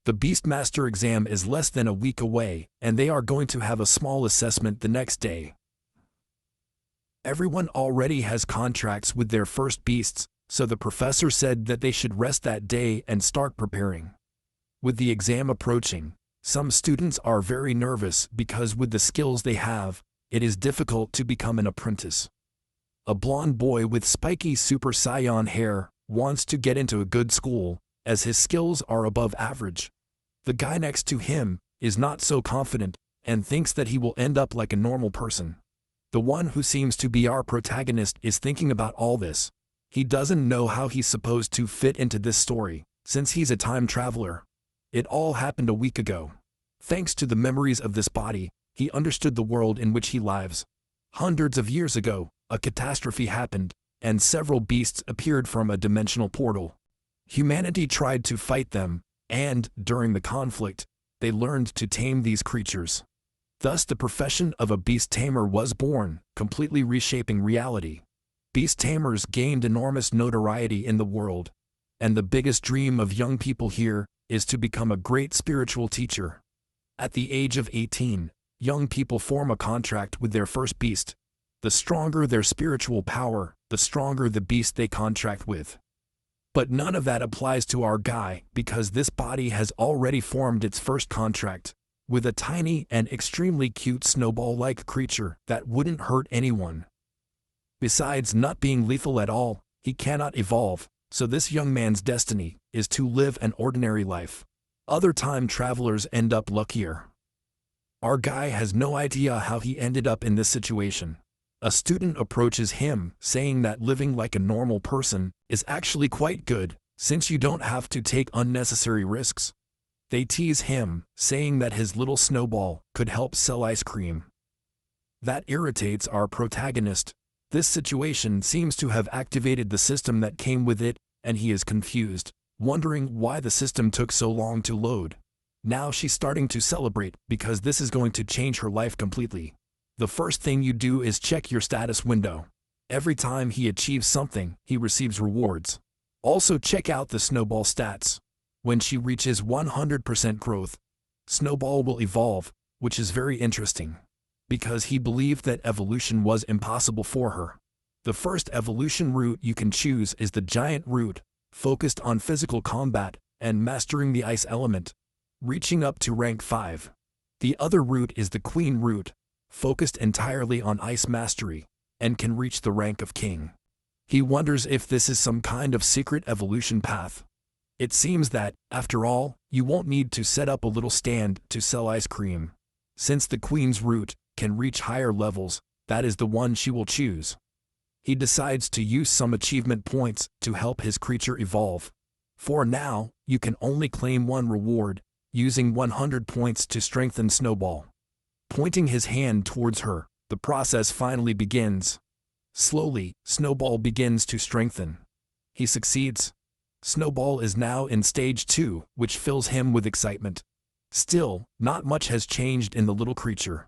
The Beastmaster exam is less than a week away, and they are going to have a small assessment the next day. Everyone already has contracts with their first beasts, so the professor said that they should rest that day and start preparing. With the exam approaching, some students are very nervous because with the skills they have, it is difficult to become an apprentice. A blonde boy with spiky Super Saiyan hair wants to get into a good school, as his skills are above average. The guy next to him is not so confident and thinks that he will end up like a normal person. The one who seems to be our protagonist is thinking about all this. He doesn't know how he's supposed to fit into this story, since he's a time traveler. It all happened a week ago. Thanks to the memories of this body, he understood the world in which he lives. Hundreds of years ago, a catastrophe happened, and several beasts appeared from a dimensional portal. Humanity tried to fight them, and, during the conflict, they learned to tame these creatures. Thus the profession of a beast tamer was born, completely reshaping reality. Beast tamers gained enormous notoriety in the world, and the biggest dream of young people here is to become a great spiritual teacher. At the age of 18, young people form a contract with their first beast. The stronger their spiritual power, the stronger the beast they contract with. But none of that applies to our guy because this body has already formed its first contract with a tiny and extremely cute snowball-like creature that wouldn't hurt anyone. Besides not being lethal at all, he cannot evolve, so this young man's destiny is to live an ordinary life. Other time travelers end up luckier. Our guy has no idea how he ended up in this situation. A student approaches him, saying that living like a normal person is actually quite good, since you don't have to take unnecessary risks. They tease him, saying that his little snowball could help sell ice cream. That irritates our protagonist. This situation seems to have activated the system that came with it, and he is confused, wondering why the system took so long to load. Now she's starting to celebrate because this is going to change her life completely. The first thing you do is check your status window. Every time he achieves something, he receives rewards. Also check out the snowball stats. When she reaches 100% growth, Snowball will evolve, which is very interesting, because he believed that evolution was impossible for her. The first evolution route you can choose is the giant route, focused on physical combat and mastering the ice element, reaching up to rank 5. The other route is the queen route, focused entirely on ice mastery, and can reach the rank of king. He wonders if this is some kind of secret evolution path. It seems that, after all, you won't need to set up a little stand to sell ice cream. Since the queen's route can reach higher levels, that is the one she will choose. He decides to use some achievement points to help his creature evolve. For now, you can only claim one reward, using 100 points to strengthen Snowball. Pointing his hand towards her, the process finally begins. Slowly, Snowball begins to strengthen. He succeeds. Snowball is now in stage 2, which fills him with excitement. Still, not much has changed in the little creature.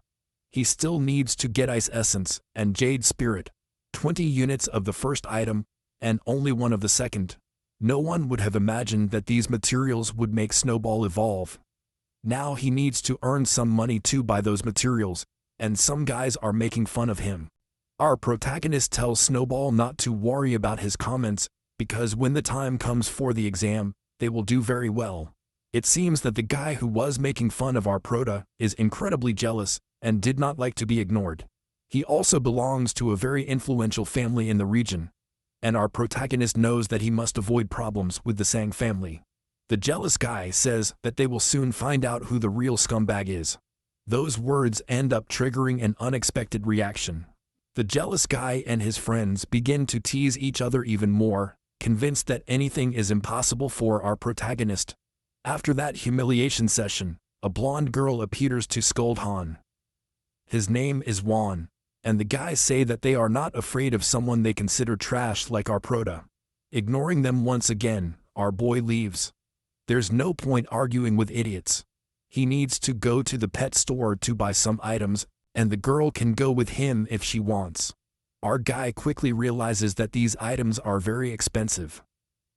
He still needs to get Ice Essence and Jade Spirit, 20 units of the first item, and only one of the second. No one would have imagined that these materials would make Snowball evolve. Now he needs to earn some money to buy those materials, and some guys are making fun of him. Our protagonist tells Snowball not to worry about his comments, because when the time comes for the exam, they will do very well. It seems that the guy who was making fun of our prota is incredibly jealous and did not like to be ignored. He also belongs to a very influential family in the region, and our protagonist knows that he must avoid problems with the Sang family. The jealous guy says that they will soon find out who the real scumbag is. Those words end up triggering an unexpected reaction. The jealous guy and his friends begin to tease each other even more, convinced that anything is impossible for our protagonist. After that humiliation session, a blonde girl appears to scold Han. His name is Juan, and the guys say that they are not afraid of someone they consider trash like our prota. Ignoring them once again, our boy leaves. There's no point arguing with idiots. He needs to go to the pet store to buy some items, and the girl can go with him if she wants. Our guy quickly realizes that these items are very expensive.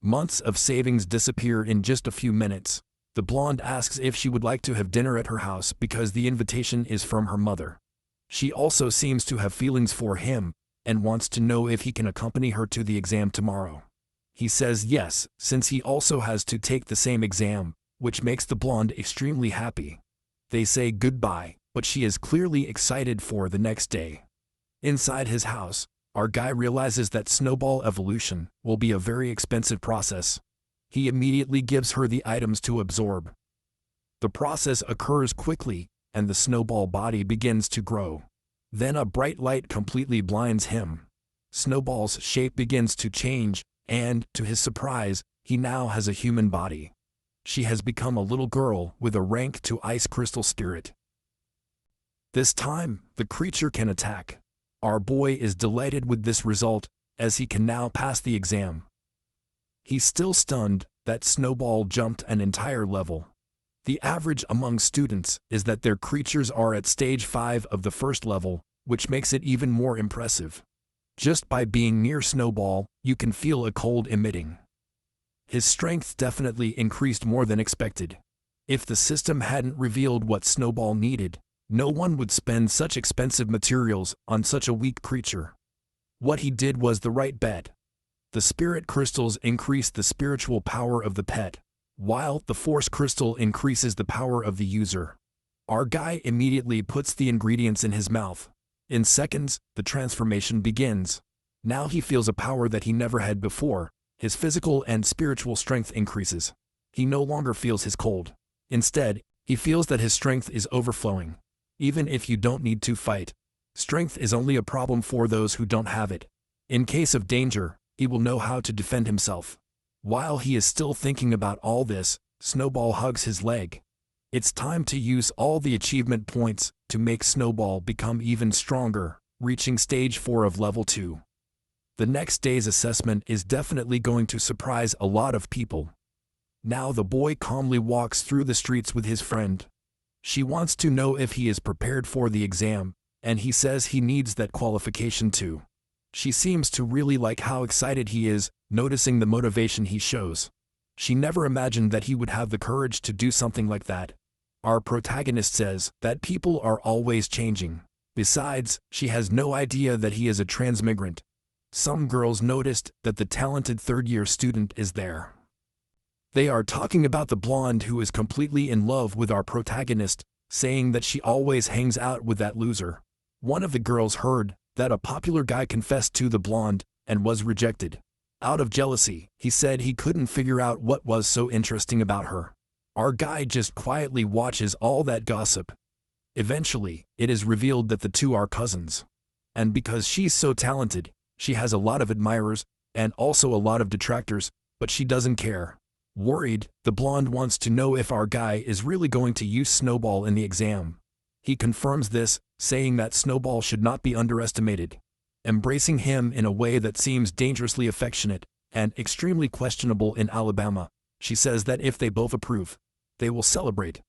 Months of savings disappear in just a few minutes. The blonde asks if she would like to have dinner at her house because the invitation is from her mother. She also seems to have feelings for him and wants to know if he can accompany her to the exam tomorrow. He says yes, since he also has to take the same exam, which makes the blonde extremely happy. They say goodbye, but she is clearly excited for the next day. Inside his house, our guy realizes that snowball evolution will be a very expensive process. He immediately gives her the items to absorb. The process occurs quickly, and the snowball body begins to grow. Then a bright light completely blinds him. Snowball's shape begins to change, and, to his surprise, he now has a human body. She has become a little girl with a rank to ice crystal spirit. This time, the creature can attack. Our boy is delighted with this result, as he can now pass the exam. He's still stunned that Snowball jumped an entire level. The average among students is that their creatures are at stage 5 of the first level, which makes it even more impressive. Just by being near Snowball, you can feel a cold emitting. His strength definitely increased more than expected. If the system hadn't revealed what Snowball needed, no one would spend such expensive materials on such a weak creature. What he did was the right bet. The spirit crystals increase the spiritual power of the pet, while the force crystal increases the power of the user. Our guy immediately puts the ingredients in his mouth. In seconds, the transformation begins. Now he feels a power that he never had before. His physical and spiritual strength increases. He no longer feels his cold. Instead, he feels that his strength is overflowing. Even if you don't need to fight, strength is only a problem for those who don't have it. In case of danger, he will know how to defend himself. While he is still thinking about all this, Snowball hugs his leg. It's time to use all the achievement points to make Snowball become even stronger, reaching stage 4 of level 2. The next day's assessment is definitely going to surprise a lot of people. Now the boy calmly walks through the streets with his friend. She wants to know if he is prepared for the exam, and he says he needs that qualification too. She seems to really like how excited he is, noticing the motivation he shows. She never imagined that he would have the courage to do something like that. Our protagonist says that people are always changing. Besides, she has no idea that he is a transmigrant. Some girls noticed that the talented third-year student is there. They are talking about the blonde who is completely in love with our protagonist, saying that she always hangs out with that loser. One of the girls heard that a popular guy confessed to the blonde and was rejected. Out of jealousy, he said he couldn't figure out what was so interesting about her. Our guy just quietly watches all that gossip. Eventually, it is revealed that the two are cousins. And because she's so talented, she has a lot of admirers and also a lot of detractors, but she doesn't care. Worried, the blonde wants to know if our guy is really going to use Snowball in the exam. He confirms this, saying that Snowball should not be underestimated. Embracing him in a way that seems dangerously affectionate and extremely questionable in Alabama, she says that if they both approve, they will celebrate.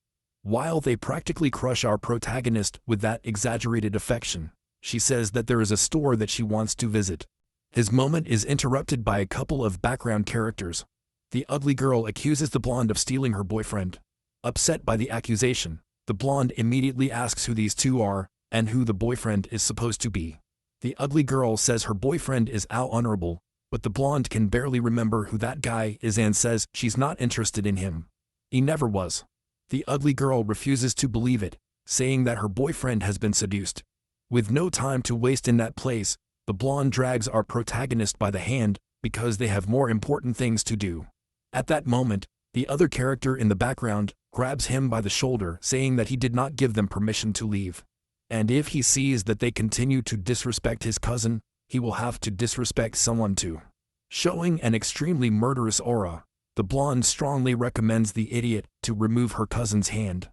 While they practically crush our protagonist with that exaggerated affection, she says that there is a store that she wants to visit. His moment is interrupted by a couple of background characters. The ugly girl accuses the blonde of stealing her boyfriend. Upset by the accusation, the blonde immediately asks who these two are and who the boyfriend is supposed to be. The ugly girl says her boyfriend is honorable, but the blonde can barely remember who that guy is and says she's not interested in him. He never was. The ugly girl refuses to believe it, saying that her boyfriend has been seduced. With no time to waste in that place, the blonde drags our protagonist by the hand because they have more important things to do. At that moment, the other character in the background grabs him by the shoulder, saying that he did not give them permission to leave. And if he sees that they continue to disrespect his cousin, he will have to disrespect someone too. Showing an extremely murderous aura, the blonde strongly recommends the idiot to remove her cousin's hand.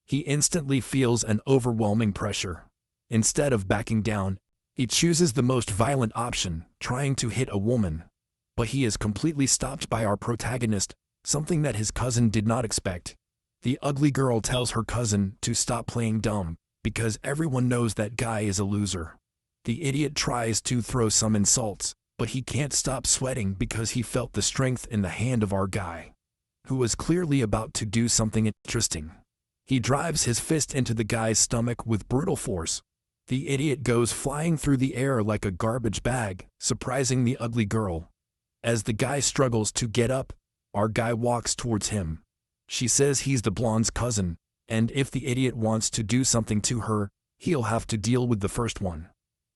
He instantly feels an overwhelming pressure. Instead of backing down, he chooses the most violent option, trying to hit a woman. But he is completely stopped by our protagonist, something that his cousin did not expect. The ugly girl tells her cousin to stop playing dumb, because everyone knows that guy is a loser. The idiot tries to throw some insults, but he can't stop sweating because he felt the strength in the hand of our guy. who was clearly about to do something interesting. He drives his fist into the guy's stomach with brutal force. The idiot goes flying through the air like a garbage bag, surprising the ugly girl. As the guy struggles to get up, our guy walks towards him. She says he's the blonde's cousin, and if the idiot wants to do something to her, he'll have to deal with the first one.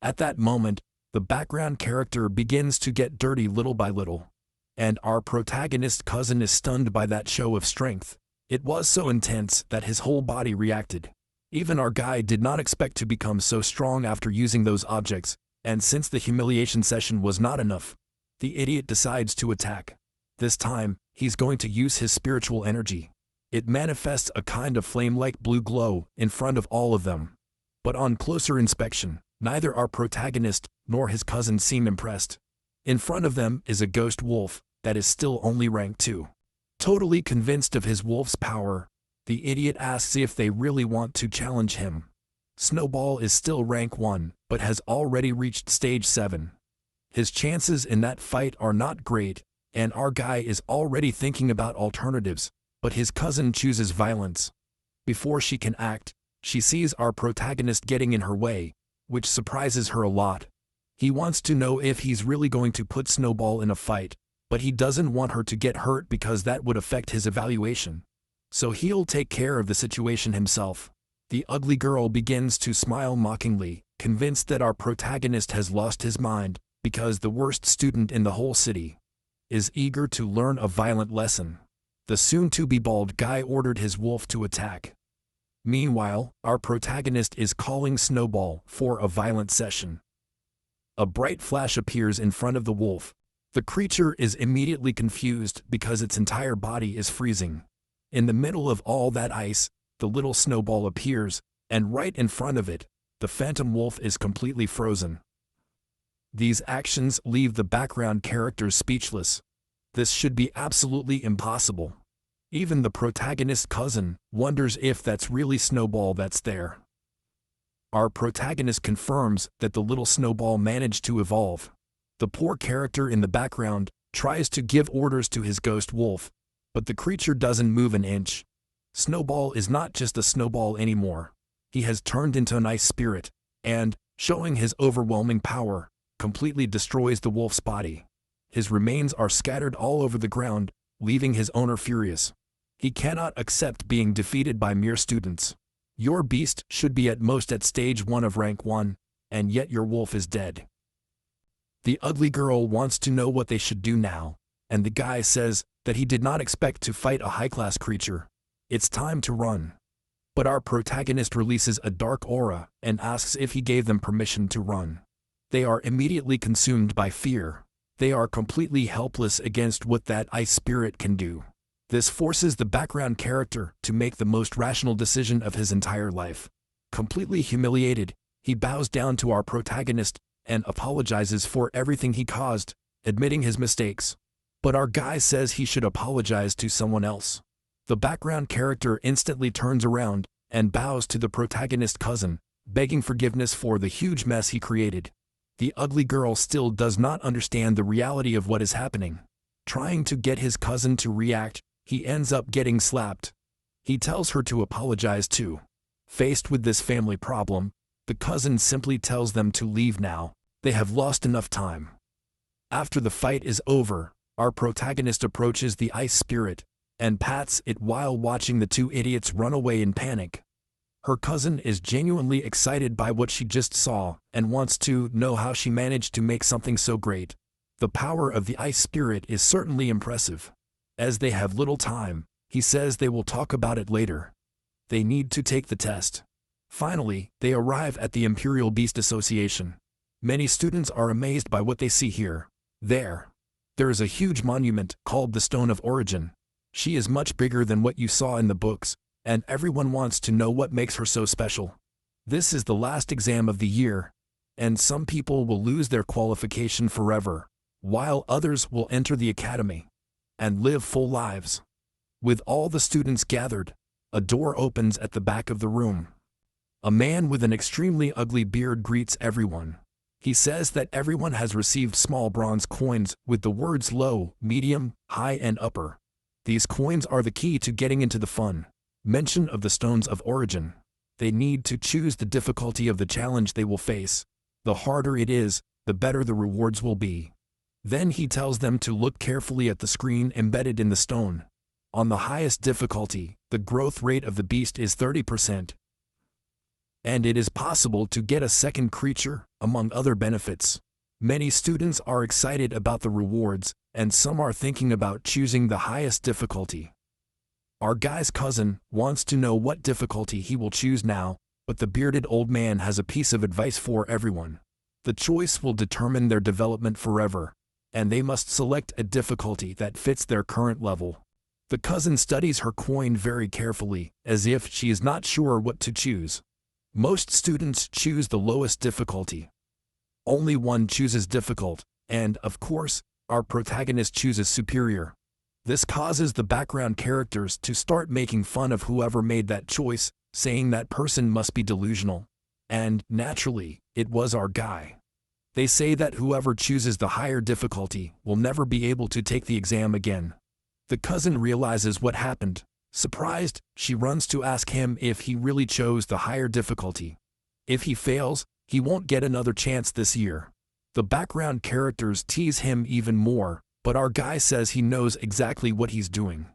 At that moment, the background character begins to get dirty little by little. And our protagonist's cousin is stunned by that show of strength. It was so intense that his whole body reacted. Even our guy did not expect to become so strong after using those objects, and since the humiliation session was not enough, the idiot decides to attack. This time, he's going to use his spiritual energy. It manifests a kind of flame-like blue glow in front of all of them. But on closer inspection, neither our protagonist nor his cousin seem impressed. In front of them is a ghost wolf that is still only rank 2. Totally convinced of his wolf's power, the idiot asks if they really want to challenge him. Snowball is still rank 1, but has already reached stage 7. His chances in that fight are not great, and our guy is already thinking about alternatives, but his cousin chooses violence. Before she can act, she sees our protagonist getting in her way, which surprises her a lot. He wants to know if he's really going to put Snowball in a fight, but he doesn't want her to get hurt because that would affect his evaluation. So he'll take care of the situation himself. The ugly girl begins to smile mockingly, convinced that our protagonist has lost his mind, because the worst student in the whole city is eager to learn a violent lesson. The soon-to-be bald guy ordered his wolf to attack. Meanwhile, our protagonist is calling Snowball for a violent session. A bright flash appears in front of the wolf. The creature is immediately confused because its entire body is freezing. In the middle of all that ice, the little Snowball appears, and right in front of it, the phantom wolf is completely frozen. These actions leave the background characters speechless. This should be absolutely impossible. Even the protagonist's cousin wonders if that's really Snowball that's there. Our protagonist confirms that the little Snowball managed to evolve. The poor character in the background tries to give orders to his ghost wolf, but the creature doesn't move an inch. Snowball is not just a snowball anymore. He has turned into an ice spirit, and, showing his overwhelming power, completely destroys the wolf's body. His remains are scattered all over the ground, leaving his owner furious. He cannot accept being defeated by mere students. Your beast should be at most at stage 1 of rank 1, and yet your wolf is dead. The ugly girl wants to know what they should do now, and the guy says that he did not expect to fight a high-class creature. It's time to run. But our protagonist releases a dark aura and asks if he gave them permission to run. They are immediately consumed by fear. They are completely helpless against what that ice spirit can do. This forces the background character to make the most rational decision of his entire life. Completely humiliated, he bows down to our protagonist and apologizes for everything he caused, admitting his mistakes. But our guy says he should apologize to someone else. The background character instantly turns around and bows to the protagonist's cousin, begging forgiveness for the huge mess he created. The ugly girl still does not understand the reality of what is happening. Trying to get his cousin to react, he ends up getting slapped. He tells her to apologize too. Faced with this family problem, the cousin simply tells them to leave now. They have lost enough time. After the fight is over, our protagonist approaches the ice spirit and pats it while watching the two idiots run away in panic. Her cousin is genuinely excited by what she just saw and wants to know how she managed to make something so great. The power of the ice spirit is certainly impressive. As they have little time, he says they will talk about it later. They need to take the test. Finally, they arrive at the Imperial Beast Association. Many students are amazed by what they see here. There is a huge monument called the Stone of Origin. She is much bigger than what you saw in the books, and everyone wants to know what makes her so special. This is the last exam of the year, and some people will lose their qualification forever, while others will enter the academy and live full lives. With all the students gathered, a door opens at the back of the room. A man with an extremely ugly beard greets everyone. He says that everyone has received small bronze coins with the words low, medium, high and upper. These coins are the key to getting into the fun. Mention of the stones of origin. They need to choose the difficulty of the challenge they will face. The harder it is, the better the rewards will be. Then he tells them to look carefully at the screen embedded in the stone. On the highest difficulty, the growth rate of the beast is 30%. And it is possible to get a second creature, among other benefits. Many students are excited about the rewards, and some are thinking about choosing the highest difficulty. Our guy's cousin wants to know what difficulty he will choose now, but the bearded old man has a piece of advice for everyone. The choice will determine their development forever, and they must select a difficulty that fits their current level. The cousin studies her coin very carefully, as if she is not sure what to choose. Most students choose the lowest difficulty. Only one chooses difficult, and, of course, our protagonist chooses superior. This causes the background characters to start making fun of whoever made that choice, saying that person must be delusional. And, naturally, it was our guy. They say that whoever chooses the higher difficulty will never be able to take the exam again. The cousin realizes what happened. Surprised, she runs to ask him if he really chose the higher difficulty. If he fails, he won't get another chance this year. The background characters tease him even more, but our guy says he knows exactly what he's doing.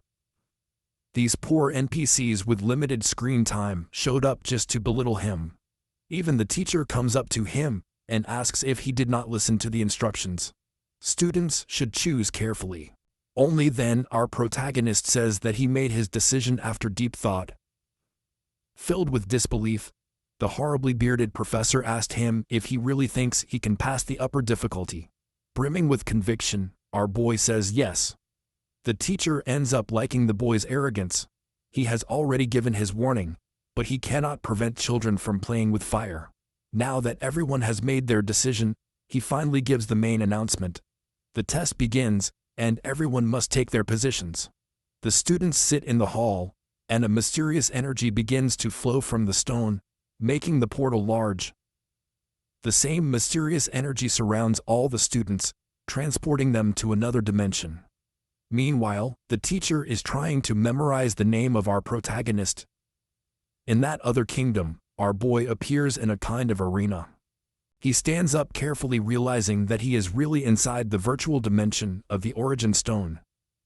These poor NPCs with limited screen time showed up just to belittle him. Even the teacher comes up to him and asks if he did not listen to the instructions. Students should choose carefully. Only then our protagonist says that he made his decision after deep thought. Filled with disbelief, the horribly bearded professor asked him if he really thinks he can pass the upper difficulty. Brimming with conviction, our boy says yes. The teacher ends up liking the boy's arrogance. He has already given his warning, but he cannot prevent children from playing with fire. Now that everyone has made their decision, he finally gives the main announcement. The test begins, and everyone must take their positions. The students sit in the hall, and a mysterious energy begins to flow from the stone, making the portal large. The same mysterious energy surrounds all the students, transporting them to another dimension. Meanwhile, the teacher is trying to memorize the name of our protagonist. In that other kingdom, our boy appears in a kind of arena. He stands up carefully, realizing that he is really inside the virtual dimension of the origin stone.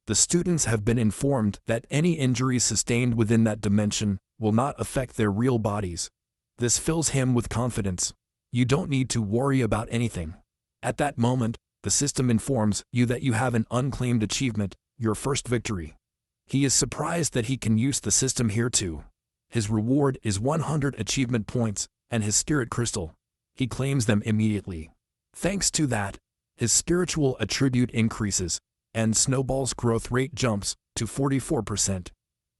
The students have been informed that any injuries sustained within that dimension will not affect their real bodies. This fills him with confidence. You don't need to worry about anything. At that moment, the system informs you that you have an unclaimed achievement, your first victory. He is surprised that he can use the system here too. His reward is 100 achievement points and his spirit crystal. He claims them immediately. Thanks to that, his spiritual attribute increases, and Snowball's growth rate jumps to 44%.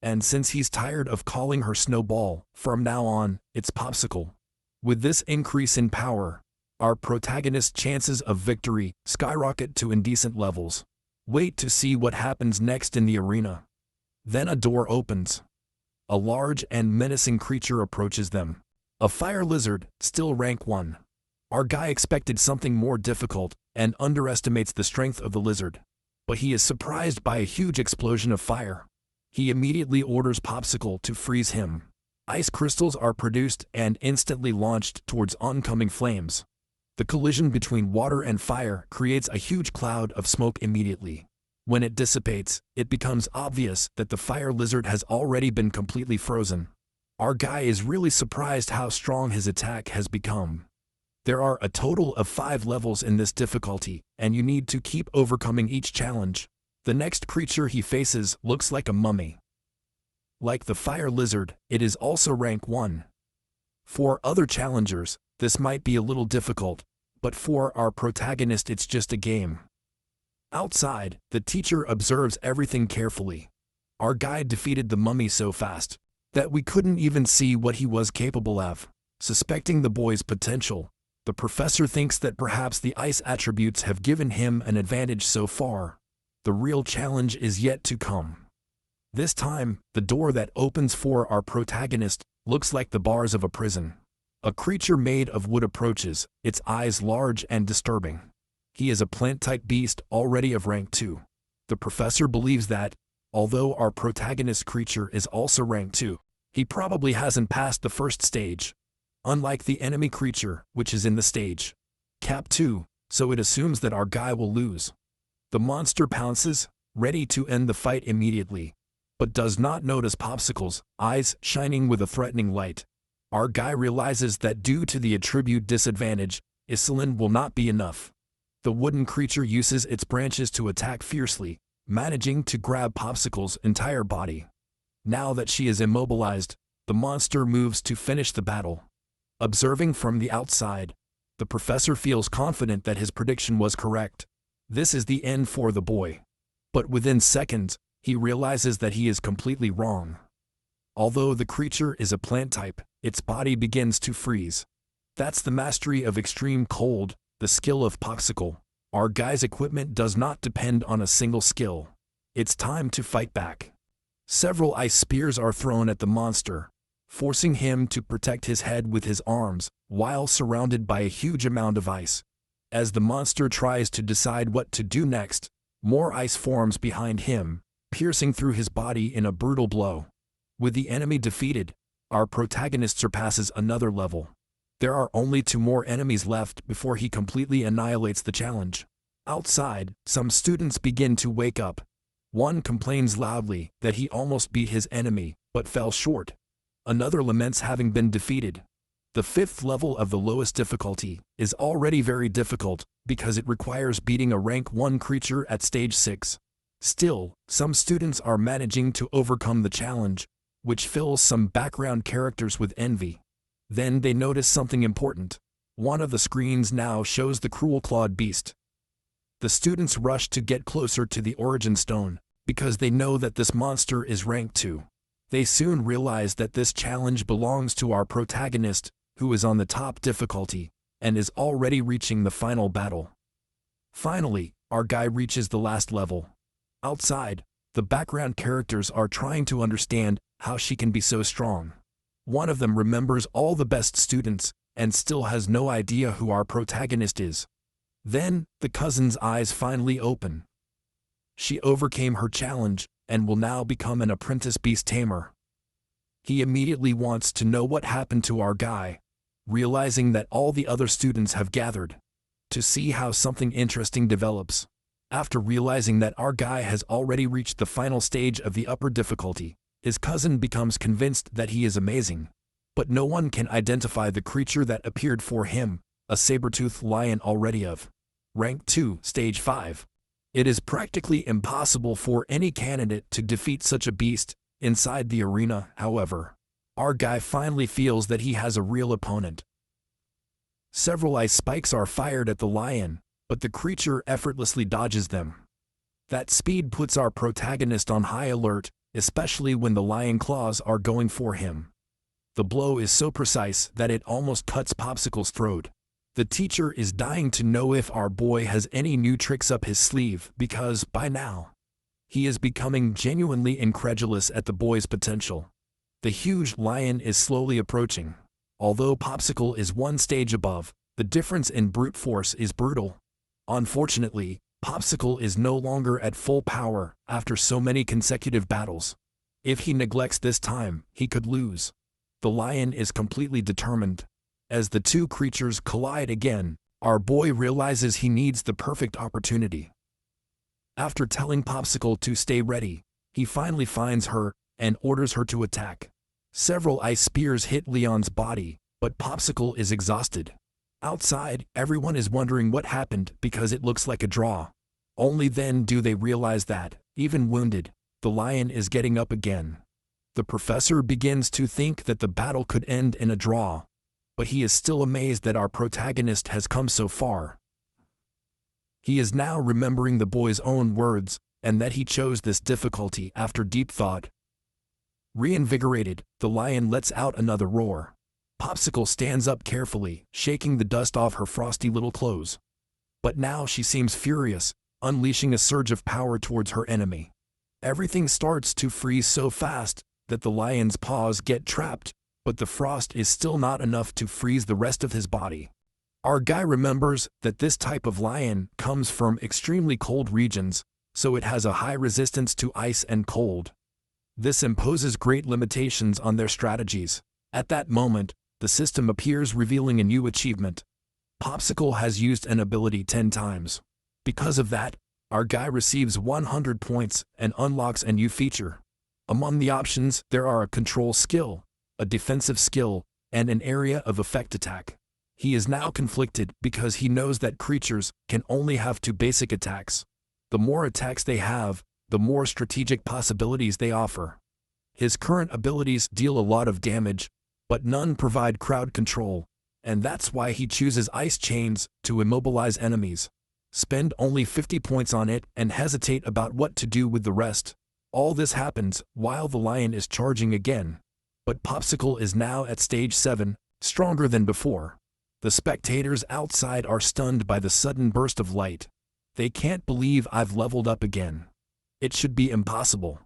And since he's tired of calling her Snowball, from now on, it's Popsicle. With this increase in power, our protagonist's chances of victory skyrocket to indecent levels. Wait to see what happens next in the arena. Then a door opens. A large and menacing creature approaches them. A fire lizard, still rank 1. Our guy expected something more difficult and underestimates the strength of the lizard. But he is surprised by a huge explosion of fire. He immediately orders Popsicle to freeze him. Ice crystals are produced and instantly launched towards oncoming flames. The collision between water and fire creates a huge cloud of smoke immediately. When it dissipates, it becomes obvious that the fire lizard has already been completely frozen. Our guy is really surprised how strong his attack has become. There are a total of 5 levels in this difficulty, and you need to keep overcoming each challenge. The next creature he faces looks like a mummy. Like the fire lizard, it is also rank 1. For other challengers, this might be a little difficult, but for our protagonist it's just a game. Outside, the teacher observes everything carefully. Our guy defeated the mummy so fast that we couldn't even see what he was capable of. Suspecting the boy's potential, the professor thinks that perhaps the ice attributes have given him an advantage so far. The real challenge is yet to come. This time, the door that opens for our protagonist looks like the bars of a prison. A creature made of wood approaches, its eyes large and disturbing. He is a plant-type beast already of rank 2. The professor believes that, Although our protagonist creature is also rank 2, he probably hasn't passed the first stage. Unlike the enemy creature, which is in the stage Cap 2, so it assumes that our guy will lose. The monster pounces, ready to end the fight immediately, but does not notice Popsicle's eyes shining with a threatening light. Our guy realizes that due to the attribute disadvantage, Isolin will not be enough. The wooden creature uses its branches to attack fiercely, managing to grab Popsicle's entire body. Now that she is immobilized, the monster moves to finish the battle. Observing from the outside, the professor feels confident that his prediction was correct. This is the end for the boy. But within seconds, he realizes that he is completely wrong. Although the creature is a plant type, its body begins to freeze. That's the mastery of extreme cold, the skill of Popsicle. Our guy's equipment does not depend on a single skill. It's time to fight back. Several ice spears are thrown at the monster, forcing him to protect his head with his arms, while surrounded by a huge amount of ice. As the monster tries to decide what to do next, more ice forms behind him, piercing through his body in a brutal blow. With the enemy defeated, our protagonist surpasses another level. There are only 2 more enemies left before he completely annihilates the challenge. Outside, some students begin to wake up. One complains loudly that he almost beat his enemy, but fell short. Another laments having been defeated. The 5th level of the lowest difficulty is already very difficult because it requires beating a rank 1 creature at stage 6. Still, some students are managing to overcome the challenge, which fills some background characters with envy. Then they notice something important. One of the screens now shows the cruel-clawed beast. The students rush to get closer to the origin stone, because they know that this monster is rank 2. They soon realize that this challenge belongs to our protagonist, who is on the top difficulty, and is already reaching the final battle. Finally, our guy reaches the last level. Outside, the background characters are trying to understand how she can be so strong. One of them remembers all the best students, and still has no idea who our protagonist is. Then, the cousin's eyes finally open. She overcame her challenge, and will now become an apprentice beast tamer. He immediately wants to know what happened to our guy, realizing that all the other students have gathered to see how something interesting develops. After realizing that our guy has already reached the final stage of the upper difficulty, his cousin becomes convinced that he is amazing. But no one can identify the creature that appeared for him, a saber-toothed lion already of rank 2, stage 5. It is practically impossible for any candidate to defeat such a beast. Inside the arena, however, our guy finally feels that he has a real opponent. Several ice spikes are fired at the lion, but the creature effortlessly dodges them. That speed puts our protagonist on high alert, especially when the lion claws are going for him. The blow is so precise that it almost cuts Popsicle's throat. The teacher is dying to know if our boy has any new tricks up his sleeve because, by now, he is becoming genuinely incredulous at the boy's potential. The huge lion is slowly approaching. Although Popsicle is 1 stage above, the difference in brute force is brutal. Unfortunately, Popsicle is no longer at full power after so many consecutive battles. If he neglects this time, he could lose. The lion is completely determined. As the 2 creatures collide again, our boy realizes he needs the perfect opportunity. After telling Popsicle to stay ready, he finally finds her and orders her to attack. Several ice spears hit Leon's body, but Popsicle is exhausted. Outside, everyone is wondering what happened because it looks like a draw. Only then do they realize that, even wounded, the lion is getting up again. The professor begins to think that the battle could end in a draw, but he is still amazed that our protagonist has come so far. He is now remembering the boy's own words, and that he chose this difficulty after deep thought. Reinvigorated, the lion lets out another roar. Popsicle stands up carefully, shaking the dust off her frosty little clothes. But now she seems furious, unleashing a surge of power towards her enemy. Everything starts to freeze so fast that the lion's paws get trapped, but the frost is still not enough to freeze the rest of his body. Our guy remembers that this type of lion comes from extremely cold regions, so it has a high resistance to ice and cold. This imposes great limitations on their strategies. At that moment, the system appears revealing a new achievement. Popsicle has used an ability 10 times. Because of that, our guy receives 100 points and unlocks a new feature. Among the options, there are a control skill, a defensive skill, and an area of effect attack. He is now conflicted because he knows that creatures can only have 2 basic attacks. The more attacks they have, the more strategic possibilities they offer. His current abilities deal a lot of damage, but none provide crowd control, and that's why he chooses ice chains to immobilize enemies. Spend only 50 points on it and hesitate about what to do with the rest. All this happens while the lion is charging again. But Popsicle is now at stage 7, stronger than before. The spectators outside are stunned by the sudden burst of light. They can't believe I've leveled up again. It should be impossible.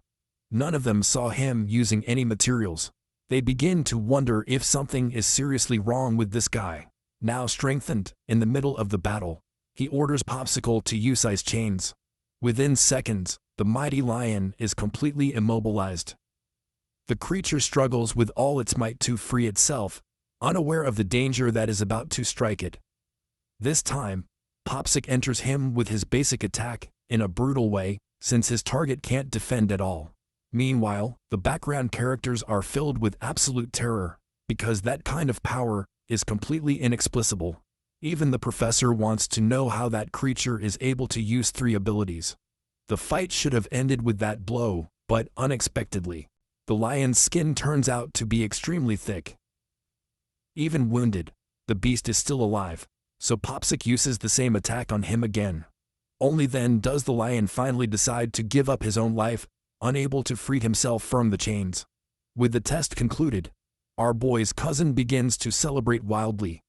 None of them saw him using any materials. They begin to wonder if something is seriously wrong with this guy. Now strengthened, in the middle of the battle, he orders Popsicle to use ice chains. Within seconds, the mighty lion is completely immobilized. The creature struggles with all its might to free itself, unaware of the danger that is about to strike it. This time, Popsicle enters him with his basic attack, in a brutal way, since his target can't defend at all. Meanwhile, the background characters are filled with absolute terror, because that kind of power is completely inexplicable. Even the professor wants to know how that creature is able to use 3 abilities. The fight should have ended with that blow, but unexpectedly, the lion's skin turns out to be extremely thick. Even wounded, the beast is still alive, so Popsicle uses the same attack on him again. Only then does the lion finally decide to give up his own life, unable to free himself from the chains. With the test concluded, our boy's cousin begins to celebrate wildly,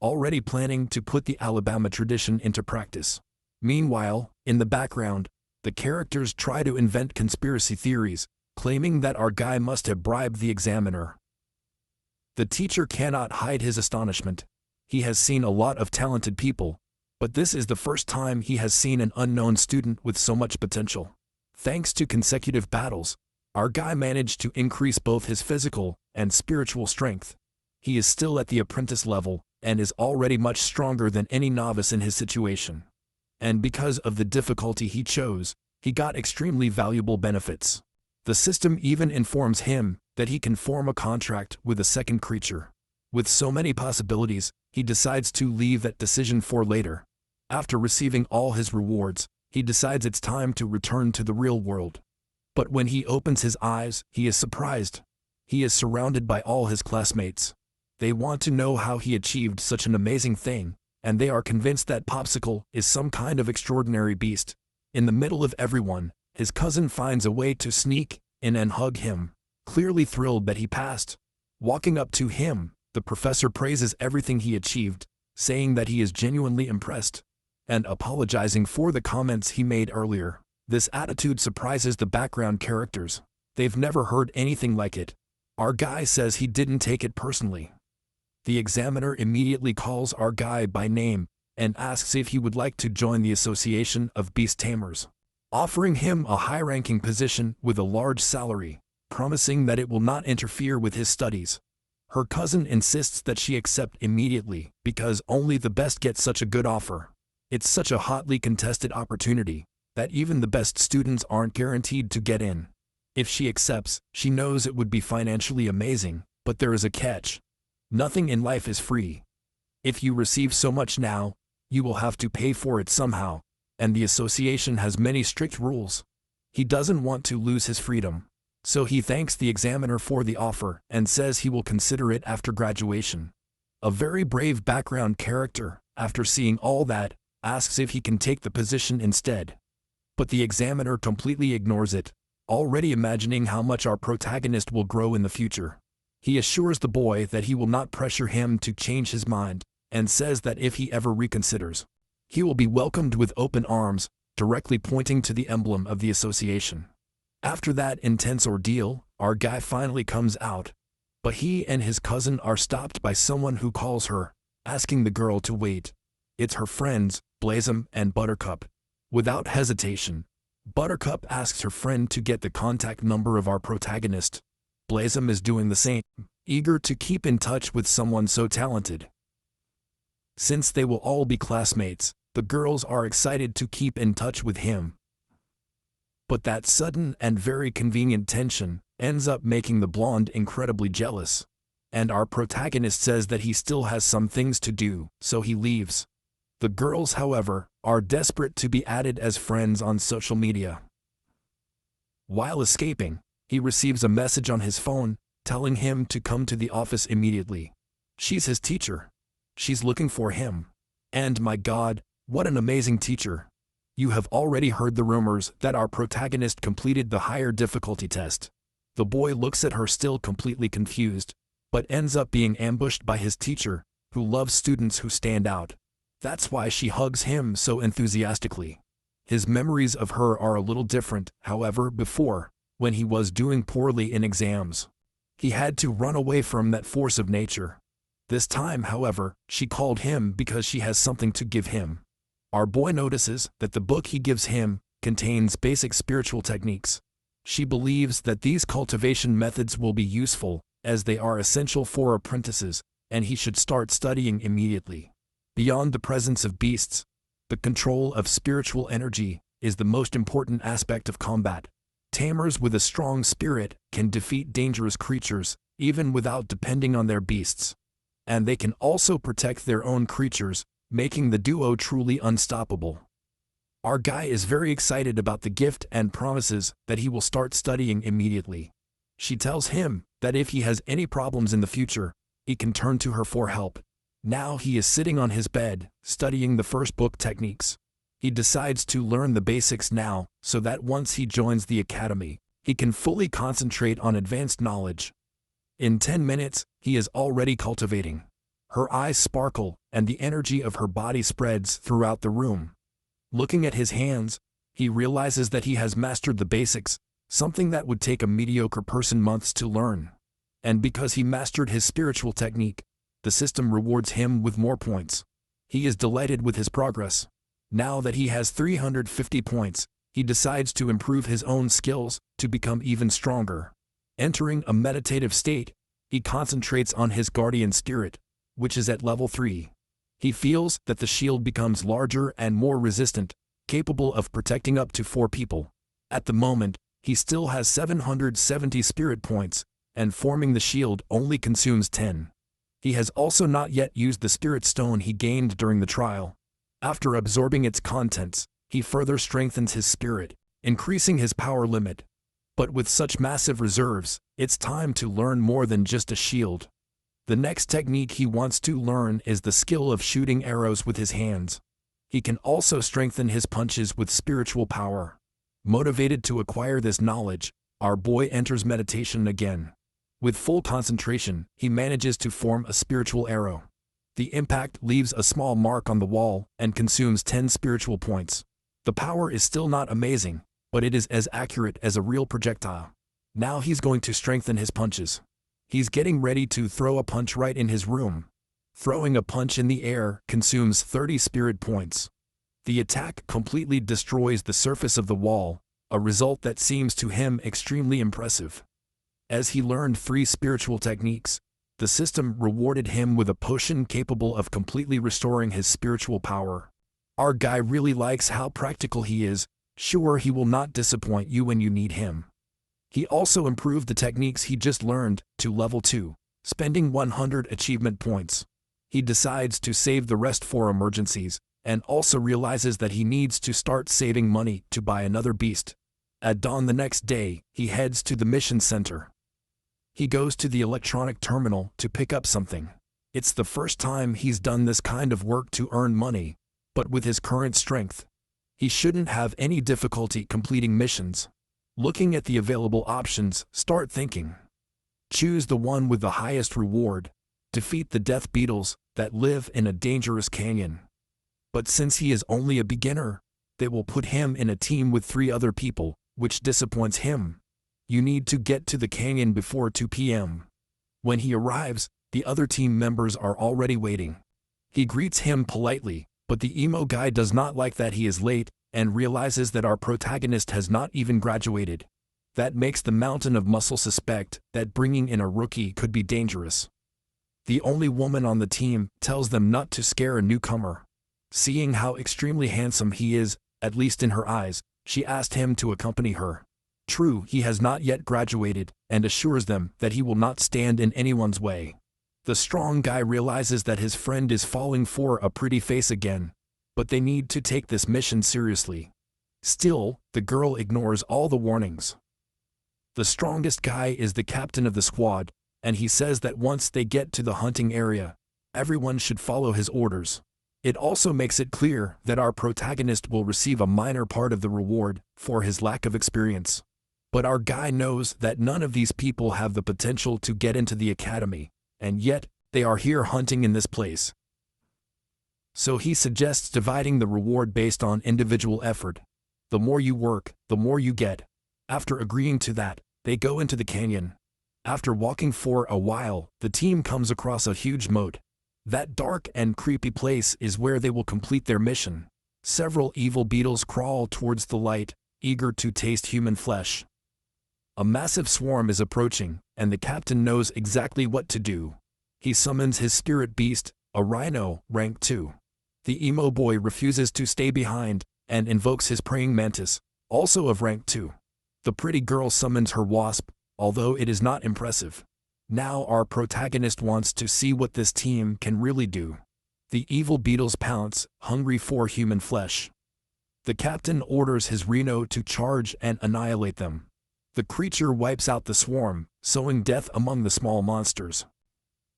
already planning to put the Alabama tradition into practice. Meanwhile, in the background, the characters try to invent conspiracy theories, claiming that our guy must have bribed the examiner. The teacher cannot hide his astonishment. He has seen a lot of talented people, but this is the first time he has seen an unknown student with so much potential. Thanks to consecutive battles, our guy managed to increase both his physical and spiritual strength. He is still at the apprentice level and is already much stronger than any novice in his situation. And because of the difficulty he chose, he got extremely valuable benefits. The system even informs him that he can form a contract with a second creature. With so many possibilities, he decides to leave that decision for later. After receiving all his rewards, he decides it's time to return to the real world. But when he opens his eyes, he is surprised. He is surrounded by all his classmates. They want to know how he achieved such an amazing thing, and they are convinced that Popsicle is some kind of extraordinary beast. In the middle of everyone, his cousin finds a way to sneak in and hug him, clearly thrilled that he passed. Walking up to him, the professor praises everything he achieved, saying that he is genuinely impressed, and apologizing for the comments he made earlier. This attitude surprises the background characters. They've never heard anything like it. Our guy says he didn't take it personally. The examiner immediately calls our guy by name and asks if he would like to join the Association of Beast Tamers, offering him a high-ranking position with a large salary, promising that it will not interfere with his studies. Her cousin insists that she accept immediately because only the best get such a good offer. It's such a hotly contested opportunity that even the best students aren't guaranteed to get in. If she accepts, she knows it would be financially amazing, but there is a catch. Nothing in life is free. If you receive so much now, you will have to pay for it somehow, and the association has many strict rules. He doesn't want to lose his freedom, so he thanks the examiner for the offer and says he will consider it after graduation. A very brave background character, after seeing all that, asks if he can take the position instead. But the examiner completely ignores it, already imagining how much our protagonist will grow in the future. He assures the boy that he will not pressure him to change his mind, and says that if he ever reconsiders, he will be welcomed with open arms, directly pointing to the emblem of the association. After that intense ordeal, our guy finally comes out, but he and his cousin are stopped by someone who calls her, asking the girl to wait. It's her friends, Blossom and Buttercup. Without hesitation, Buttercup asks her friend to get the contact number of our protagonist. Blossom is doing the same, eager to keep in touch with someone so talented. Since they will all be classmates, the girls are excited to keep in touch with him. But that sudden and very convenient tension ends up making the blonde incredibly jealous. And our protagonist says that he still has some things to do, so he leaves. The girls, however, are desperate to be added as friends on social media. While escaping, he receives a message on his phone telling him to come to the office immediately. She's his teacher. She's looking for him. And my God, what an amazing teacher. You have already heard the rumors that our protagonist completed the higher difficulty test. The boy looks at her still completely confused, but ends up being ambushed by his teacher, who loves students who stand out. That's why she hugs him so enthusiastically. His memories of her are a little different, however, before, when he was doing poorly in exams. He had to run away from that force of nature. This time, however, she called him because she has something to give him. Our boy notices that the book he gives him contains basic spiritual techniques. She believes that these cultivation methods will be useful, as they are essential for apprentices, and he should start studying immediately. Beyond the presence of beasts, the control of spiritual energy is the most important aspect of combat. Tamers with a strong spirit can defeat dangerous creatures, even without depending on their beasts. And they can also protect their own creatures, making the duo truly unstoppable. Our guy is very excited about the gift and promises that he will start studying immediately. She tells him that if he has any problems in the future, he can turn to her for help. Now he is sitting on his bed, studying the first book techniques. He decides to learn the basics now, so that once he joins the academy, he can fully concentrate on advanced knowledge. In 10 minutes, he is already cultivating. Her eyes sparkle, and the energy of her body spreads throughout the room. Looking at his hands, he realizes that he has mastered the basics, something that would take a mediocre person months to learn. And because he mastered his spiritual technique, the system rewards him with more points. He is delighted with his progress. Now that he has 350 points, he decides to improve his own skills to become even stronger. Entering a meditative state, he concentrates on his guardian spirit, which is at level 3. He feels that the shield becomes larger and more resistant, capable of protecting up to 4 people. At the moment, he still has 770 spirit points, and forming the shield only consumes 10. He has also not yet used the spirit stone he gained during the trial. After absorbing its contents, he further strengthens his spirit, increasing his power limit. But with such massive reserves, it's time to learn more than just a shield. The next technique he wants to learn is the skill of shooting arrows with his hands. He can also strengthen his punches with spiritual power. Motivated to acquire this knowledge, our boy enters meditation again. With full concentration, he manages to form a spiritual arrow. The impact leaves a small mark on the wall and consumes 10 spiritual points. The power is still not amazing, but it is as accurate as a real projectile. Now he's going to strengthen his punches. He's getting ready to throw a punch right in his room. Throwing a punch in the air consumes 30 spirit points. The attack completely destroys the surface of the wall, a result that seems to him extremely impressive. As he learned 3 spiritual techniques, the system rewarded him with a potion capable of completely restoring his spiritual power. Our guy really likes how practical he is, sure he will not disappoint you when you need him. He also improved the techniques he just learned to level 2, spending 100 achievement points. He decides to save the rest for emergencies, and also realizes that he needs to start saving money to buy another beast. At dawn the next day, he heads to the mission center. He goes to the electronic terminal to pick up something. It's the first time he's done this kind of work to earn money, but with his current strength, he shouldn't have any difficulty completing missions. Looking at the available options, start thinking. Choose the one with the highest reward. Defeat the death beetles that live in a dangerous canyon. But since he is only a beginner, they will put him in a team with 3 other people, which disappoints him. You need to get to the canyon before 2 p.m. When he arrives, the other team members are already waiting. He greets him politely, but the emo guy does not like that he is late and realizes that our protagonist has not even graduated. That makes the mountain of muscle suspect that bringing in a rookie could be dangerous. The only woman on the team tells them not to scare a newcomer. Seeing how extremely handsome he is, at least in her eyes, she asked him to accompany her. True, he has not yet graduated, and assures them that he will not stand in anyone's way. The strong guy realizes that his friend is falling for a pretty face again, but they need to take this mission seriously. Still, the girl ignores all the warnings. The strongest guy is the captain of the squad, and he says that once they get to the hunting area, everyone should follow his orders. It also makes it clear that our protagonist will receive a minor part of the reward for his lack of experience. But our guy knows that none of these people have the potential to get into the academy, and yet, they are here hunting in this place. So he suggests dividing the reward based on individual effort. The more you work, the more you get. After agreeing to that, they go into the canyon. After walking for a while, the team comes across a huge moat. That dark and creepy place is where they will complete their mission. Several evil beetles crawl towards the light, eager to taste human flesh. A massive swarm is approaching, and the captain knows exactly what to do. He summons his spirit beast, a rhino, rank 2. The emo boy refuses to stay behind, and invokes his praying mantis, also of rank 2. The pretty girl summons her wasp, although it is not impressive. Now our protagonist wants to see what this team can really do. The evil beetles pounce, hungry for human flesh. The captain orders his rhino to charge and annihilate them. The creature wipes out the swarm, sowing death among the small monsters.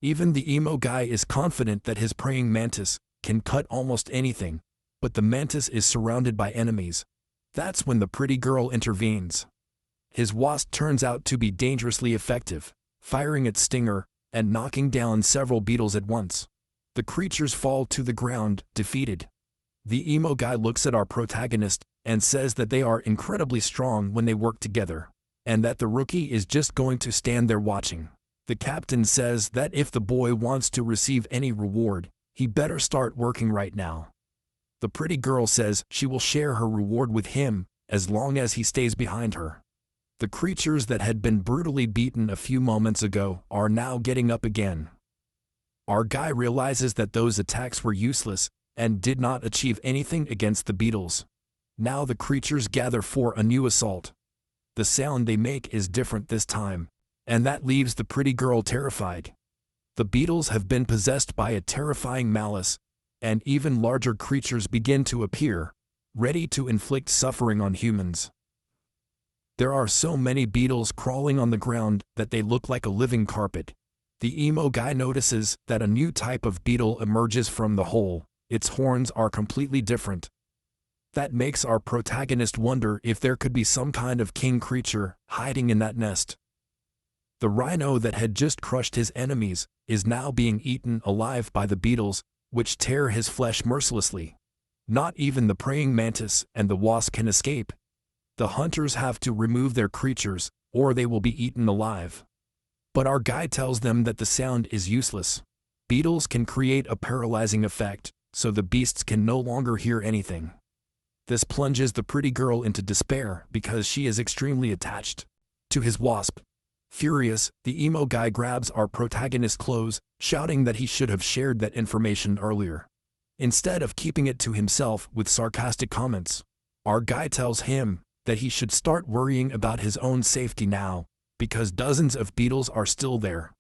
Even the emo guy is confident that his praying mantis can cut almost anything, but the mantis is surrounded by enemies. That's when the pretty girl intervenes. His wasp turns out to be dangerously effective, firing its stinger and knocking down several beetles at once. The creatures fall to the ground, defeated. The emo guy looks at our protagonist and says that they are incredibly strong when they work together, and that the rookie is just going to stand there watching. The captain says that if the boy wants to receive any reward, he better start working right now. The pretty girl says she will share her reward with him as long as he stays behind her. The creatures that had been brutally beaten a few moments ago are now getting up again. Our guy realizes that those attacks were useless and did not achieve anything against the beetles. Now the creatures gather for a new assault. The sound they make is different this time, and that leaves the pretty girl terrified. The beetles have been possessed by a terrifying malice, and even larger creatures begin to appear, ready to inflict suffering on humans. There are so many beetles crawling on the ground that they look like a living carpet. The emo guy notices that a new type of beetle emerges from the hole. Its horns are completely different. That makes our protagonist wonder if there could be some kind of king creature hiding in that nest. The rhino that had just crushed his enemies is now being eaten alive by the beetles, which tear his flesh mercilessly. Not even the praying mantis and the wasp can escape. The hunters have to remove their creatures, or they will be eaten alive. But our guide tells them that the sound is useless. Beetles can create a paralyzing effect, so the beasts can no longer hear anything. This plunges the pretty girl into despair because she is extremely attached to his wasp. Furious, the emo guy grabs our protagonist's clothes, shouting that he should have shared that information earlier, instead of keeping it to himself with sarcastic comments. Our guy tells him that he should start worrying about his own safety now, because dozens of beetles are still there,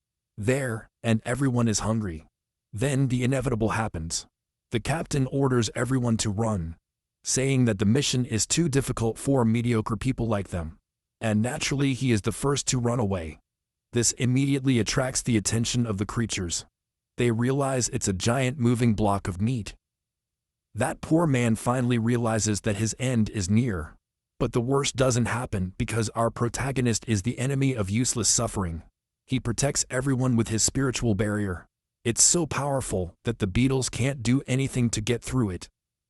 and everyone is hungry. Then the inevitable happens. The captain orders everyone to run, saying that the mission is too difficult for mediocre people like them, and naturally he is the first to run away. This immediately attracts the attention of the creatures. They realize it's a giant moving block of meat. That poor man finally realizes that his end is near. But the worst doesn't happen because our protagonist is the enemy of useless suffering. He protects everyone with his spiritual barrier. It's so powerful that the beetles can't do anything to get through it.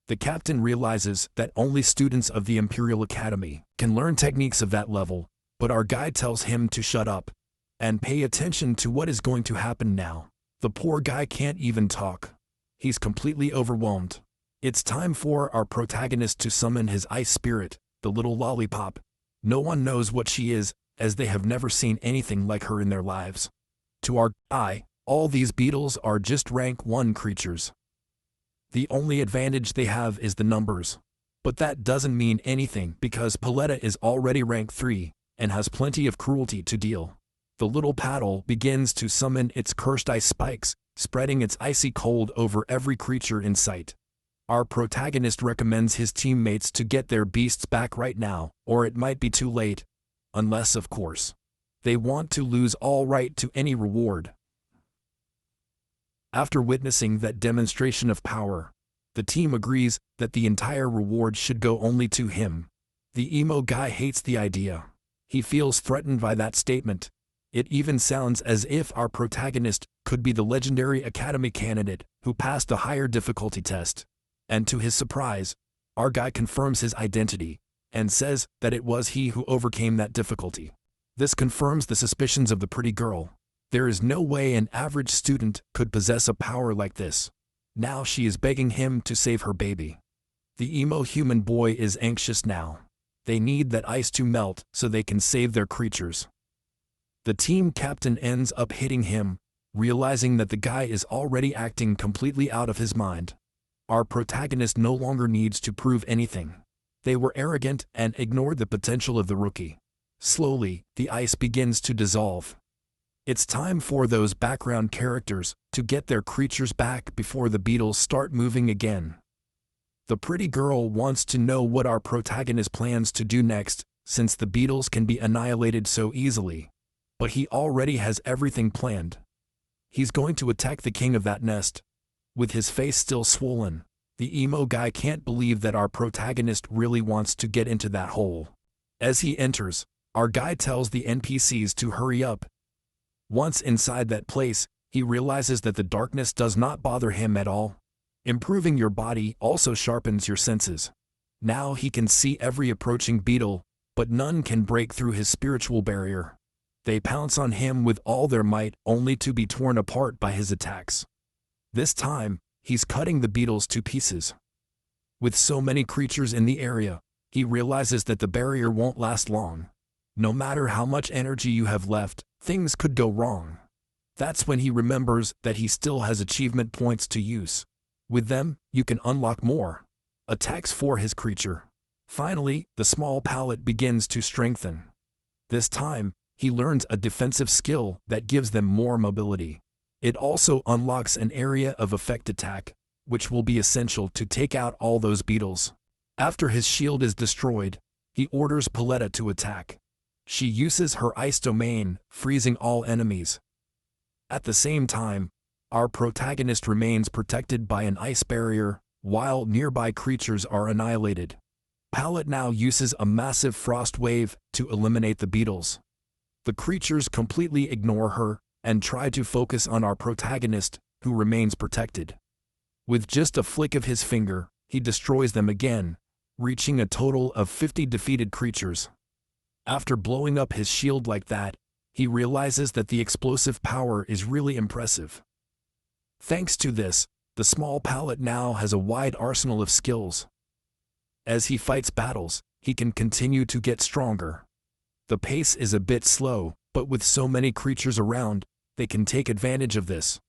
The captain realizes that only students of the Imperial Academy can learn techniques of that level, but our guide tells him to shut up and pay attention to what is going to happen now. The poor guy can't even talk. He's completely overwhelmed. It's time for our protagonist to summon his ice spirit, the little lollipop. No one knows what she is, as they have never seen anything like her in their lives. To our eye, all these beetles are just rank 1 creatures. The only advantage they have is the numbers. But that doesn't mean anything because Paletta is already rank 3 and has plenty of cruelty to deal. The little paddle begins to summon its cursed ice spikes, spreading its icy cold over every creature in sight. Our protagonist recommends his teammates to get their beasts back right now, or it might be too late. Unless, of course, they want to lose all right to any reward. After witnessing that demonstration of power, the team agrees that the entire reward should go only to him. The emo guy hates the idea. He feels threatened by that statement. It even sounds as if our protagonist could be the legendary Academy candidate who passed the higher difficulty test. And to his surprise, our guy confirms his identity and says that it was he who overcame that difficulty. This confirms the suspicions of the pretty girl. There is no way an average student could possess a power like this. Now she is begging him to save her baby. The emo human boy is anxious now. They need that ice to melt so they can save their creatures. The team captain ends up hitting him, realizing that the guy is already acting completely out of his mind. Our protagonist no longer needs to prove anything. They were arrogant and ignored the potential of the rookie. Slowly, the ice begins to dissolve. It's time for those background characters to get their creatures back before the beetles start moving again. The pretty girl wants to know what our protagonist plans to do next, since the beetles can be annihilated so easily. But he already has everything planned. He's going to attack the king of that nest. With his face still swollen, the emo guy can't believe that our protagonist really wants to get into that hole. As he enters, our guy tells the NPCs to hurry up. Once inside that place, he realizes that the darkness does not bother him at all. Improving your body also sharpens your senses. Now he can see every approaching beetle, but none can break through his spiritual barrier. They pounce on him with all their might, only to be torn apart by his attacks. This time, he's cutting the beetles to pieces. With so many creatures in the area, he realizes that the barrier won't last long. No matter how much energy you have left, things could go wrong. That's when he remembers that he still has achievement points to use. With them, you can unlock more attacks for his creature. Finally, the small palette begins to strengthen. This time, he learns a defensive skill that gives them more mobility. It also unlocks an area of effect attack, which will be essential to take out all those beetles. After his shield is destroyed, he orders Paletta to attack. She uses her ice domain, freezing all enemies. At the same time, our protagonist remains protected by an ice barrier, while nearby creatures are annihilated. Palette now uses a massive frost wave to eliminate the beetles. The creatures completely ignore her and try to focus on our protagonist, who remains protected. With just a flick of his finger, he destroys them again, reaching a total of 50 defeated creatures. After blowing up his shield like that, he realizes that the explosive power is really impressive. Thanks to this, the small palette now has a wide arsenal of skills. As he fights battles, he can continue to get stronger. The pace is a bit slow, but with so many creatures around, they can take advantage of this.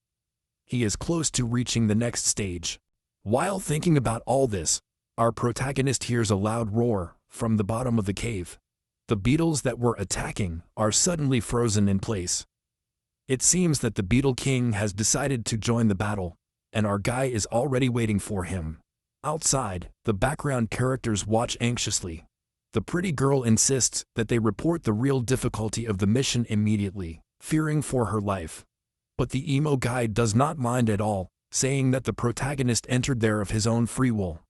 He is close to reaching the next stage. While thinking about all this, our protagonist hears a loud roar from the bottom of the cave. The beetles that were attacking are suddenly frozen in place. It seems that the Beetle King has decided to join the battle, and our guy is already waiting for him. Outside, the background characters watch anxiously. The pretty girl insists that they report the real difficulty of the mission immediately, fearing for her life. But the emo guy does not mind at all, saying that the protagonist entered there of his own free will.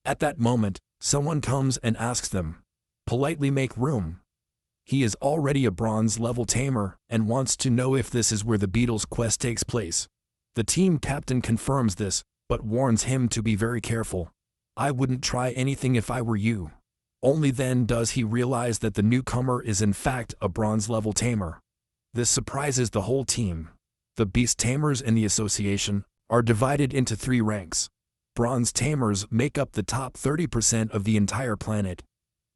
At that moment, someone comes and asks them, politely make room. He is already a bronze-level tamer and wants to know if this is where the Beatles' quest takes place. The team captain confirms this, but warns him to be very careful. I wouldn't try anything if I were you. Only then does he realize that the newcomer is in fact a bronze-level tamer. This surprises the whole team. The beast tamers in the association are divided into 3 ranks: bronze tamers make up the top 30% of the entire planet.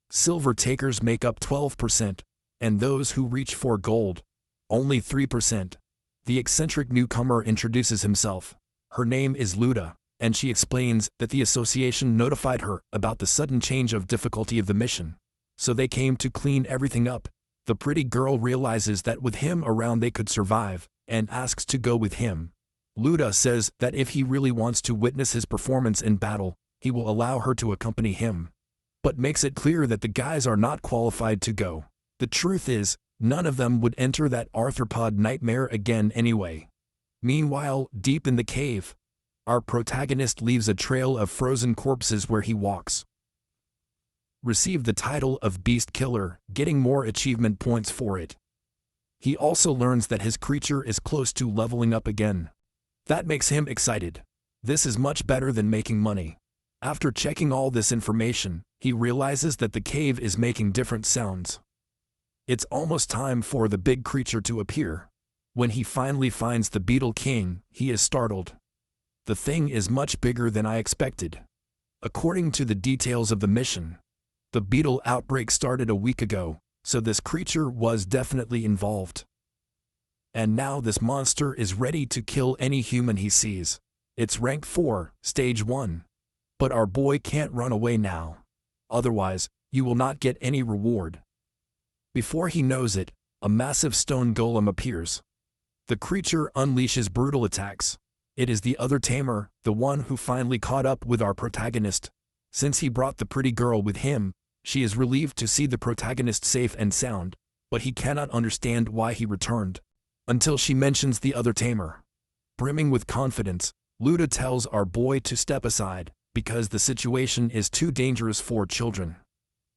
Silver takers make up 12%, and those who reach for gold, only 3%. The eccentric newcomer introduces himself. Her name is Luda, and she explains that the association notified her about the sudden change of difficulty of the mission. So they came to clean everything up. The pretty girl realizes that with him around they could survive, and asks to go with him. Luda says that if he really wants to witness his performance in battle, he will allow her to accompany him, but makes it clear that the guys are not qualified to go. The truth is, none of them would enter that arthropod nightmare again anyway. Meanwhile, deep in the cave, our protagonist leaves a trail of frozen corpses where he walks. Received the title of Beast Killer, getting more achievement points for it. He also learns that his creature is close to leveling up again. That makes him excited. This is much better than making money. After checking all this information, he realizes that the cave is making different sounds. It's almost time for the big creature to appear. When he finally finds the Beetle King, he is startled. The thing is much bigger than I expected. According to the details of the mission, the beetle outbreak started a week ago, so this creature was definitely involved. And now this monster is ready to kill any human he sees. It's rank 4, stage 1. But our boy can't run away now. Otherwise, you will not get any reward. Before he knows it, a massive stone golem appears. The creature unleashes brutal attacks. It is the other tamer, the one who finally caught up with our protagonist. Since he brought the pretty girl with him, she is relieved to see the protagonist safe and sound, but he cannot understand why he returned. Until she mentions the other tamer. Brimming with confidence, Luda tells our boy to step aside, because the situation is too dangerous for children.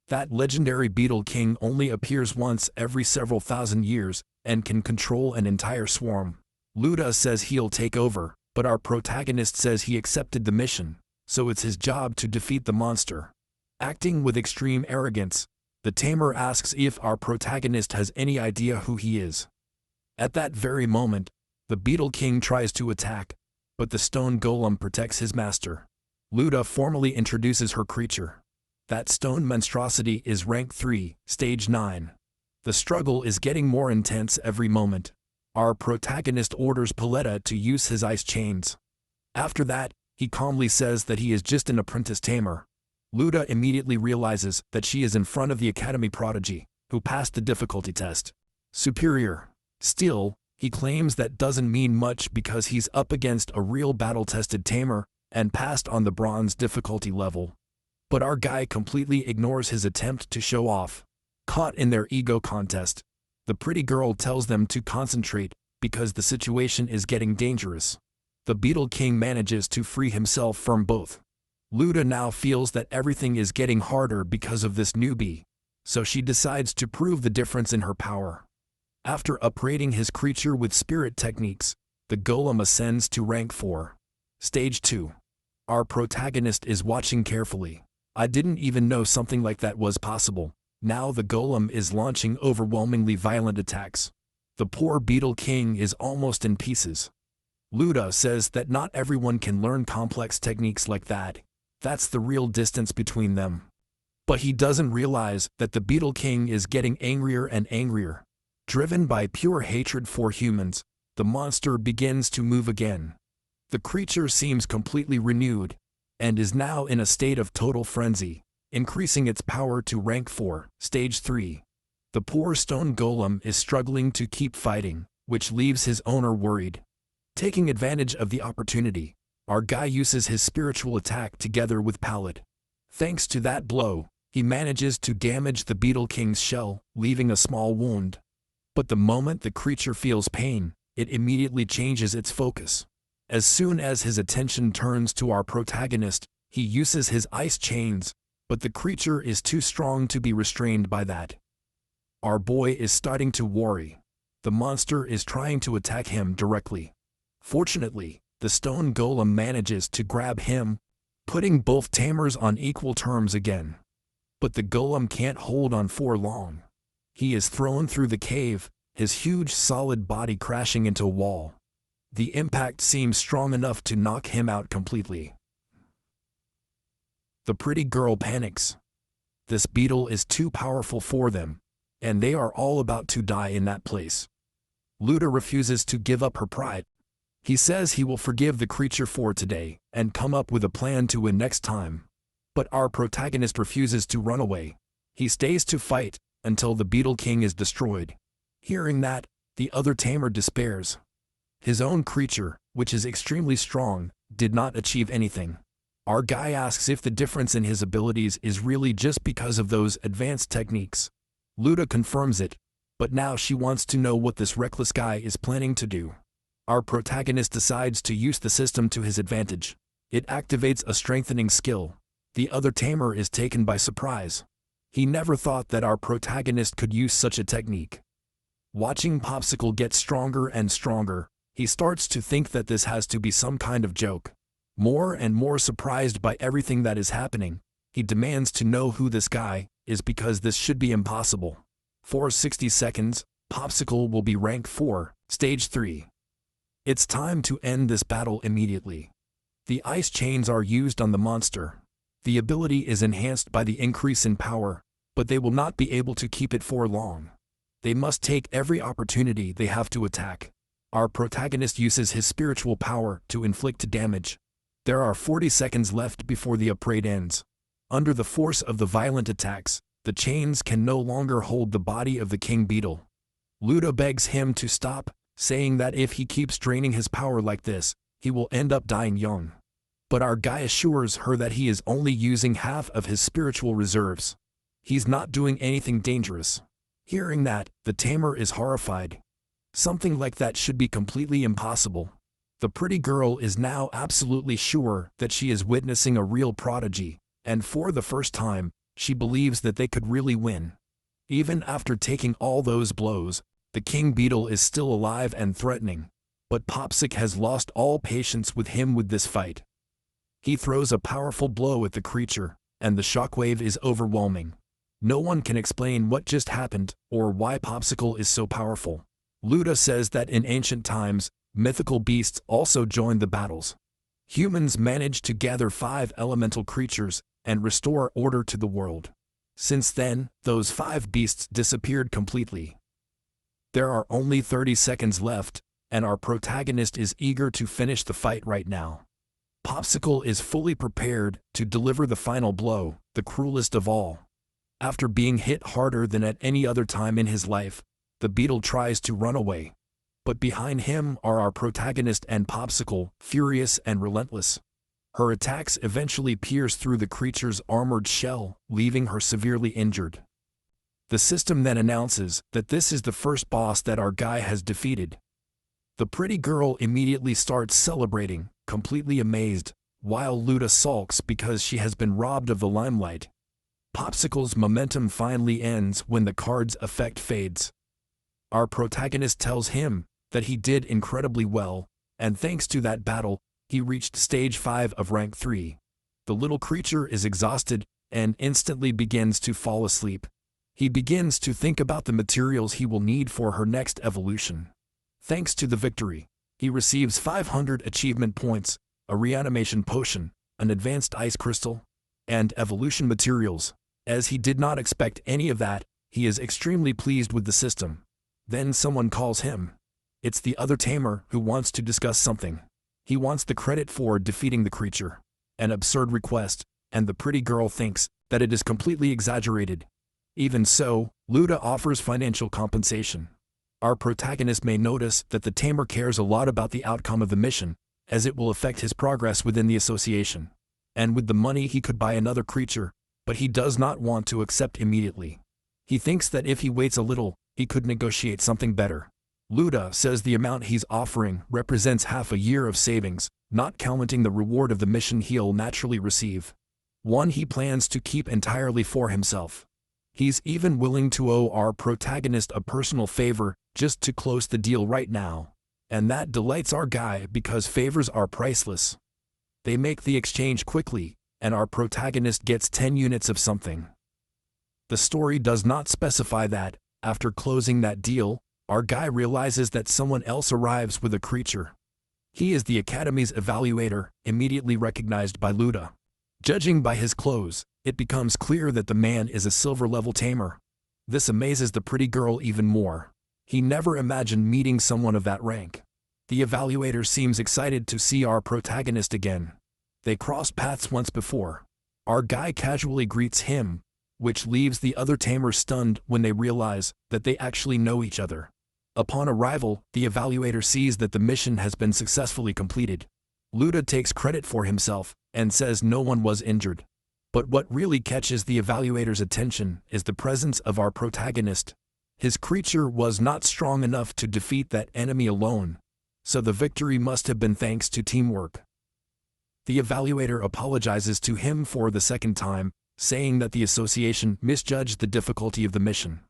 That legendary Beetle King only appears once every several thousand years, and can control an entire swarm. Luda says he'll take over, but our protagonist says he accepted the mission, so it's his job to defeat the monster. Acting with extreme arrogance, the tamer asks if our protagonist has any idea who he is. At that very moment, the Beetle King tries to attack, but the stone golem protects his master. Luda formally introduces her creature. That stone monstrosity is rank 3, stage 9. The struggle is getting more intense every moment. Our protagonist orders Paletta to use his ice chains. After that, he calmly says that he is just an apprentice tamer. Luda immediately realizes that she is in front of the Academy prodigy, who passed the difficulty test. Superior. Still, he claims that doesn't mean much because he's up against a real battle-tested tamer and passed on the bronze difficulty level. But our guy completely ignores his attempt to show off. Caught in their ego contest, the pretty girl tells them to concentrate because the situation is getting dangerous. The Beetle King manages to free himself from both. Luda now feels that everything is getting harder because of this newbie, so she decides to prove the difference in her power. After upgrading his creature with spirit techniques, the golem ascends to rank 4. Stage 2. Our protagonist is watching carefully. I didn't even know something like that was possible. Now the golem is launching overwhelmingly violent attacks. The poor Beetle King is almost in pieces. Luda says that not everyone can learn complex techniques like that. That's the real distance between them. But he doesn't realize that the Beetle King is getting angrier and angrier. Driven by pure hatred for humans, the monster begins to move again. The creature seems completely renewed, and is now in a state of total frenzy, increasing its power to rank 4, stage 3. The poor stone golem is struggling to keep fighting, which leaves his owner worried. Taking advantage of the opportunity, our guy uses his spiritual attack together with Palette. Thanks to that blow, he manages to damage the Beetle King's shell, leaving a small wound. But the moment the creature feels pain, it immediately changes its focus. As soon as his attention turns to our protagonist, he uses his ice chains, but the creature is too strong to be restrained by that. Our boy is starting to worry. The monster is trying to attack him directly. Fortunately, the stone golem manages to grab him, putting both tamers on equal terms again. But the golem can't hold on for long. He is thrown through the cave, his huge solid body crashing into a wall. The impact seems strong enough to knock him out completely. The pretty girl panics. This beetle is too powerful for them, and they are all about to die in that place. Luda refuses to give up her pride. He says he will forgive the creature for today and come up with a plan to win next time. But our protagonist refuses to run away. He stays to fight until the Beetle King is destroyed. Hearing that, the other tamer despairs. His own creature, which is extremely strong, did not achieve anything. Our guy asks if the difference in his abilities is really just because of those advanced techniques. Luda confirms it, but now she wants to know what this reckless guy is planning to do. Our protagonist decides to use the system to his advantage. It activates a strengthening skill. The other tamer is taken by surprise. He never thought that our protagonist could use such a technique. Watching Popsicle get stronger and stronger, he starts to think that this has to be some kind of joke. More and more surprised by everything that is happening, he demands to know who this guy is because this should be impossible. For 60 seconds, Popsicle will be rank 4, stage 3. It's time to end this battle immediately. The ice chains are used on the monster. The ability is enhanced by the increase in power, but they will not be able to keep it for long. They must take every opportunity they have to attack. Our protagonist uses his spiritual power to inflict damage. There are 40 seconds left before the upgrade ends. Under the force of the violent attacks, the chains can no longer hold the body of the King Beetle. Luda begs him to stop, saying that if he keeps draining his power like this, he will end up dying young. But our guy assures her that he is only using half of his spiritual reserves. He's not doing anything dangerous. Hearing that, the tamer is horrified. Something like that should be completely impossible. The pretty girl is now absolutely sure that she is witnessing a real prodigy, and for the first time, she believes that they could really win. Even after taking all those blows, the King Beetle is still alive and threatening, but Popsic has lost all patience with him with this fight. He throws a powerful blow at the creature, and the shockwave is overwhelming. No one can explain what just happened or why Popsicle is so powerful. Luda says that in ancient times, mythical beasts also joined the battles. Humans managed to gather 5 elemental creatures and restore order to the world. Since then, those 5 beasts disappeared completely. There are only 30 seconds left, and our protagonist is eager to finish the fight right now. Popsicle is fully prepared to deliver the final blow, the cruelest of all. After being hit harder than at any other time in his life, the beetle tries to run away. But behind him are our protagonist and Popsicle, furious and relentless. Her attacks eventually pierce through the creature's armored shell, leaving her severely injured. The system then announces that this is the first boss that our guy has defeated. The pretty girl immediately starts celebrating, completely amazed, while Luda sulks because she has been robbed of the limelight. Popsicle's momentum finally ends when the card's effect fades. Our protagonist tells him that he did incredibly well, and thanks to that battle, he reached stage 5 of rank 3. The little creature is exhausted and instantly begins to fall asleep. He begins to think about the materials he will need for her next evolution. Thanks to the victory, he receives 500 achievement points, a reanimation potion, an advanced ice crystal, and evolution materials. As he did not expect any of that, he is extremely pleased with the system. Then someone calls him. It's the other tamer who wants to discuss something. He wants the credit for defeating the creature. An absurd request, and the pretty girl thinks that it is completely exaggerated. Even so, Luda offers financial compensation. Our protagonist may notice that the tamer cares a lot about the outcome of the mission, as it will affect his progress within the association. And with the money he could buy another creature, but he does not want to accept immediately. He thinks that if he waits a little, he could negotiate something better. Luda says the amount he's offering represents half a year of savings, not counting the reward of the mission he'll naturally receive. One he plans to keep entirely for himself. He's even willing to owe our protagonist a personal favor just to close the deal right now. And that delights our guy because favors are priceless. They make the exchange quickly, and our protagonist gets 10 units of something. The story does not specify that, after closing that deal, our guy realizes that someone else arrives with a creature. He is the Academy's evaluator, immediately recognized by Luda. Judging by his clothes, it becomes clear that the man is a silver-level tamer. This amazes the pretty girl even more. He never imagined meeting someone of that rank. The evaluator seems excited to see our protagonist again. They crossed paths once before. Our guy casually greets him, which leaves the other tamers stunned when they realize that they actually know each other. Upon arrival, the evaluator sees that the mission has been successfully completed. Luda takes credit for himself and says no one was injured. But what really catches the evaluator's attention is the presence of our protagonist. His creature was not strong enough to defeat that enemy alone, so the victory must have been thanks to teamwork. The evaluator apologizes to him for the second time, saying that the association misjudged the difficulty of the mission.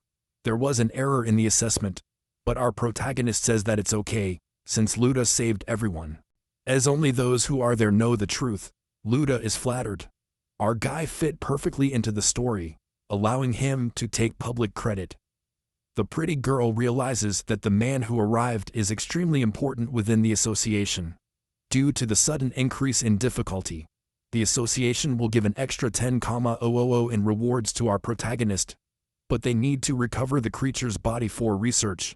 There was an error in the assessment, but our protagonist says that it's okay, since Luda saved everyone. As only those who are there know the truth, Luda is flattered. Our guy fit perfectly into the story, allowing him to take public credit. The pretty girl realizes that the man who arrived is extremely important within the association. Due to the sudden increase in difficulty, the association will give an extra 10,000 in rewards to our protagonist, but they need to recover the creature's body for research.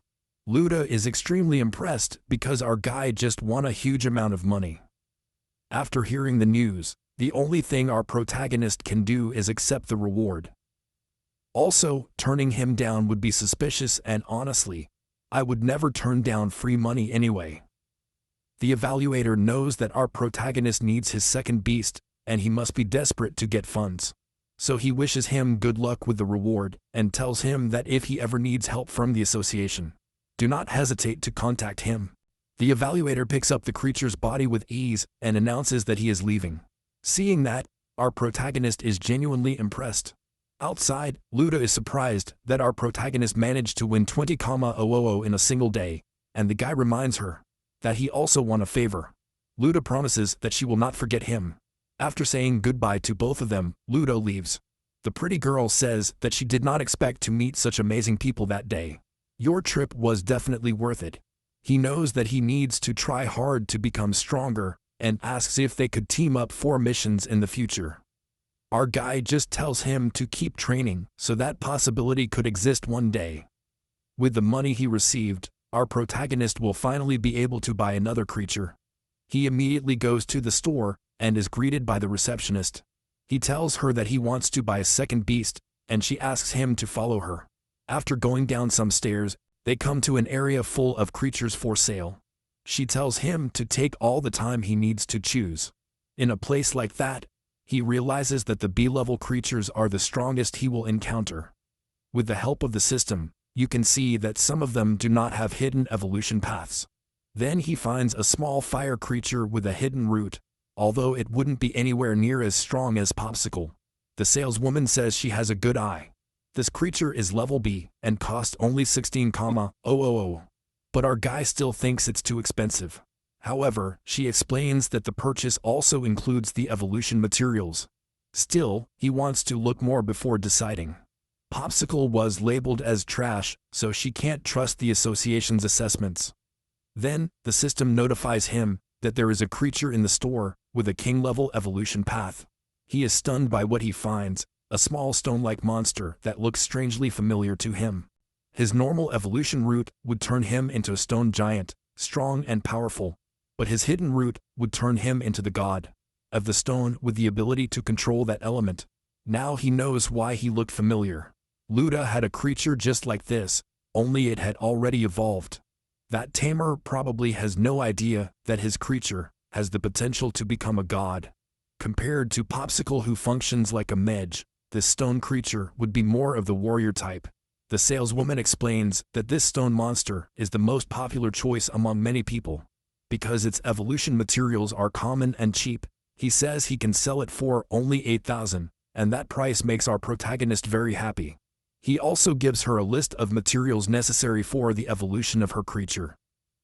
Luda is extremely impressed because our guy just won a huge amount of money. After hearing the news, the only thing our protagonist can do is accept the reward. Also, turning him down would be suspicious, and honestly, I would never turn down free money anyway. The evaluator knows that our protagonist needs his second beast, and he must be desperate to get funds. So he wishes him good luck with the reward, and tells him that if he ever needs help from the association, do not hesitate to contact him. The evaluator picks up the creature's body with ease and announces that he is leaving. Seeing that, our protagonist is genuinely impressed. Outside, Luda is surprised that our protagonist managed to win 20,000 in a single day, and the guy reminds her that he also won a favor. Luda promises that she will not forget him. After saying goodbye to both of them, Luda leaves. The pretty girl says that she did not expect to meet such amazing people that day. Your trip was definitely worth it. He knows that he needs to try hard to become stronger, and asks if they could team up for missions in the future. Our guy just tells him to keep training, so that possibility could exist one day. With the money he received, our protagonist will finally be able to buy another creature. He immediately goes to the store and is greeted by the receptionist. He tells her that he wants to buy a second beast, and she asks him to follow her. After going down some stairs, they come to an area full of creatures for sale. She tells him to take all the time he needs to choose. In a place like that, he realizes that the B-level creatures are the strongest he will encounter. With the help of the system, you can see that some of them do not have hidden evolution paths. Then he finds a small fire creature with a hidden root, although it wouldn't be anywhere near as strong as Popsicle. The saleswoman says she has a good eye. This creature is level B and costs only 16,000. But our guy still thinks it's too expensive. However, she explains that the purchase also includes the evolution materials. Still, he wants to look more before deciding. Popsicle was labeled as trash, so she can't trust the association's assessments. Then, the system notifies him that there is a creature in the store with a king-level evolution path. He is stunned by what he finds, a small stone-like monster that looks strangely familiar to him. His normal evolution route would turn him into a stone giant, strong and powerful, but his hidden route would turn him into the god of the stone with the ability to control that element. Now he knows why he looked familiar. Luda had a creature just like this, only it had already evolved. That Tamer probably has no idea that his creature has the potential to become a god. Compared to Popsicle, who functions like a mage, this stone creature would be more of the warrior type. The saleswoman explains that this stone monster is the most popular choice among many people. Because its evolution materials are common and cheap, he says he can sell it for only 8,000, and that price makes our protagonist very happy. He also gives her a list of materials necessary for the evolution of her creature.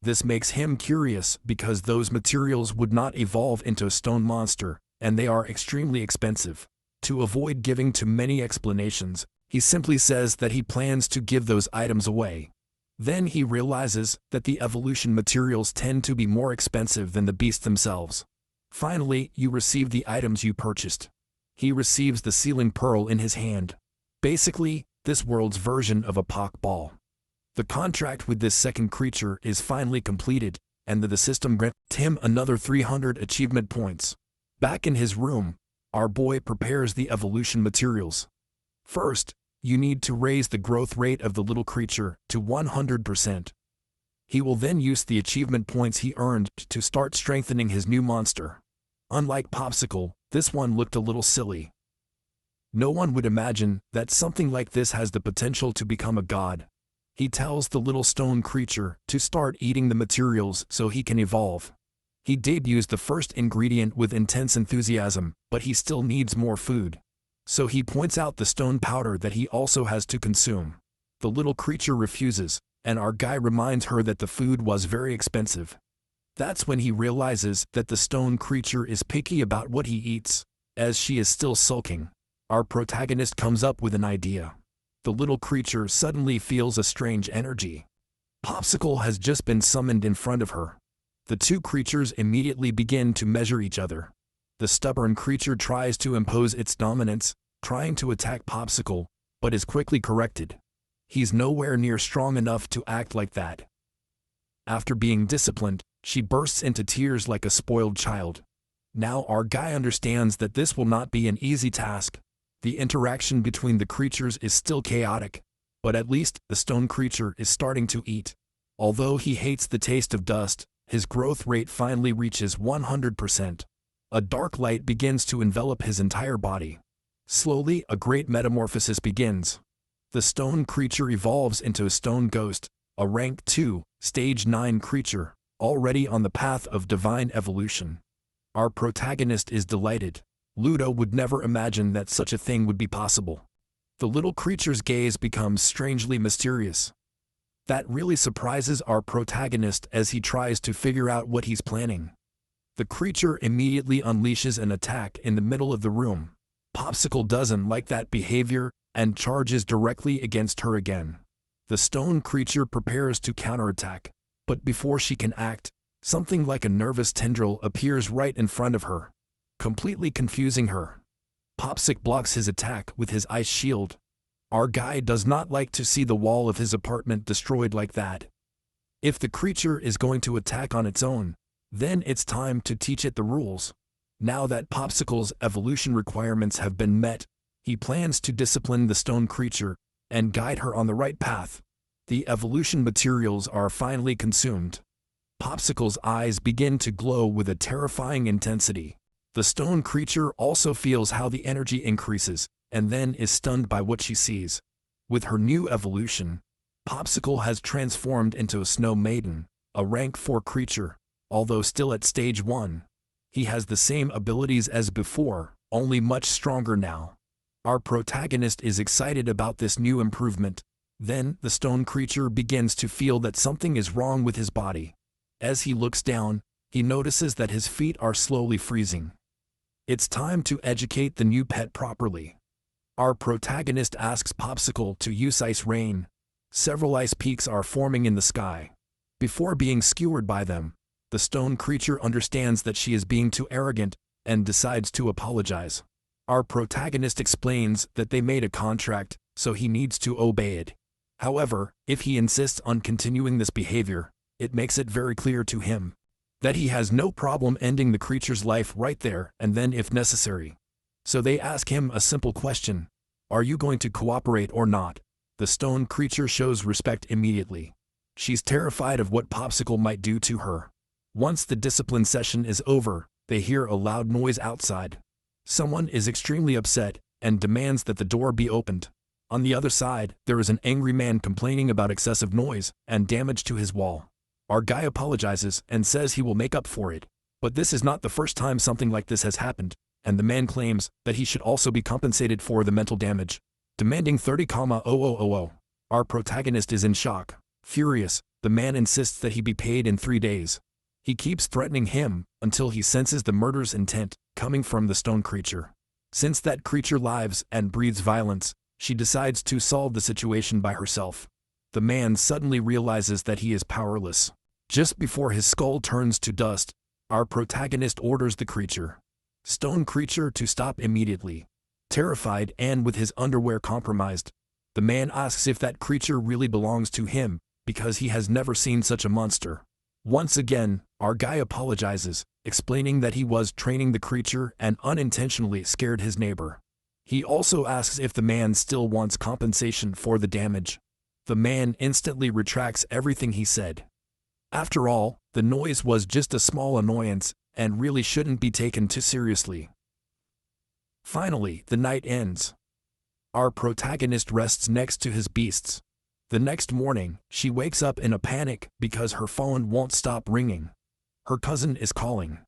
This makes him curious because those materials would not evolve into a stone monster, and they are extremely expensive. To avoid giving too many explanations, he simply says that he plans to give those items away. Then he realizes that the evolution materials tend to be more expensive than the beasts themselves. Finally, you receive the items you purchased. He receives the sealing pearl in his hand. Basically, this world's version of a Pokeball. The contract with this second creature is finally completed, and the system grants him another 300 achievement points. Back in his room, our boy prepares the evolution materials. First, you need to raise the growth rate of the little creature to 100%. He will then use the achievement points he earned to start strengthening his new monster. Unlike Popsicle, this one looked a little silly. No one would imagine that something like this has the potential to become a god. He tells the little stone creature to start eating the materials so he can evolve. He debuts the first ingredient with intense enthusiasm, but he still needs more food. So he points out the stone powder that he also has to consume. The little creature refuses, and our guy reminds her that the food was very expensive. That's when he realizes that the stone creature is picky about what he eats. As she is still sulking, our protagonist comes up with an idea. The little creature suddenly feels a strange energy. Popsicle has just been summoned in front of her. The two creatures immediately begin to measure each other. The stubborn creature tries to impose its dominance, trying to attack Popsicle, but is quickly corrected. He's nowhere near strong enough to act like that. After being disciplined, she bursts into tears like a spoiled child. Now our guy understands that this will not be an easy task. The interaction between the creatures is still chaotic, but at least the stone creature is starting to eat. Although he hates the taste of dust, his growth rate finally reaches 100%. A dark light begins to envelop his entire body. Slowly, a great metamorphosis begins. The stone creature evolves into a stone ghost, a rank 2, stage 9 creature, already on the path of divine evolution. Our protagonist is delighted. Ludo would never imagine that such a thing would be possible. The little creature's gaze becomes strangely mysterious. That really surprises our protagonist as he tries to figure out what he's planning. The creature immediately unleashes an attack in the middle of the room. Popsicle doesn't like that behavior and charges directly against her again. The stone creature prepares to counterattack, but before she can act, something like a nervous tendril appears right in front of her, completely confusing her. Popsicle blocks his attack with his ice shield. Our guy does not like to see the wall of his apartment destroyed like that. If the creature is going to attack on its own, then it's time to teach it the rules. Now that Popsicle's evolution requirements have been met, he plans to discipline the stone creature and guide her on the right path. The evolution materials are finally consumed. Popsicle's eyes begin to glow with a terrifying intensity. The stone creature also feels how the energy increases, and then is stunned by what she sees. With her new evolution, Popsicle has transformed into a snow maiden, a rank 4 creature, although still at stage 1. He has the same abilities as before, only much stronger now. Our protagonist is excited about this new improvement. Then, the stone creature begins to feel that something is wrong with his body. As he looks down, he notices that his feet are slowly freezing. It's time to educate the new pet properly. Our protagonist asks Popsicle to use ice rain. Several ice peaks are forming in the sky. Before being skewered by them, the stone creature understands that she is being too arrogant and decides to apologize. Our protagonist explains that they made a contract, so he needs to obey it. However, if he insists on continuing this behavior, it makes it very clear to him that he has no problem ending the creature's life right there and then if necessary. So they ask him a simple question: are you going to cooperate or not? The stone creature shows respect immediately. She's terrified of what Popsicle might do to her. Once the discipline session is over, they hear a loud noise outside. Someone is extremely upset and demands that the door be opened. On the other side, there is an angry man complaining about excessive noise and damage to his wall. Our guy apologizes and says he will make up for it. But this is not the first time something like this has happened, and the man claims that he should also be compensated for the mental damage, demanding 30,000. Our protagonist is in shock. Furious, the man insists that he be paid in 3 days. He keeps threatening him until he senses the murder's intent coming from the stone creature. Since that creature lives and breathes violence, she decides to solve the situation by herself. The man suddenly realizes that he is powerless. Just before his skull turns to dust, our protagonist orders the creature: stone creature to stop immediately. Terrified and with his underwear compromised, the man asks if that creature really belongs to him, because he has never seen such a monster. Once again, our guy apologizes, explaining that he was training the creature and unintentionally scared his neighbor. He also asks if the man still wants compensation for the damage. The man instantly retracts everything he said. After all, the noise was just a small annoyance and really shouldn't be taken too seriously. Finally, the night ends. Our protagonist rests next to his beasts. The next morning, she wakes up in a panic because her phone won't stop ringing. Her cousin is calling.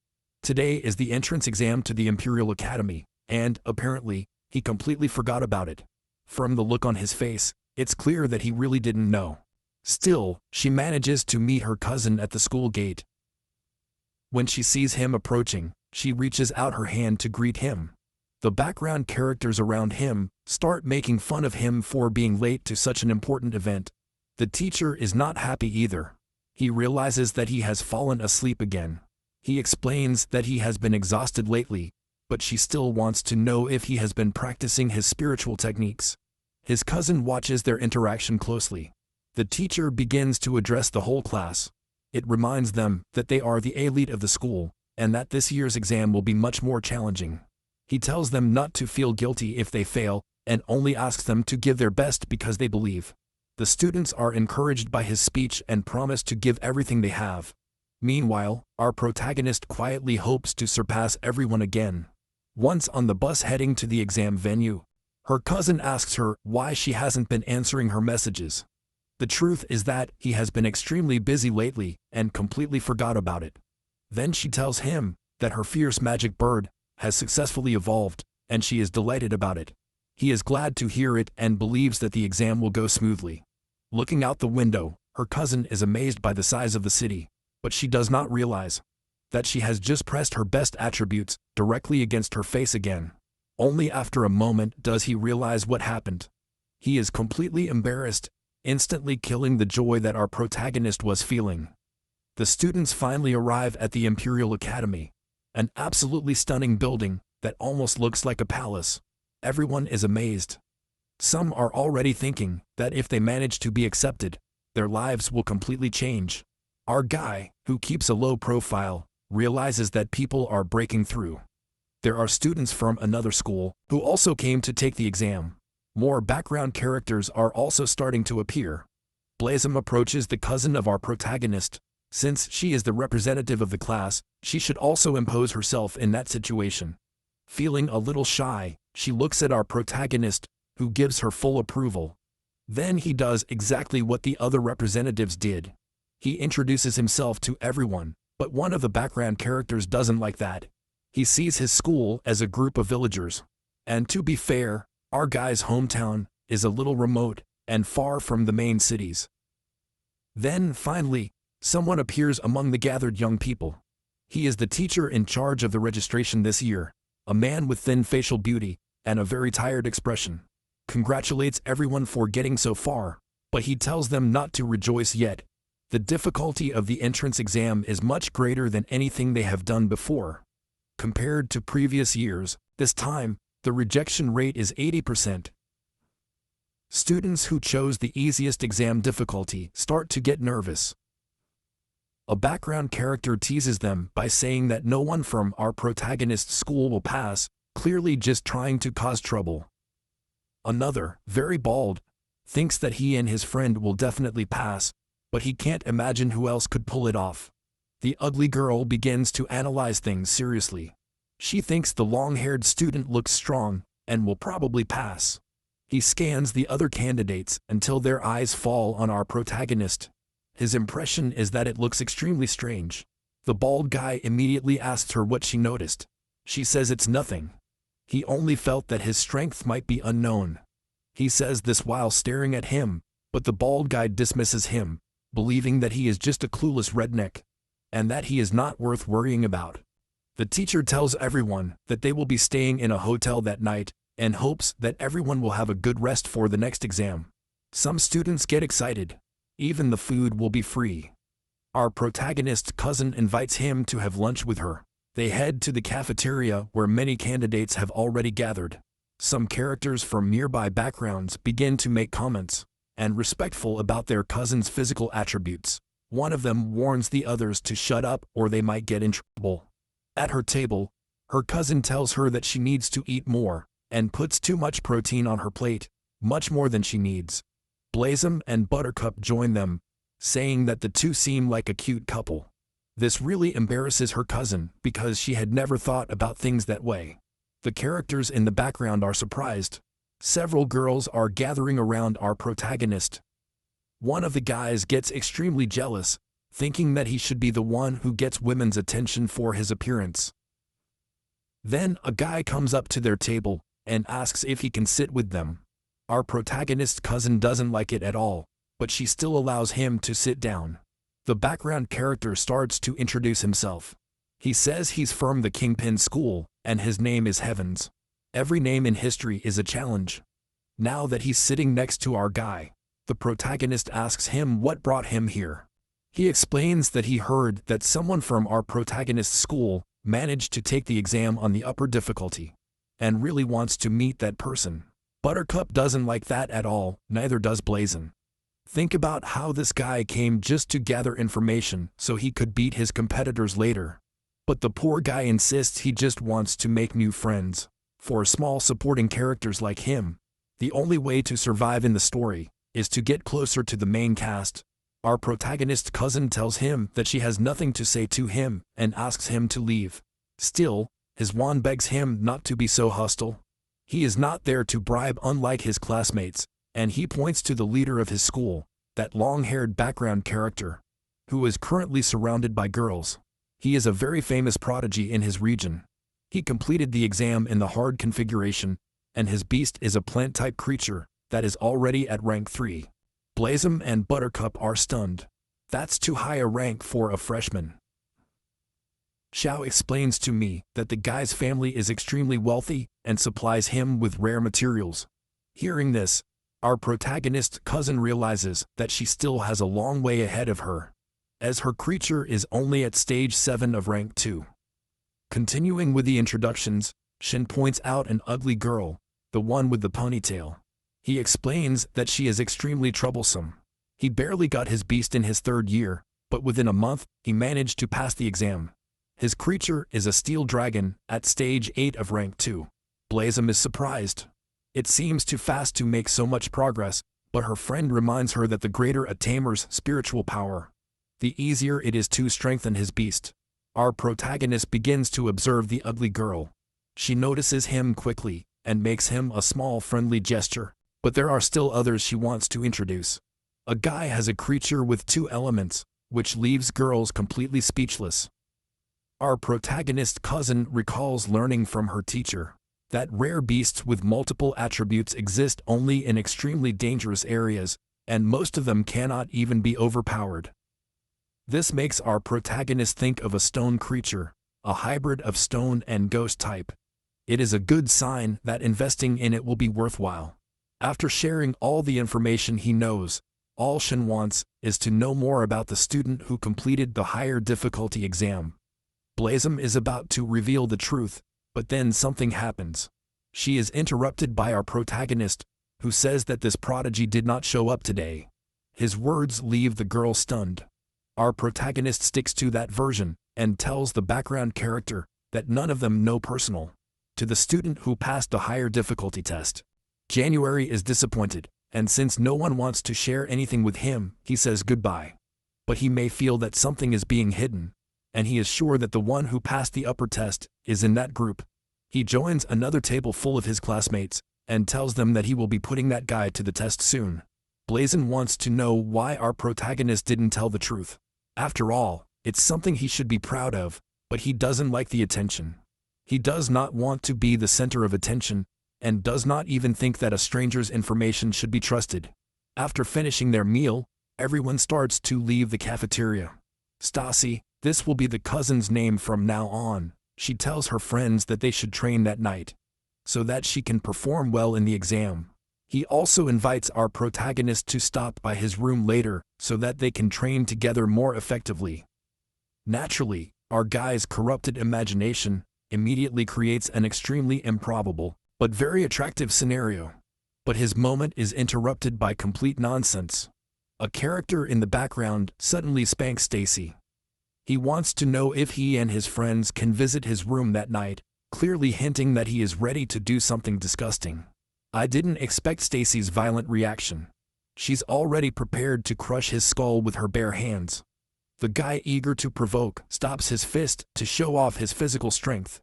Today is the entrance exam to the Imperial Academy, and, apparently, he completely forgot about it. From the look on his face, it's clear that he really didn't know. Still, she manages to meet her cousin at the school gate. When she sees him approaching, she reaches out her hand to greet him. The background characters around him start making fun of him for being late to such an important event. The teacher is not happy either. He realizes that he has fallen asleep again. He explains that he has been exhausted lately, but she still wants to know if he has been practicing his spiritual techniques. His cousin watches their interaction closely. The teacher begins to address the whole class. It reminds them that they are the elite of the school, and that this year's exam will be much more challenging. He tells them not to feel guilty if they fail, and only asks them to give their best because they believe. The students are encouraged by his speech and promise to give everything they have. Meanwhile, our protagonist quietly hopes to surpass everyone again. Once on the bus heading to the exam venue, her cousin asks her why she hasn't been answering her messages. The truth is that he has been extremely busy lately and completely forgot about it. Then she tells him that her fierce magic bird has successfully evolved, and she is delighted about it. He is glad to hear it and believes that the exam will go smoothly. Looking out the window, her cousin is amazed by the size of the city, but she does not realize that she has just pressed her best attributes directly against her face again. Only after a moment does he realize what happened. He is completely embarrassed, instantly killing the joy that our protagonist was feeling. The students finally arrive at the Imperial Academy, an absolutely stunning building that almost looks like a palace. Everyone is amazed. Some are already thinking that if they manage to be accepted, their lives will completely change. Our guy, who keeps a low profile, realizes that people are breaking through. There are students from another school who also came to take the exam. More background characters are also starting to appear. Blazem approaches the cousin of our protagonist. Since she is the representative of the class, she should also impose herself in that situation. Feeling a little shy, she looks at our protagonist, who gives her full approval. Then he does exactly what the other representatives did. He introduces himself to everyone, but one of the background characters doesn't like that. He sees his school as a group of villagers. And to be fair, our guy's hometown is a little remote and far from the main cities. Then, finally, someone appears among the gathered young people. He is the teacher in charge of the registration this year, a man with thin facial beauty and a very tired expression. Congratulates everyone for getting so far, but he tells them not to rejoice yet. The difficulty of the entrance exam is much greater than anything they have done before. Compared to previous years, this time, the rejection rate is 80%. Students who chose the easiest exam difficulty start to get nervous. A background character teases them by saying that no one from our protagonist's school will pass, clearly just trying to cause trouble. Another, very bald, thinks that he and his friend will definitely pass, but he can't imagine who else could pull it off. The ugly girl begins to analyze things seriously. She thinks the long-haired student looks strong and will probably pass. He scans the other candidates until their eyes fall on our protagonist. His impression is that it looks extremely strange. The bald guy immediately asks her what she noticed. She says it's nothing. He only felt that his strength might be unknown. He says this while staring at him, but the bald guy dismisses him, believing that he is just a clueless redneck, and that he is not worth worrying about. The teacher tells everyone that they will be staying in a hotel that night, and hopes that everyone will have a good rest for the next exam. Some students get excited. Even the food will be free. Our protagonist's cousin invites him to have lunch with her. They head to the cafeteria where many candidates have already gathered. Some characters from nearby backgrounds begin to make comments and respectful about their cousin's physical attributes. One of them warns the others to shut up or they might get in trouble. At her table, her cousin tells her that she needs to eat more and puts too much protein on her plate, much more than she needs. Blossom and Buttercup join them, saying that the two seem like a cute couple. This really embarrasses her cousin because she had never thought about things that way. The characters in the background are surprised. Several girls are gathering around our protagonist. One of the guys gets extremely jealous, thinking that he should be the one who gets women's attention for his appearance. Then a guy comes up to their table and asks if he can sit with them. Our protagonist's cousin doesn't like it at all, but she still allows him to sit down. The background character starts to introduce himself. He says he's from the Kingpin School, and his name is Heavens. Every name in history is a challenge. Now that he's sitting next to our guy, the protagonist asks him what brought him here. He explains that he heard that someone from our protagonist's school managed to take the exam on the upper difficulty, and really wants to meet that person. Buttercup doesn't like that at all, neither does Blossom. Think about how this guy came just to gather information so he could beat his competitors later. But the poor guy insists he just wants to make new friends. For small supporting characters like him, the only way to survive in the story is to get closer to the main cast. Our protagonist's cousin tells him that she has nothing to say to him and asks him to leave. Still, his wand begs him not to be so hostile. He is not there to bribe unlike his classmates, and he points to the leader of his school, that long-haired background character, who is currently surrounded by girls. He is a very famous prodigy in his region. He completed the exam in the hard configuration, and his beast is a plant-type creature that is already at rank 3. Blossom and Buttercup are stunned. That's too high a rank for a freshman. Xiao explains to me that the guy's family is extremely wealthy and supplies him with rare materials. Hearing this, our protagonist's cousin realizes that she still has a long way ahead of her, as her creature is only at stage 7 of rank 2. Continuing with the introductions, Shin points out an ugly girl, the one with the ponytail. He explains that she is extremely troublesome. He barely got his beast in his 3rd year, but within a month, he managed to pass the exam. His creature is a steel dragon at stage 8 of rank 2. Blossom is surprised. It seems too fast to make so much progress, but her friend reminds her that the greater a tamer's spiritual power, the easier it is to strengthen his beast. Our protagonist begins to observe the ugly girl. She notices him quickly and makes him a small friendly gesture, but there are still others she wants to introduce. A guy has a creature with 2 elements, which leaves girls completely speechless. Our protagonist's cousin recalls learning from her teacher that rare beasts with multiple attributes exist only in extremely dangerous areas, and most of them cannot even be overpowered. This makes our protagonist think of a stone creature, a hybrid of stone and ghost type. It is a good sign that investing in it will be worthwhile. After sharing all the information he knows, all Shin wants is to know more about the student who completed the higher difficulty exam. Blossom is about to reveal the truth, but then something happens. She is interrupted by our protagonist, who says that this prodigy did not show up today. His words leave the girl stunned. Our protagonist sticks to that version and tells the background character that none of them know personal. To the student who passed the higher difficulty test, January is disappointed, and since no one wants to share anything with him, he says goodbye. But he may feel that something is being hidden, and he is sure that the one who passed the upper test is in that group. He joins another table full of his classmates and tells them that he will be putting that guy to the test soon. Blossom wants to know why our protagonist didn't tell the truth. After all, it's something he should be proud of, but he doesn't like the attention. He does not want to be the center of attention, and does not even think that a stranger's information should be trusted. After finishing their meal, everyone starts to leave the cafeteria. Stasi, this will be the cousin's name from now on, she tells her friends that they should train that night, so that she can perform well in the exam. He also invites our protagonist to stop by his room later so that they can train together more effectively. Naturally, Our guy's corrupted imagination immediately creates an extremely improbable, but very attractive scenario. But his moment is interrupted by complete nonsense. A character in the background suddenly spanks Stacy. He wants to know if he and his friends can visit his room that night, clearly hinting that he is ready to do something disgusting. I didn't expect Stacy's violent reaction. She's already prepared to crush his skull with her bare hands. The guy, eager to provoke, stops his fist to show off his physical strength.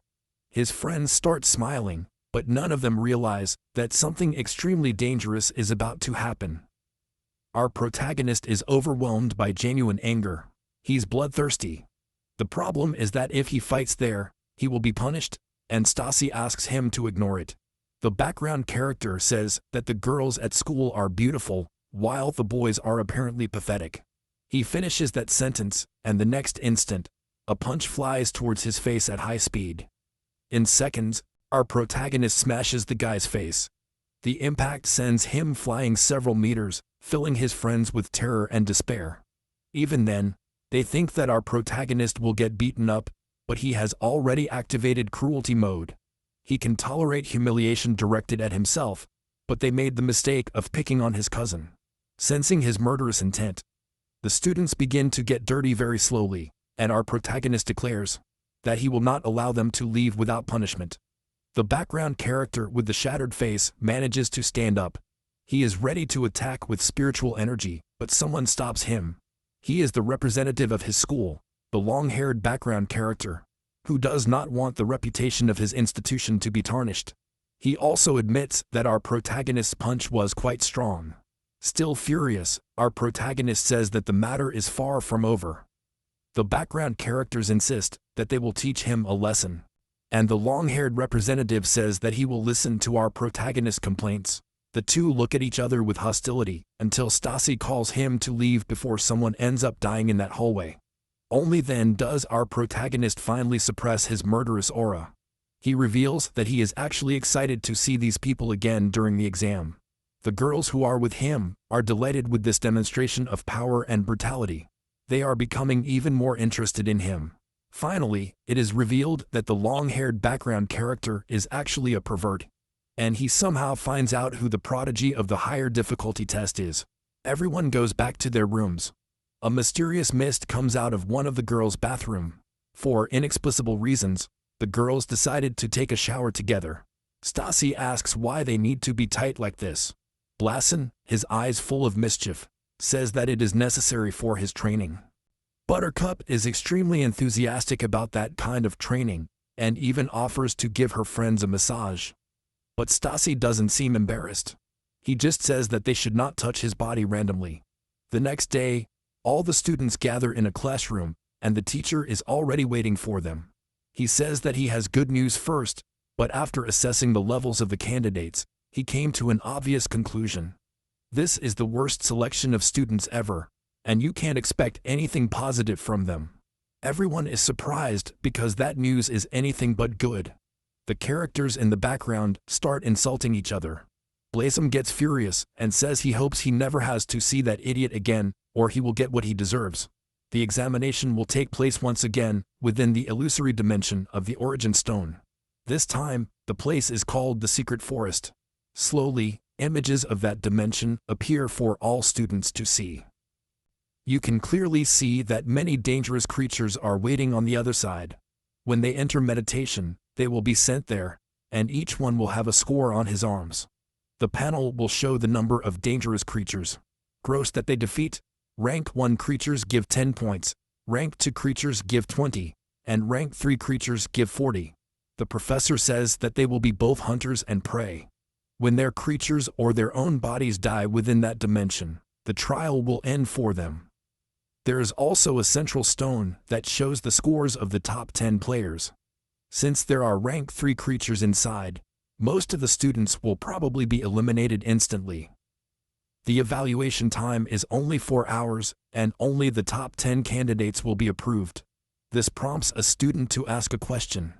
His friends start smiling, but none of them realize that something extremely dangerous is about to happen. Our protagonist is overwhelmed by genuine anger. He's bloodthirsty. The problem is that if he fights there, he will be punished, and Stassi asks him to ignore it. The background character says that the girls at school are beautiful, while the boys are apparently pathetic. He finishes that sentence, and the next instant, a punch flies towards his face at high speed. In seconds, our protagonist smashes the guy's face. The impact sends him flying several meters, filling his friends with terror and despair. Even then, they think that our protagonist will get beaten up, but he has already activated cruelty mode. He can tolerate humiliation directed at himself, but they made the mistake of picking on his cousin. Sensing his murderous intent, the students begin to get dirty very slowly, and our protagonist declares that he will not allow them to leave without punishment. The background character with the shattered face manages to stand up. He is ready to attack with spiritual energy, but someone stops him. He is the representative of his school, the long-haired background character, who does not want the reputation of his institution to be tarnished. He also admits that our protagonist's punch was quite strong. Still furious, our protagonist says that the matter is far from over. The background characters insist that they will teach him a lesson, and the long-haired representative says that he will listen to our protagonist's complaints. The two look at each other with hostility until Stassi calls him to leave before someone ends up dying in that hallway. Only then does our protagonist finally suppress his murderous aura. He reveals that he is actually excited to see these people again during the exam. The girls who are with him are delighted with this demonstration of power and brutality. They are becoming even more interested in him. Finally, it is revealed that the long-haired background character is actually a pervert, and he somehow finds out who the prodigy of the higher difficulty test is. Everyone goes back to their rooms. A mysterious mist comes out of one of the girls' bathroom. For inexplicable reasons, the girls decided to take a shower together. Stassi asks why they need to be tight like this. Blasen, his eyes full of mischief, says that it is necessary for his training. Buttercup is extremely enthusiastic about that kind of training, and even offers to give her friends a massage. But Stassi doesn't seem embarrassed. He just says that they should not touch his body randomly. The next day, all the students gather in a classroom, and the teacher is already waiting for them. He says that he has good news first, but after assessing the levels of the candidates, he came to an obvious conclusion. This is the worst selection of students ever, and you can't expect anything positive from them. Everyone is surprised because that news is anything but good. The characters in the background start insulting each other. Blasem gets furious and says he hopes he never has to see that idiot again, or he will get what he deserves. The examination will take place once again within the illusory dimension of the origin stone. This time, the place is called the Secret Forest. Slowly, images of that dimension appear for all students to see. You can clearly see that many dangerous creatures are waiting on the other side. When they enter meditation, they will be sent there, and each one will have a score on his arms. The panel will show the number of dangerous creatures. Gross that they defeat. Rank 1 creatures give 10 points, Rank 2 creatures give 20, and Rank 3 creatures give 40. The professor says that they will be both hunters and prey. When their creatures or their own bodies die within that dimension, the trial will end for them. There is also a central stone that shows the scores of the top 10 players. Since there are Rank 3 creatures inside, most of the students will probably be eliminated instantly. The evaluation time is only 4 hours, and only the top 10 candidates will be approved. This prompts a student to ask a question.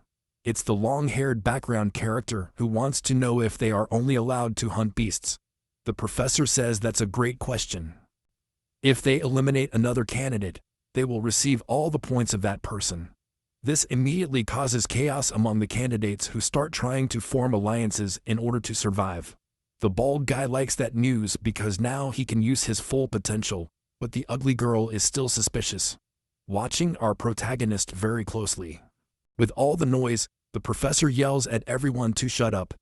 It's the long-haired background character who wants to know if they are only allowed to hunt beasts. The professor says that's a great question. If they eliminate another candidate, they will receive all the points of that person. This immediately causes chaos among the candidates who start trying to form alliances in order to survive. The bald guy likes that news because now he can use his full potential, but the ugly girl is still suspicious, watching our protagonist very closely. With all the noise, the professor yells at everyone to shut up.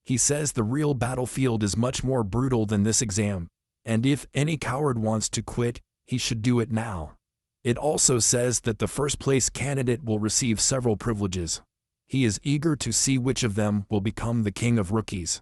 He says the real battlefield is much more brutal than this exam, and if any coward wants to quit, he should do it now. It also says that the first place candidate will receive several privileges. He is eager to see which of them will become the king of rookies.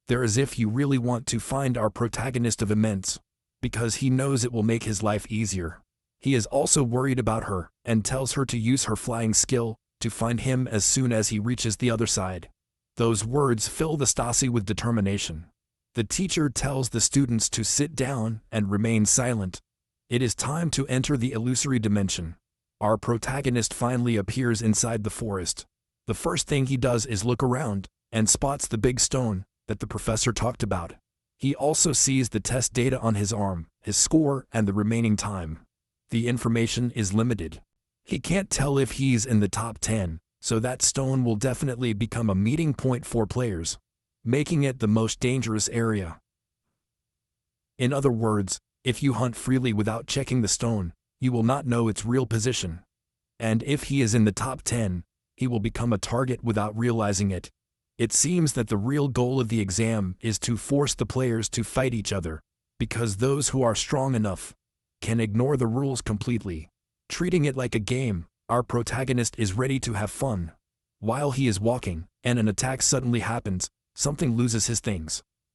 There is if you really want to find our protagonist of immense, because he knows it will make his life easier. He is also worried about her and tells her to use her flying skill to find him as soon as he reaches the other side. Those words fill the Stasi with determination. The teacher tells the students to sit down and remain silent. It is time to enter the illusory dimension. Our protagonist finally appears inside the forest. The first thing he does is look around and spots the big stone that the professor talked about. He also sees the test data on his arm, his score, and the remaining time. The information is limited. He can't tell if he's in the top 10, so that stone will definitely become a meeting point for players, making it the most dangerous area. In other words, if you hunt freely without checking the stone, you will not know its real position. And if he is in the top 10, he will become a target without realizing it. It seems that the real goal of the exam is to force the players to fight each other, because those who are strong enough can ignore the rules completely. Treating it like a game, our protagonist is ready to have fun. While he is walking, and an attack suddenly happens, something loses his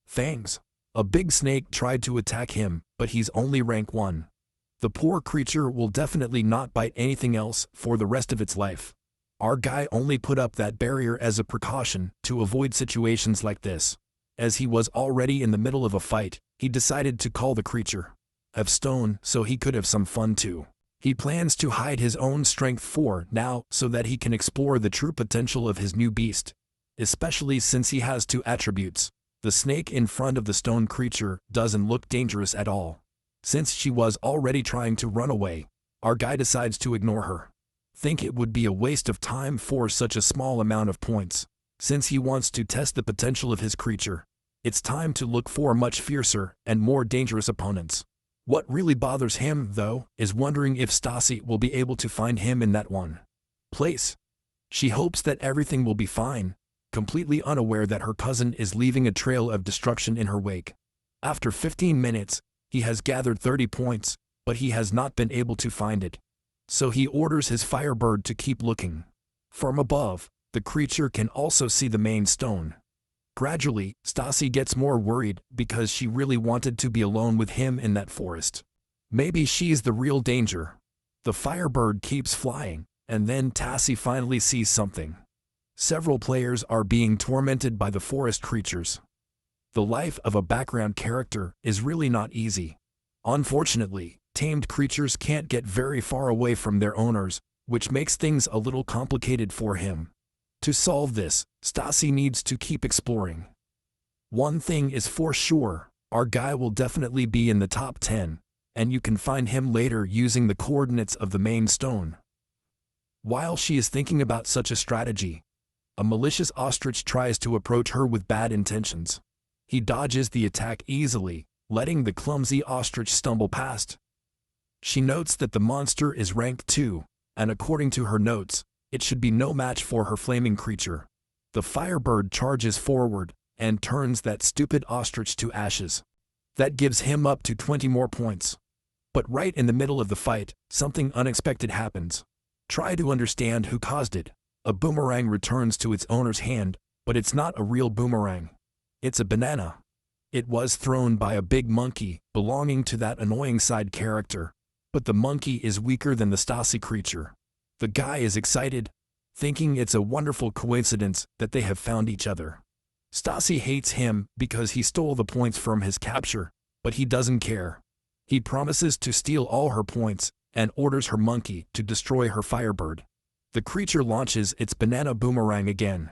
fangs. A big snake tried to attack him, but he's only rank 1. The poor creature will definitely not bite anything else for the rest of its life. Our guy only put up that barrier as a precaution to avoid situations like this. As he was already in the middle of a fight, he decided to call the creature of stone so he could have some fun too. He plans to hide his own strength for now so that he can explore the true potential of his new beast, especially since he has 2 attributes. The snake in front of the stone creature doesn't look dangerous at all. Since she was already trying to run away, our guy decides to ignore her. Think it would be a waste of time for such a small amount of points. Since he wants to test the potential of his creature, it's time to look for much fiercer and more dangerous opponents. What really bothers him, though, is wondering if Stasi will be able to find him in that one place. She hopes that everything will be fine, completely unaware that her cousin is leaving a trail of destruction in her wake. After 15 minutes, he has gathered 30 points, but he has not been able to find it. So he orders his firebird to keep looking. From above, the creature can also see the main stone. Gradually, Stasi gets more worried because she really wanted to be alone with him in that forest. Maybe she's the real danger. The firebird keeps flying, and then Stasi finally sees something. Several players are being tormented by the forest creatures. The life of a background character is really not easy. Unfortunately, tamed creatures can't get very far away from their owners, which makes things a little complicated for him. To solve this, Stasi needs to keep exploring. One thing is for sure, our guy will definitely be in the top 10, and you can find him later using the coordinates of the main stone. While she is thinking about such a strategy, a malicious ostrich tries to approach her with bad intentions. He dodges the attack easily, letting the clumsy ostrich stumble past. She notes that the monster is rank 2, and according to her notes, it should be no match for her flaming creature. The firebird charges forward and turns that stupid ostrich to ashes. That gives him up to 20 more points. But right in the middle of the fight, something unexpected happens. Try to understand who caused it. A boomerang returns to its owner's hand, but it's not a real boomerang. It's a banana. It was thrown by a big monkey belonging to that annoying side character, but the monkey is weaker than the Stasi creature. The guy is excited, thinking it's a wonderful coincidence that they have found each other. Stasi hates him because he stole the points from his capture, but he doesn't care. He promises to steal all her points and orders her monkey to destroy her firebird. The creature launches its banana boomerang again.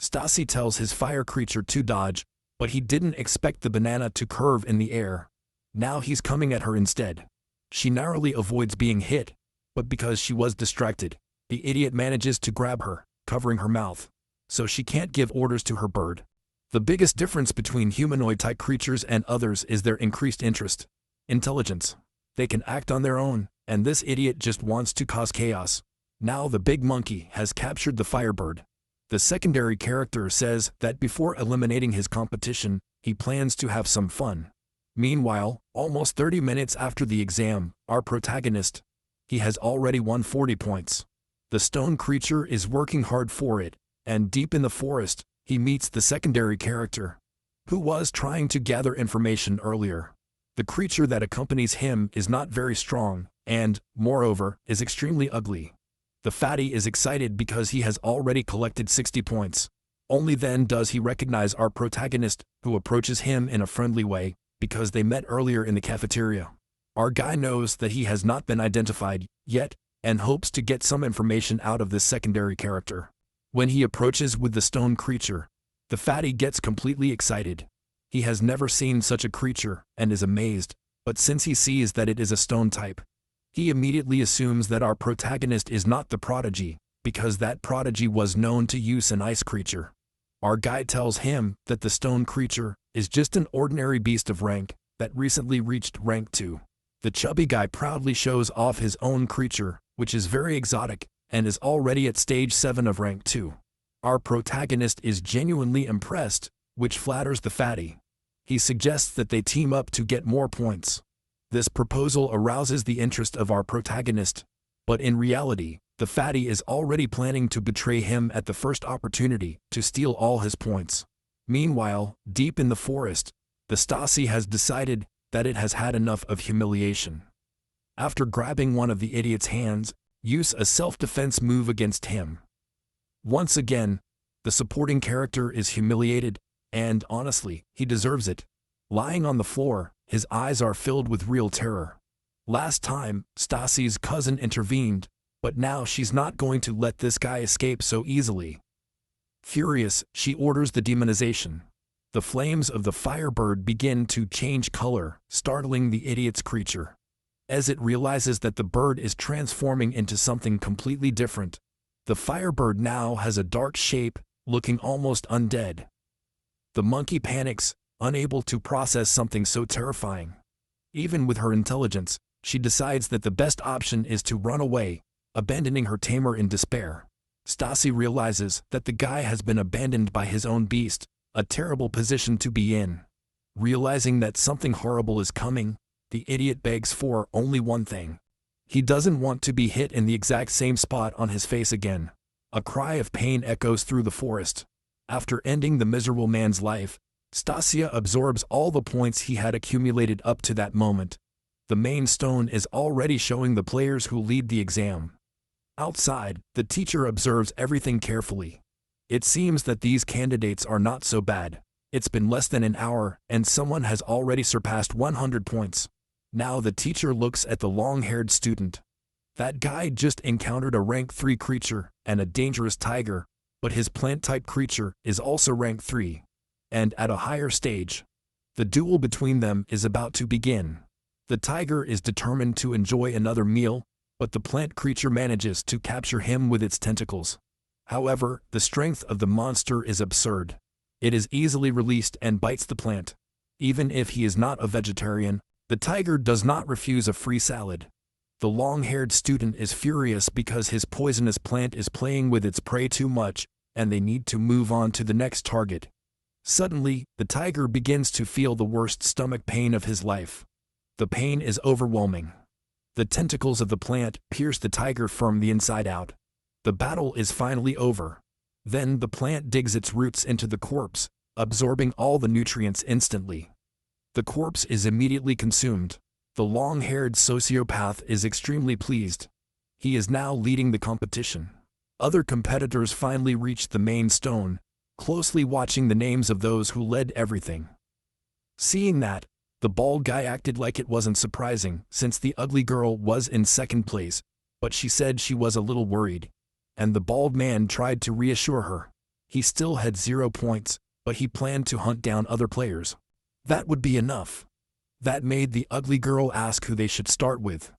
Stasi tells his fire creature to dodge, but he didn't expect the banana to curve in the air. Now he's coming at her instead. She narrowly avoids being hit, but because she was distracted, The idiot manages to grab her, covering her mouth, so she can't give orders to her bird. The biggest difference between humanoid-type creatures and others is their increased interest. Intelligence. They can act on their own, and this idiot just wants to cause chaos. Now the big monkey has captured the firebird. The secondary character says that before eliminating his competition, he plans to have some fun. Meanwhile, almost 30 minutes after the exam, our protagonist, he has already won 40 points. The stone creature is working hard for it, and deep in the forest, he meets the secondary character, who was trying to gather information earlier. The creature that accompanies him is not very strong, and, moreover, is extremely ugly. The fatty is excited because he has already collected 60 points. Only then does he recognize our protagonist, who approaches him in a friendly way, because they met earlier in the cafeteria. Our guy knows that he has not been identified yet, and hopes to get some information out of this secondary character. When he approaches with the stone creature, the fatty gets completely excited. He has never seen such a creature, and is amazed, but since he sees that it is a stone type, he immediately assumes that our protagonist is not the prodigy, because that prodigy was known to use an ice creature. Our guide tells him that the stone creature is just an ordinary beast of rank that recently reached rank 2. The chubby guy proudly shows off his own creature, which is very exotic, and is already at stage 7 of rank 2. Our protagonist is genuinely impressed, which flatters the fatty. He suggests that they team up to get more points. This proposal arouses the interest of our protagonist, but in reality, the fatty is already planning to betray him at the first opportunity to steal all his points. Meanwhile, deep in the forest, the Stasi has decided that it has had enough of humiliation. After grabbing one of the idiot's hands, use a self-defense move against him. Once again, the supporting character is humiliated, and honestly, he deserves it. Lying on the floor, his eyes are filled with real terror. Last time, Stasi's cousin intervened, but now she's not going to let this guy escape so easily. Furious, she orders the demonization. The flames of the firebird begin to change color, startling the idiot's creature. As it realizes that the bird is transforming into something completely different, the firebird now has a dark shape, looking almost undead. The monkey panics, unable to process something so terrifying. Even with her intelligence, she decides that the best option is to run away, abandoning her tamer in despair. Stasi realizes that the guy has been abandoned by his own beast, a terrible position to be in. Realizing that something horrible is coming, the idiot begs for only one thing. He doesn't want to be hit in the exact same spot on his face again. A cry of pain echoes through the forest. After ending the miserable man's life, Stasia absorbs all the points he had accumulated up to that moment. The main stone is already showing the players who lead the exam. Outside, the teacher observes everything carefully. It seems that these candidates are not so bad. It's been less than an hour, and someone has already surpassed 100 points. Now the teacher looks at the long-haired student. That guy just encountered a rank 3 creature and a dangerous tiger, but his plant-type creature is also rank 3. And at a higher stage. The duel between them is about to begin. The tiger is determined to enjoy another meal, but the plant creature manages to capture him with its tentacles. However, the strength of the monster is absurd. It is easily released and bites the plant. Even if he is not a vegetarian, the tiger does not refuse a free salad. The long-haired student is furious because his poisonous plant is playing with its prey too much, and they need to move on to the next target. Suddenly, the tiger begins to feel the worst stomach pain of his life. The pain is overwhelming. The tentacles of the plant pierce the tiger from the inside out. The battle is finally over. Then the plant digs its roots into the corpse, absorbing all the nutrients instantly. The corpse is immediately consumed. The long-haired sociopath is extremely pleased. He is now leading the competition. Other competitors finally reach the main stone, closely watching the names of those who led everything. Seeing that, the bald guy acted like it wasn't surprising since the ugly girl was in second place, but she said she was a little worried. And the bald man tried to reassure her. He still had 0 points, but he planned to hunt down other players. That would be enough. That made the ugly girl ask who they should start with.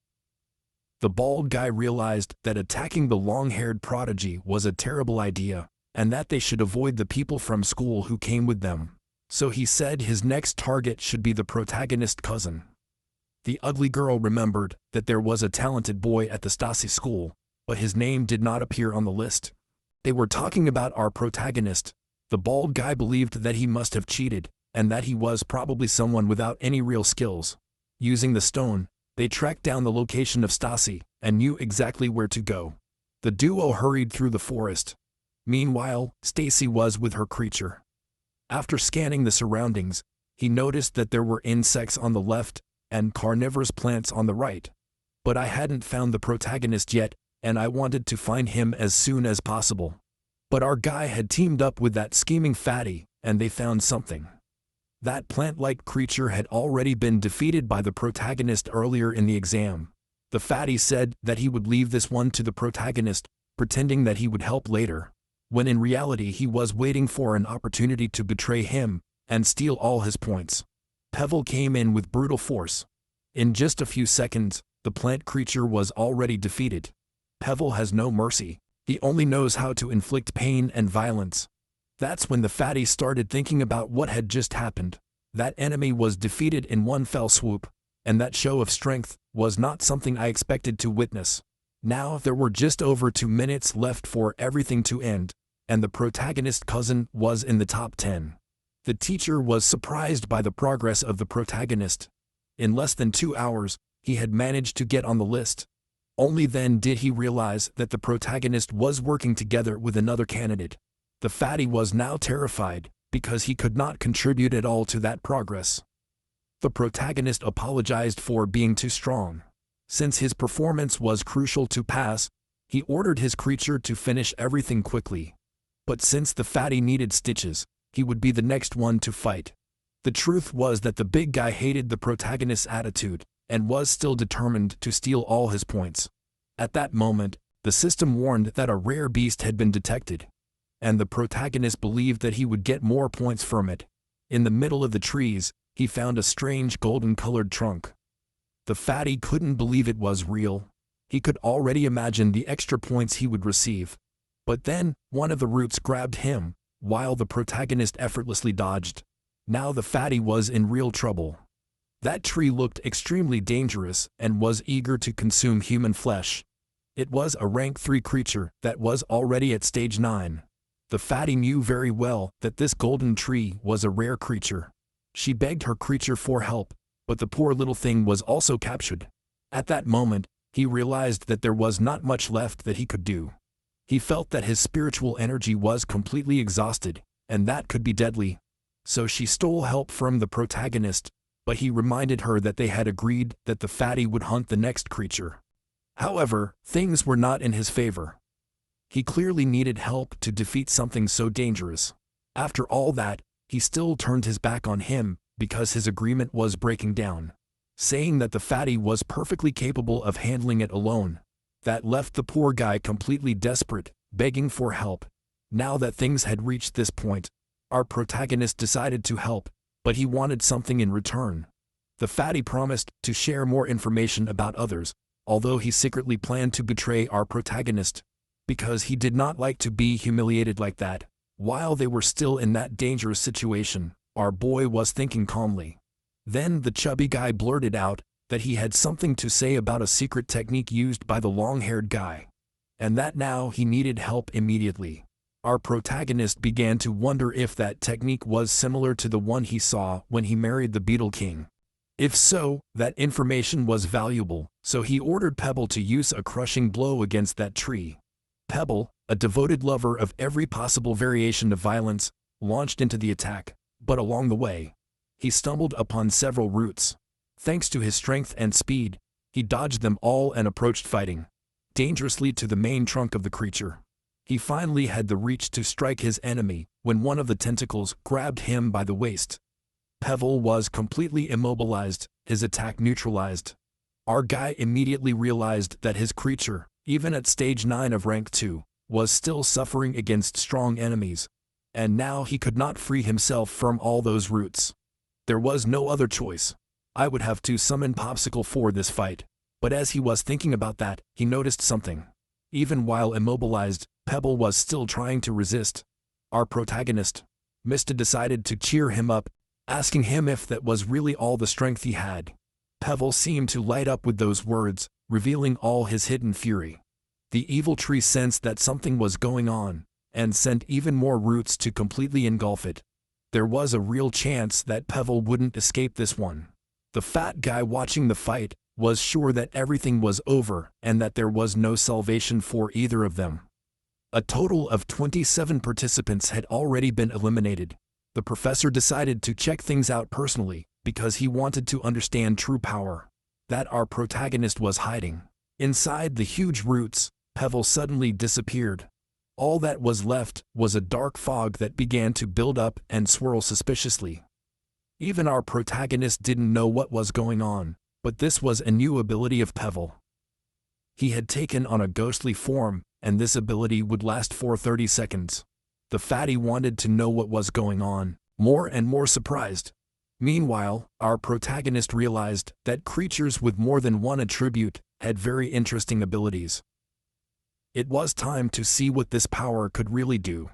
The bald guy realized that attacking the long-haired prodigy was a terrible idea, and that they should avoid the people from school who came with them. So he said his next target should be the protagonist's cousin. The ugly girl remembered that there was a talented boy at the Stasi school, but his name did not appear on the list. They were talking about our protagonist. The bald guy believed that he must have cheated, and that he was probably someone without any real skills. Using the stone, they tracked down the location of Stasi and knew exactly where to go. The duo hurried through the forest. Meanwhile, Stacy was with her creature. After scanning the surroundings, he noticed that there were insects on the left and carnivorous plants on the right. But I hadn't found the protagonist yet, and I wanted to find him as soon as possible. But our guy had teamed up with that scheming fatty, and they found something. That plant-like creature had already been defeated by the protagonist earlier in the exam. The fatty said that he would leave this one to the protagonist, pretending that he would help later, when in reality he was waiting for an opportunity to betray him and steal all his points. Pebble came in with brutal force. In just a few seconds, the plant creature was already defeated. Pebble has no mercy. He only knows how to inflict pain and violence. That's when the fatty started thinking about what had just happened. That enemy was defeated in one fell swoop, and that show of strength was not something I expected to witness. Now there were just over 2 minutes left for everything to end, and the protagonist's cousin was in the top 10. The teacher was surprised by the progress of the protagonist. In less than 2 hours, he had managed to get on the list. Only then did he realize that the protagonist was working together with another candidate. The fatty was now terrified, because he could not contribute at all to that progress. The protagonist apologized for being too strong. Since his performance was crucial to pass, he ordered his creature to finish everything quickly. But since the fatty needed stitches, he would be the next one to fight. The truth was that the big guy hated the protagonist's attitude, and was still determined to steal all his points. At that moment, the system warned that a rare beast had been detected, and the protagonist believed that he would get more points from it. In the middle of the trees, he found a strange golden-colored trunk. The fatty couldn't believe it was real. He could already imagine the extra points he would receive. But then, one of the roots grabbed him, while the protagonist effortlessly dodged. Now the fatty was in real trouble. That tree looked extremely dangerous and was eager to consume human flesh. It was a rank 3 creature that was already at stage 9. The fatty knew very well that this golden tree was a rare creature. She begged her creature for help, but the poor little thing was also captured. At that moment, he realized that there was not much left that he could do. He felt that his spiritual energy was completely exhausted, and that could be deadly. So she stole help from the protagonist, but he reminded her that they had agreed that the fatty would hunt the next creature. However, things were not in his favor. He clearly needed help to defeat something so dangerous. After all that, he still turned his back on him because his agreement was breaking down, saying that the fatty was perfectly capable of handling it alone. That left the poor guy completely desperate, begging for help. Now that things had reached this point, our protagonist decided to help, but he wanted something in return. The fatty promised to share more information about others, although he secretly planned to betray our protagonist, because he did not like to be humiliated like that. While they were still in that dangerous situation, our boy was thinking calmly. Then the chubby guy blurted out that he had something to say about a secret technique used by the long-haired guy, and that now he needed help immediately. Our protagonist began to wonder if that technique was similar to the one he saw when he married the Beetle King. If so, that information was valuable, so he ordered Pebble to use a crushing blow against that tree. Pebble, a devoted lover of every possible variation of violence, launched into the attack, but along the way, he stumbled upon several roots. Thanks to his strength and speed, he dodged them all and approached fighting dangerously to the main trunk of the creature. He finally had the reach to strike his enemy when one of the tentacles grabbed him by the waist. Pebble was completely immobilized, his attack neutralized. Our guy immediately realized that his creature, even at stage 9 of rank 2, was still suffering against strong enemies, and now he could not free himself from all those roots. There was no other choice. I would have to summon Popsicle for this fight. But as he was thinking about that, he noticed something. Even while immobilized, Pebble was still trying to resist. Our protagonist, Mista, decided to cheer him up, asking him if that was really all the strength he had. Pebble seemed to light up with those words, revealing all his hidden fury. The evil tree sensed that something was going on, and sent even more roots to completely engulf it. There was a real chance that Pebble wouldn't escape this one. The fat guy watching the fight was sure that everything was over and that there was no salvation for either of them. A total of 27 participants had already been eliminated. The professor decided to check things out personally because he wanted to understand true power that our protagonist was hiding. Inside the huge roots, Pebble suddenly disappeared. All that was left was a dark fog that began to build up and swirl suspiciously. Even our protagonist didn't know what was going on, but this was a new ability of Pebble. He had taken on a ghostly form, and this ability would last for 30 seconds. The fatty wanted to know what was going on, more and more surprised. Meanwhile, our protagonist realized that creatures with more than one attribute had very interesting abilities. It was time to see what this power could really do.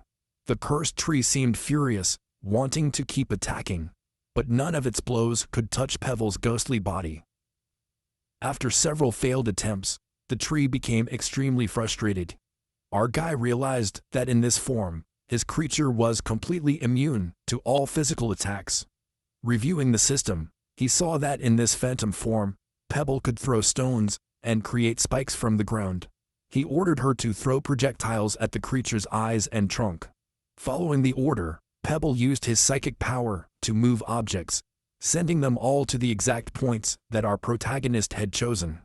The cursed tree seemed furious, wanting to keep attacking, but none of its blows could touch Pebble's ghostly body. After several failed attempts, the tree became extremely frustrated. Our guy realized that in this form, his creature was completely immune to all physical attacks. Reviewing the system, he saw that in this phantom form, Pebble could throw stones and create spikes from the ground. He ordered her to throw projectiles at the creature's eyes and trunk. Following the order, Pebble used his psychic power to move objects, sending them all to the exact points that our protagonist had chosen.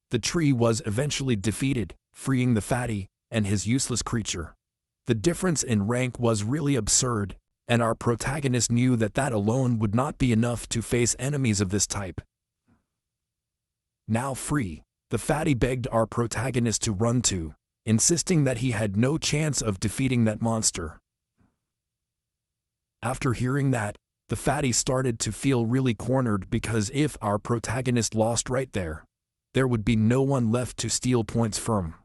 The tree was eventually defeated, freeing the fatty and his useless creature. The difference in rank was really absurd, and our protagonist knew that that alone would not be enough to face enemies of this type. Now free, the fatty begged our protagonist to run to, insisting that he had no chance of defeating that monster. After hearing that, the fatty started to feel really cornered because if our protagonist lost right there, there would be no one left to steal points from.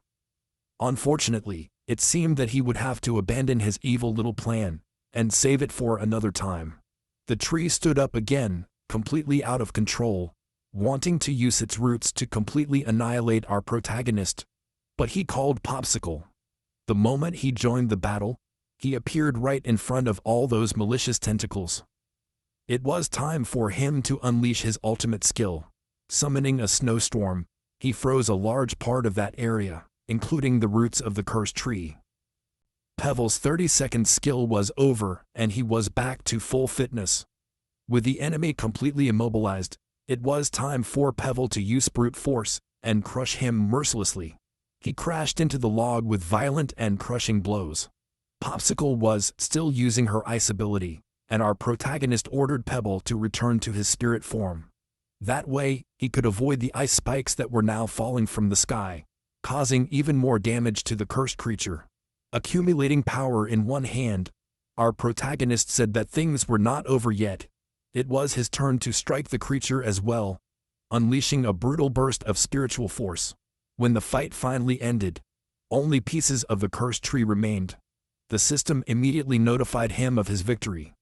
Unfortunately, it seemed that he would have to abandon his evil little plan and save it for another time. The tree stood up again, completely out of control, wanting to use its roots to completely annihilate our protagonist, but he called Popsicle. The moment he joined the battle, he appeared right in front of all those malicious tentacles. It was time for him to unleash his ultimate skill. Summoning a snowstorm, he froze a large part of that area, including the roots of the cursed tree. Pebble's 30-second skill was over, and he was back to full fitness. With the enemy completely immobilized, it was time for Pebble to use brute force and crush him mercilessly. He crashed into the log with violent and crushing blows. Popsicle was still using her ice ability, and our protagonist ordered Pebble to return to his spirit form. That way, he could avoid the ice spikes that were now falling from the sky, causing even more damage to the cursed creature. Accumulating power in one hand, our protagonist said that things were not over yet. It was his turn to strike the creature as well, unleashing a brutal burst of spiritual force. When the fight finally ended, only pieces of the cursed tree remained. The system immediately notified him of his victory.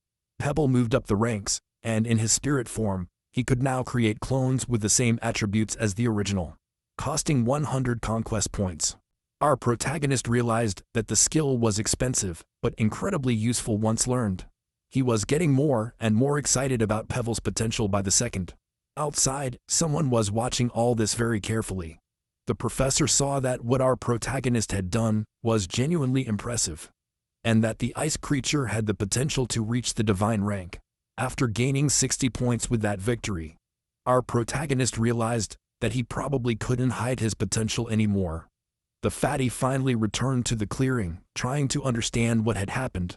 Pebble moved up the ranks, and in his spirit form, he could now create clones with the same attributes as the original, costing 100 conquest points. Our protagonist realized that the skill was expensive, but incredibly useful once learned. He was getting more and more excited about Pebble's potential by the second. Outside, someone was watching all this very carefully. The professor saw that what our protagonist had done was genuinely impressive, and that the ice creature had the potential to reach the divine rank. After gaining 60 points with that victory, our protagonist realized that he probably couldn't hide his potential anymore. The fatty finally returned to the clearing, trying to understand what had happened.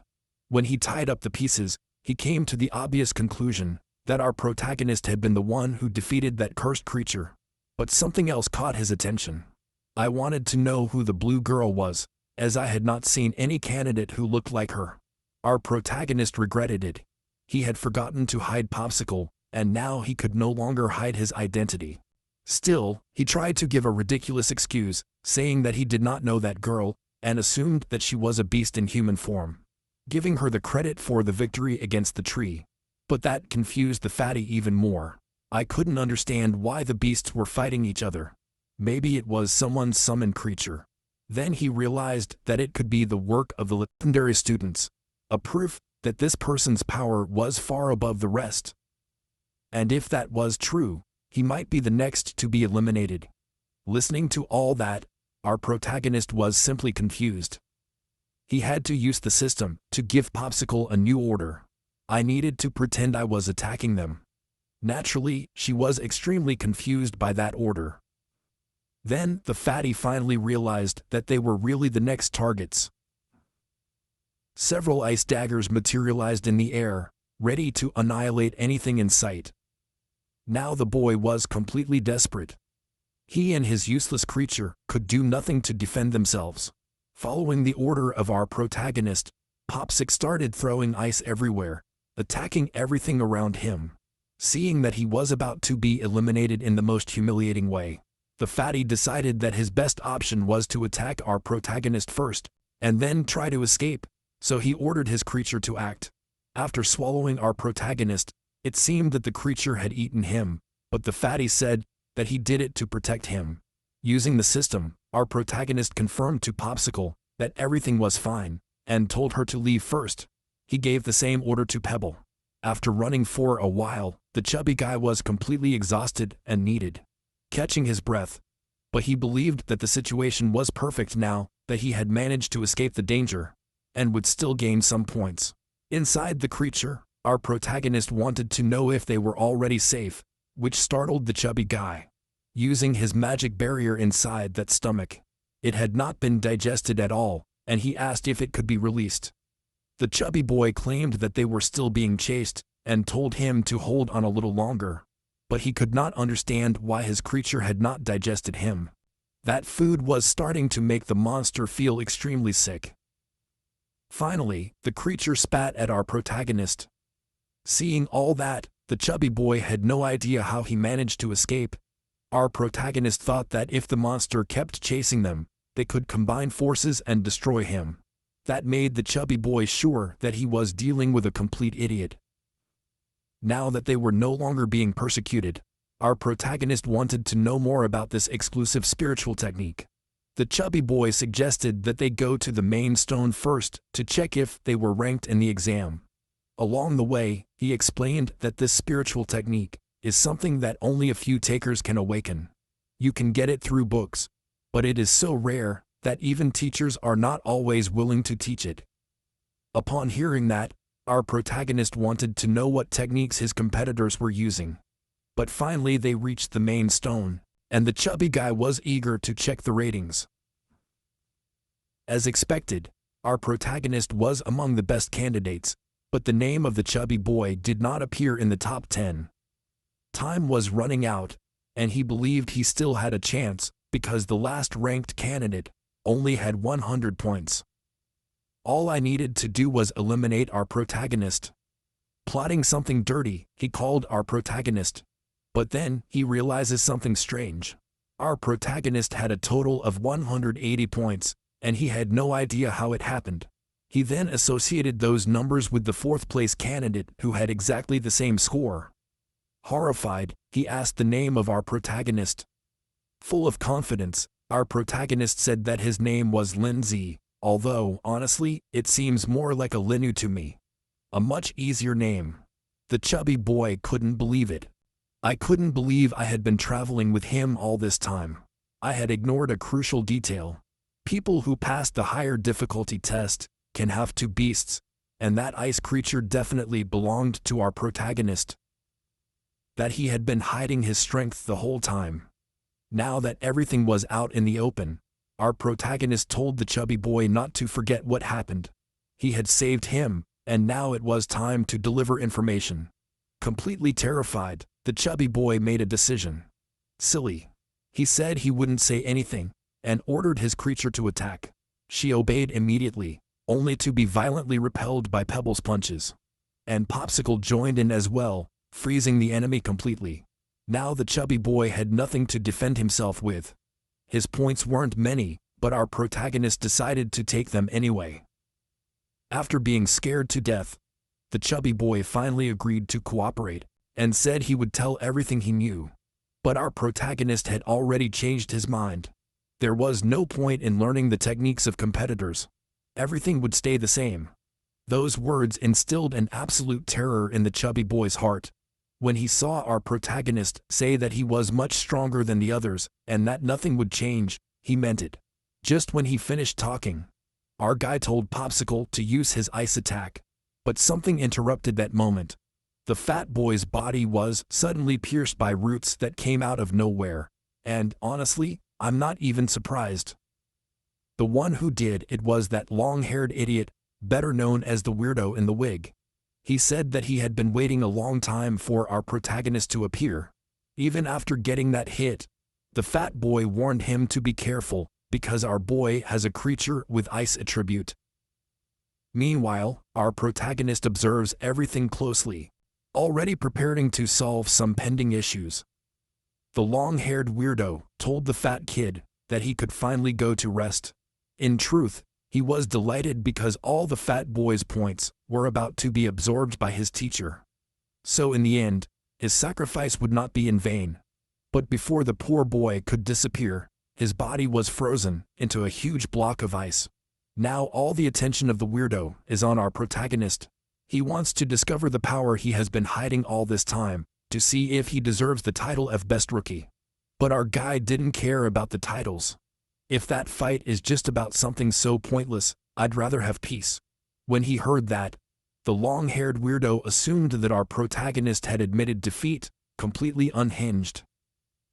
When he tied up the pieces, he came to the obvious conclusion that our protagonist had been the one who defeated that cursed creature. But something else caught his attention. I wanted to know who the blue girl was, as I had not seen any candidate who looked like her. Our protagonist regretted it. He had forgotten to hide Popsicle, and now he could no longer hide his identity. Still, he tried to give a ridiculous excuse, saying that he did not know that girl, and assumed that she was a beast in human form, giving her the credit for the victory against the tree. But that confused the fatty even more. I couldn't understand why the beasts were fighting each other. Maybe it was someone's summoned creature. Then he realized that it could be the work of the legendary students, a proof that this person's power was far above the rest. And if that was true, he might be the next to be eliminated. Listening to all that, our protagonist was simply confused. He had to use the system to give Popsicle a new order. I needed to pretend I was attacking them. Naturally, she was extremely confused by that order. Then, the fatty finally realized that they were really the next targets. Several ice daggers materialized in the air, ready to annihilate anything in sight. Now the boy was completely desperate. He and his useless creature could do nothing to defend themselves. Following the order of our protagonist, Popsicle started throwing ice everywhere, attacking everything around him. Seeing that he was about to be eliminated in the most humiliating way, the fatty decided that his best option was to attack our protagonist first, and then try to escape, so he ordered his creature to act. After swallowing our protagonist, it seemed that the creature had eaten him, but the fatty said that he did it to protect him. Using the system, our protagonist confirmed to Popsicle that everything was fine, and told her to leave first. He gave the same order to Pebble. After running for a while, the chubby guy was completely exhausted and needed catching his breath. But he believed that the situation was perfect now that he had managed to escape the danger, and would still gain some points. Inside the creature, our protagonist wanted to know if they were already safe, which startled the chubby guy. Using his magic barrier inside that stomach, it had not been digested at all, and he asked if it could be released. The chubby boy claimed that they were still being chased, and told him to hold on a little longer. But he could not understand why his creature had not digested him. That food was starting to make the monster feel extremely sick. Finally, the creature spat at our protagonist. Seeing all that, the chubby boy had no idea how he managed to escape. Our protagonist thought that if the monster kept chasing them, they could combine forces and destroy him. That made the chubby boy sure that he was dealing with a complete idiot. Now that they were no longer being persecuted, our protagonist wanted to know more about this exclusive spiritual technique. The chubby boy suggested that they go to the main stone first to check if they were ranked in the exam. Along the way, he explained that this spiritual technique is something that only a few takers can awaken. You can get it through books, but it is so rare that even teachers are not always willing to teach it. Upon hearing that, our protagonist wanted to know what techniques his competitors were using. But finally they reached the main stone, and the chubby guy was eager to check the ratings. As expected, our protagonist was among the best candidates, but the name of the chubby boy did not appear in the top 10. Time was running out, and he believed he still had a chance because the last ranked candidate only had 100 points. All I needed to do was eliminate our protagonist. Plotting something dirty, he called our protagonist. But then, he realizes something strange. Our protagonist had a total of 180 points, and he had no idea how it happened. He then associated those numbers with the fourth place candidate who had exactly the same score. Horrified, he asked the name of our protagonist. Full of confidence, our protagonist said that his name was Lindsay. Although, honestly, it seems more like a Linu to me. A much easier name. The chubby boy couldn't believe it. I couldn't believe I had been traveling with him all this time. I had ignored a crucial detail. People who passed the higher difficulty test can have two beasts, and that ice creature definitely belonged to our protagonist. That he had been hiding his strength the whole time. Now that everything was out in the open, our protagonist told the chubby boy not to forget what happened. He had saved him, and now it was time to deliver information. Completely terrified, the chubby boy made a decision. Silly. He said he wouldn't say anything, and ordered his creature to attack. She obeyed immediately, only to be violently repelled by Pebble's punches. And Popsicle joined in as well, freezing the enemy completely. Now the chubby boy had nothing to defend himself with. His points weren't many, but our protagonist decided to take them anyway. After being scared to death, the chubby boy finally agreed to cooperate and said he would tell everything he knew. But our protagonist had already changed his mind. There was no point in learning the techniques of competitors. Everything would stay the same. Those words instilled an absolute terror in the chubby boy's heart. When he saw our protagonist say that he was much stronger than the others and that nothing would change, he meant it. Just when he finished talking, our guy told Popsicle to use his ice attack. But something interrupted that moment. The fat boy's body was suddenly pierced by roots that came out of nowhere. And, honestly, I'm not even surprised. The one who did it was that long-haired idiot, better known as the weirdo in the wig. He said that he had been waiting a long time for our protagonist to appear. Even after getting that hit, the fat boy warned him to be careful, because our boy has a creature with ice attribute. Meanwhile, our protagonist observes everything closely, already preparing to solve some pending issues. The long-haired weirdo told the fat kid that he could finally go to rest. In truth, he was delighted because all the fat boy's points were about to be absorbed by his teacher. So in the end, his sacrifice would not be in vain. But before the poor boy could disappear, his body was frozen into a huge block of ice. Now all the attention of the weirdo is on our protagonist. He wants to discover the power he has been hiding all this time, to see if he deserves the title of best rookie. But our guy didn't care about the titles. If that fight is just about something so pointless, I'd rather have peace. When he heard that, the long-haired weirdo assumed that our protagonist had admitted defeat, completely unhinged.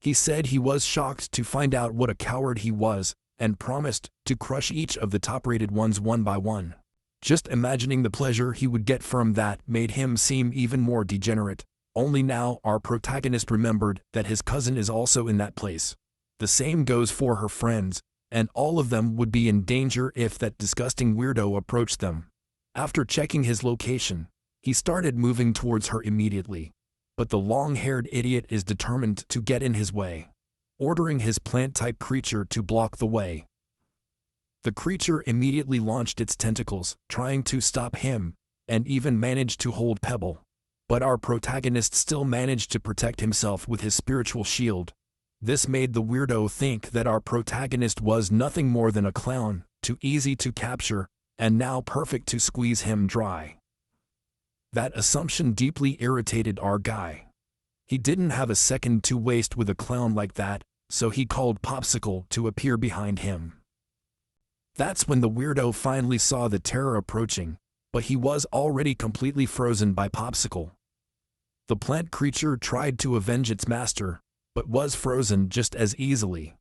He said he was shocked to find out what a coward he was, and promised to crush each of the top-rated ones one by one. Just imagining the pleasure he would get from that made him seem even more degenerate. Only now our protagonist remembered that his cousin is also in that place. The same goes for her friends, and all of them would be in danger if that disgusting weirdo approached them. After checking his location, he started moving towards her immediately. But the long-haired idiot is determined to get in his way, ordering his plant-type creature to block the way. The creature immediately launched its tentacles, trying to stop him, and even managed to hold Pebble. But our protagonist still managed to protect himself with his spiritual shield. This made the weirdo think that our protagonist was nothing more than a clown, too easy to capture, and now perfect to squeeze him dry. That assumption deeply irritated our guy. He didn't have a second to waste with a clown like that, so he called Popsicle to appear behind him. That's when the weirdo finally saw the terror approaching, but he was already completely frozen by Popsicle. The plant creature tried to avenge its master, but was frozen just as easily.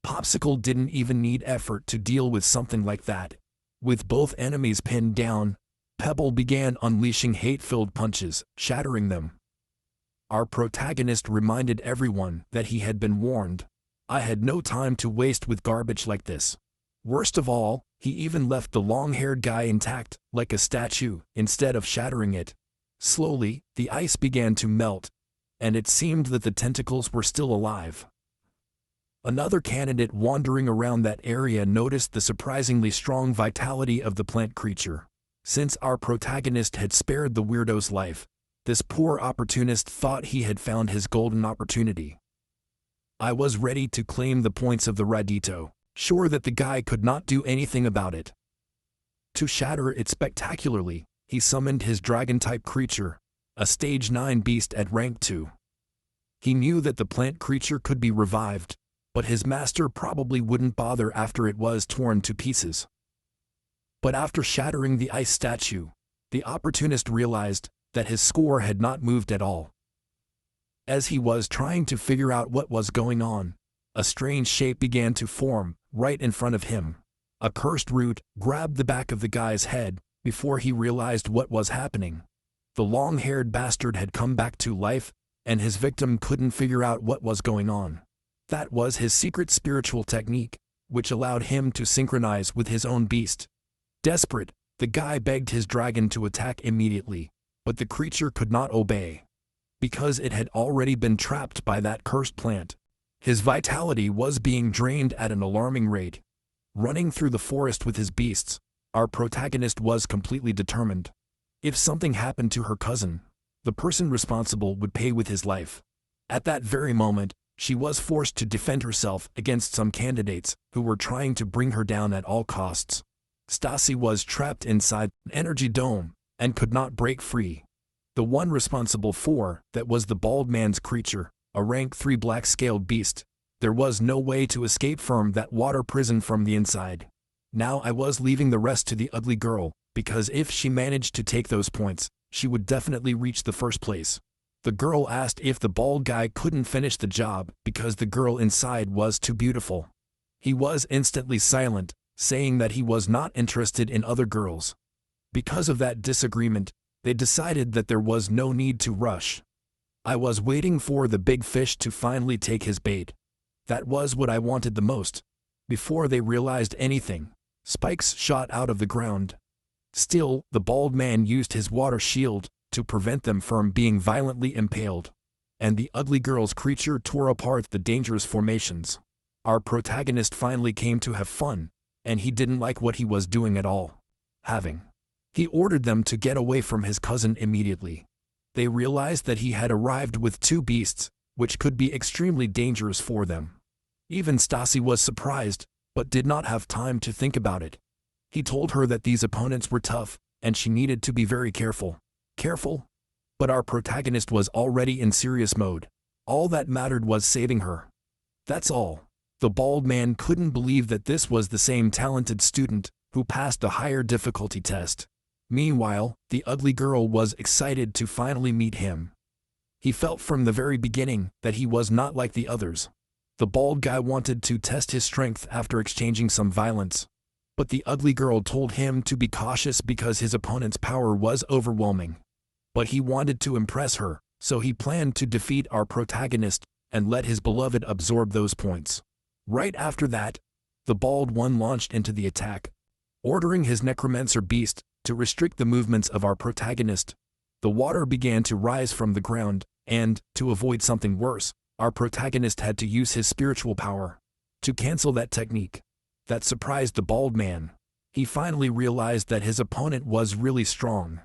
Popsicle didn't even need effort to deal with something like that. With both enemies pinned down, Pebble began unleashing hate-filled punches, shattering them. Our protagonist reminded everyone that he had been warned. I had no time to waste with garbage like this. Worst of all, he even left the long-haired guy intact, like a statue, instead of shattering it. Slowly, the ice began to melt, and it seemed that the tentacles were still alive. Another candidate wandering around that area noticed the surprisingly strong vitality of the plant creature. Since our protagonist had spared the weirdo's life, this poor opportunist thought he had found his golden opportunity. I was ready to claim the points of the Radito, sure that the guy could not do anything about it. To shatter it spectacularly, he summoned his dragon-type creature, a stage 9 beast at rank 2. He knew that the plant creature could be revived, but his master probably wouldn't bother after it was torn to pieces. But after shattering the ice statue, the opportunist realized that his score had not moved at all. As he was trying to figure out what was going on, a strange shape began to form right in front of him. A cursed root grabbed the back of the guy's head before he realized what was happening. The long-haired bastard had come back to life, and his victim couldn't figure out what was going on. That was his secret spiritual technique, which allowed him to synchronize with his own beast. Desperate, the guy begged his dragon to attack immediately, but the creature could not obey. because it had already been trapped by that cursed plant. His vitality was being drained at an alarming rate. Running through the forest with his beasts, our protagonist was completely determined. If something happened to her cousin, the person responsible would pay with his life. At that very moment, she was forced to defend herself against some candidates who were trying to bring her down at all costs. Stasi was trapped inside an energy dome and could not break free. The one responsible for that was the bald man's creature, a rank 3 black-scaled beast. There was no way to escape from that water prison from the inside. Now I was leaving the rest to the ugly girl, because if she managed to take those points, she would definitely reach the first place. The girl asked if the bald guy couldn't finish the job because the girl inside was too beautiful. He was instantly silent, saying that he was not interested in other girls. Because of that disagreement, they decided that there was no need to rush. I was waiting for the big fish to finally take his bait. That was what I wanted the most. Before they realized anything, spikes shot out of the ground. Still, the bald man used his water shield to prevent them from being violently impaled. And the ugly girl's creature tore apart the dangerous formations. Our protagonist finally came to have fun, and he didn't like what he was doing at all. He ordered them to get away from his cousin immediately. They realized that he had arrived with 2 beasts, which could be extremely dangerous for them. Even Stasi was surprised, but did not have time to think about it. He told her that these opponents were tough, and she needed to be very careful. Careful? But our protagonist was already in serious mode. All that mattered was saving her. That's all. The bald man couldn't believe that this was the same talented student who passed the higher difficulty test. Meanwhile, the ugly girl was excited to finally meet him. He felt from the very beginning that he was not like the others. The bald guy wanted to test his strength after exchanging some violence. But the ugly girl told him to be cautious because his opponent's power was overwhelming. But he wanted to impress her, so he planned to defeat our protagonist and let his beloved absorb those points. Right after that, the bald one launched into the attack, ordering his necromancer beast to restrict the movements of our protagonist. The water began to rise from the ground, and, to avoid something worse, our protagonist had to use his spiritual power to cancel that technique. That surprised the bald man. He finally realized that his opponent was really strong.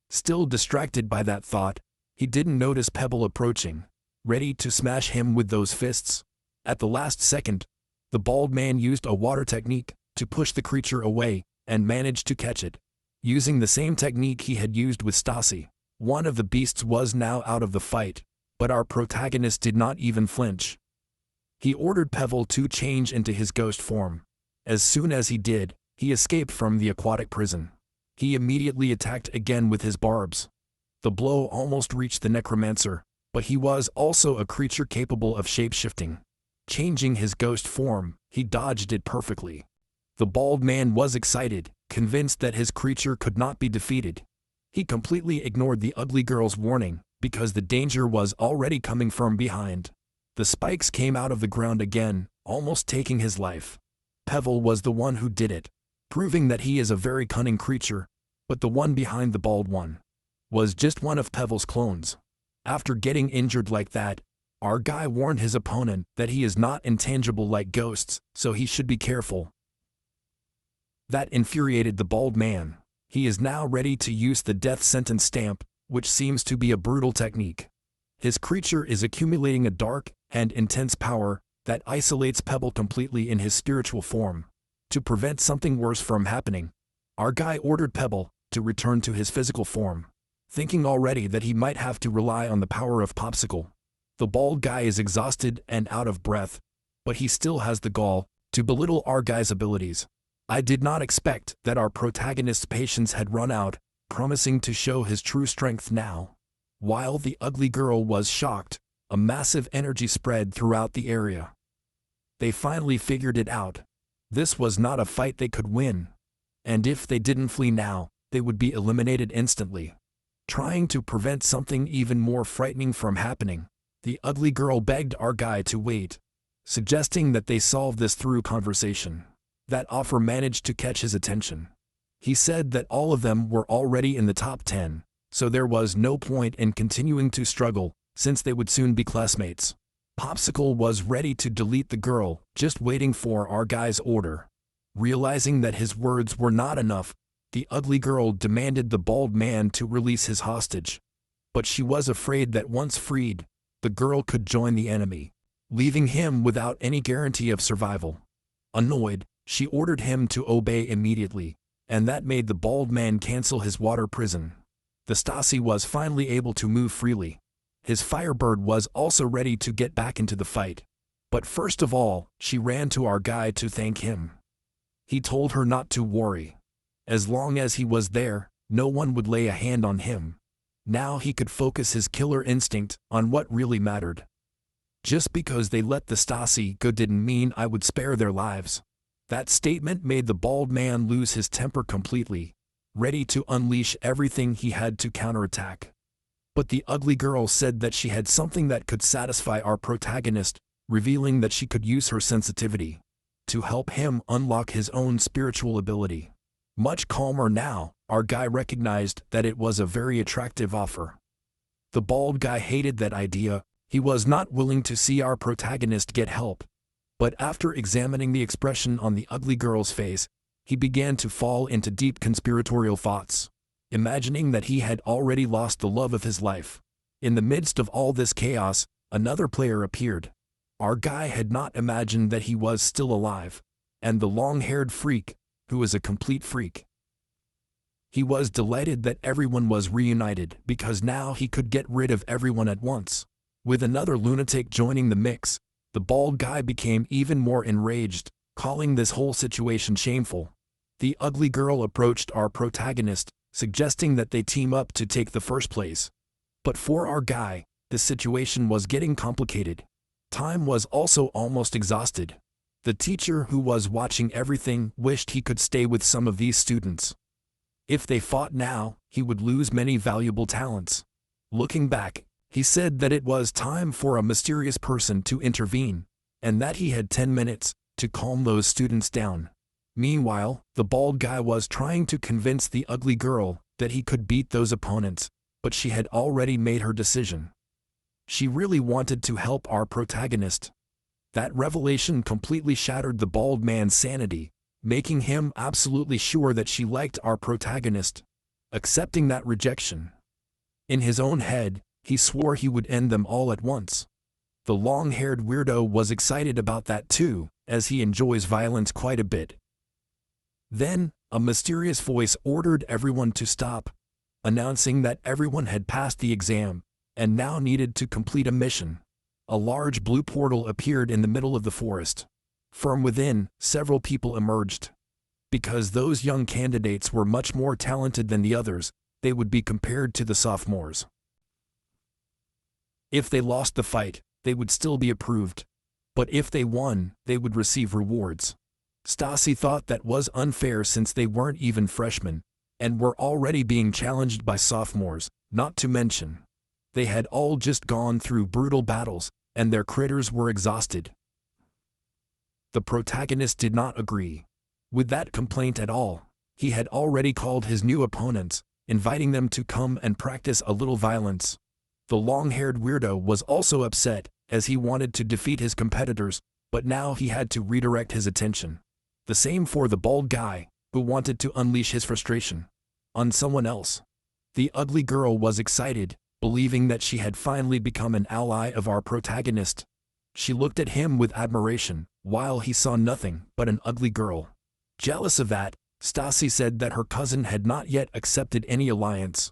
Still distracted by that thought, he didn't notice Pebble approaching, ready to smash him with those fists. At the last second, the bald man used a water technique to push the creature away and managed to catch it. Using the same technique he had used with Stasi, one of the beasts was now out of the fight, but our protagonist did not even flinch. He ordered Pebble to change into his ghost form. As soon as he did, he escaped from the aquatic prison. He immediately attacked again with his barbs. The blow almost reached the necromancer, but he was also a creature capable of shape-shifting. Changing his ghost form, he dodged it perfectly. The bald man was excited, convinced that his creature could not be defeated. He completely ignored the ugly girl's warning, because the danger was already coming from behind. The spikes came out of the ground again, almost taking his life. Pebble was the one who did it, proving that he is a very cunning creature, but the one behind the bald one was just one of Pebble's clones. After getting injured like that, our guy warned his opponent that he is not intangible like ghosts, so he should be careful. That infuriated the bald man. He is now ready to use the death sentence stamp, which seems to be a brutal technique. His creature is accumulating a dark and intense power that isolates Pebble completely in his spiritual form. To prevent something worse from happening, our guy ordered Pebble to return to his physical form, thinking already that he might have to rely on the power of Popsicle. The bald guy is exhausted and out of breath, but he still has the gall to belittle our guy's abilities. I did not expect that our protagonist's patience had run out, promising to show his true strength now. While the ugly girl was shocked, a massive energy spread throughout the area. They finally figured it out. This was not a fight they could win. And if they didn't flee now, they would be eliminated instantly. Trying to prevent something even more frightening from happening, the ugly girl begged our guy to wait, suggesting that they solve this through conversation. That offer managed to catch his attention. He said that all of them were already in the top 10, so there was no point in continuing to struggle, since they would soon be classmates. Popsicle was ready to delete the girl, just waiting for our guy's order. Realizing that his words were not enough, the ugly girl demanded the bald man to release his hostage. But she was afraid that once freed, the girl could join the enemy, leaving him without any guarantee of survival. Annoyed, she ordered him to obey immediately, and that made the bald man cancel his water prison. The Stasi was finally able to move freely. His Firebird was also ready to get back into the fight. But first of all, she ran to our guy to thank him. He told her not to worry. As long as he was there, no one would lay a hand on him. Now he could focus his killer instinct on what really mattered. Just because they let the Stasi go didn't mean I would spare their lives. That statement made the bald man lose his temper completely, ready to unleash everything he had to counterattack. But the ugly girl said that she had something that could satisfy our protagonist, revealing that she could use her sensitivity to help him unlock his own spiritual ability. Much calmer now, our guy recognized that it was a very attractive offer. The bald guy hated that idea. He was not willing to see our protagonist get help. But after examining the expression on the ugly girl's face, he began to fall into deep conspiratorial thoughts, imagining that he had already lost the love of his life. In the midst of all this chaos, another player appeared. Our guy had not imagined that he was still alive, and the long-haired freak, who was a complete freak. He was delighted that everyone was reunited because now he could get rid of everyone at once. With another lunatic joining the mix, the bald guy became even more enraged, calling this whole situation shameful. The ugly girl approached our protagonist, suggesting that they team up to take the first place. But for our guy, the situation was getting complicated. Time was also almost exhausted. The teacher who was watching everything wished he could stay with some of these students. If they fought now, he would lose many valuable talents. Looking back, he said that it was time for a mysterious person to intervene, and that he had 10 minutes to calm those students down. Meanwhile, the bald guy was trying to convince the ugly girl that he could beat those opponents, but she had already made her decision. She really wanted to help our protagonist. That revelation completely shattered the bald man's sanity, making him absolutely sure that she liked our protagonist. Accepting that rejection. In his own head, he swore he would end them all at once. The long-haired weirdo was excited about that too, as he enjoys violence quite a bit. Then, a mysterious voice ordered everyone to stop, announcing that everyone had passed the exam and now needed to complete a mission. A large blue portal appeared in the middle of the forest. From within, several people emerged. Because those young candidates were much more talented than the others, they would be compared to the sophomores. If they lost the fight, they would still be approved. But if they won, they would receive rewards. Stasi thought that was unfair since they weren't even freshmen, and were already being challenged by sophomores, not to mention they had all just gone through brutal battles, and their critters were exhausted. The protagonist did not agree with that complaint at all. He had already called his new opponents, inviting them to come and practice a little violence. The long-haired weirdo was also upset, as he wanted to defeat his competitors, but now he had to redirect his attention. The same for the bald guy, who wanted to unleash his frustration on someone else. The ugly girl was excited, believing that she had finally become an ally of our protagonist. She looked at him with admiration, while he saw nothing but an ugly girl. Jealous of that, Stasi said that her cousin had not yet accepted any alliance.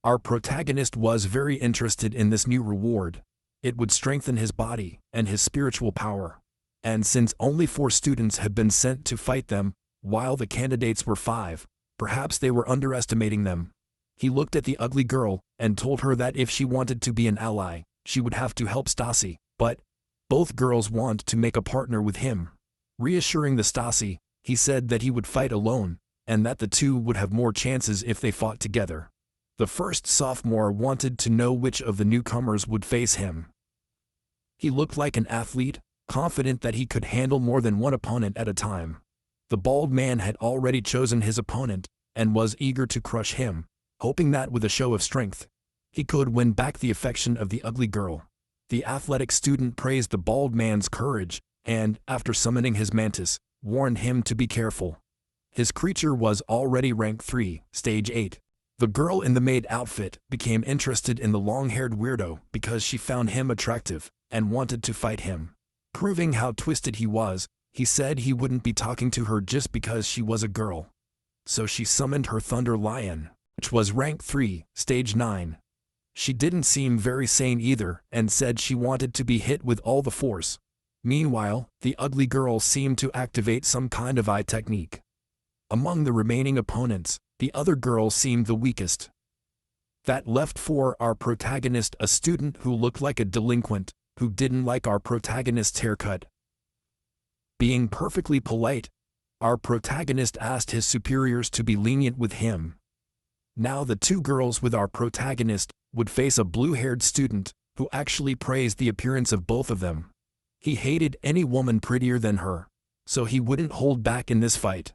Our protagonist was very interested in this new reward. It would strengthen his body and his spiritual power. And since only 4 students had been sent to fight them, while the candidates were 5, perhaps they were underestimating them. He looked at the ugly girl and told her that if she wanted to be an ally, she would have to help Stasi, but both girls want to make a partner with him. Reassuring the Stasi, he said that he would fight alone, and that the two would have more chances if they fought together. The first sophomore wanted to know which of the newcomers would face him. He looked like an athlete, confident that he could handle more than one opponent at a time. The bald man had already chosen his opponent, and was eager to crush him, hoping that with a show of strength, He could win back the affection of the ugly girl. The athletic student praised the bald man's courage and, after summoning his mantis, warned him to be careful. His creature was already rank 3, stage 8. The girl in the maid outfit became interested in the long-haired weirdo because she found him attractive and wanted to fight him. Proving how twisted he was, he said he wouldn't be talking to her just because she was a girl. So she summoned her Thunder Lion, which was rank 3, stage 9. She didn't seem very sane either and said she wanted to be hit with all the force. Meanwhile, the ugly girl seemed to activate some kind of eye technique. Among the remaining opponents, the other girl seemed the weakest. That left for our protagonist a student who looked like a delinquent, who didn't like our protagonist's haircut. Being perfectly polite, our protagonist asked his superiors to be lenient with him. Now the two girls with our protagonist would face a blue-haired student who actually praised the appearance of both of them. He hated any woman prettier than her, so he wouldn't hold back in this fight.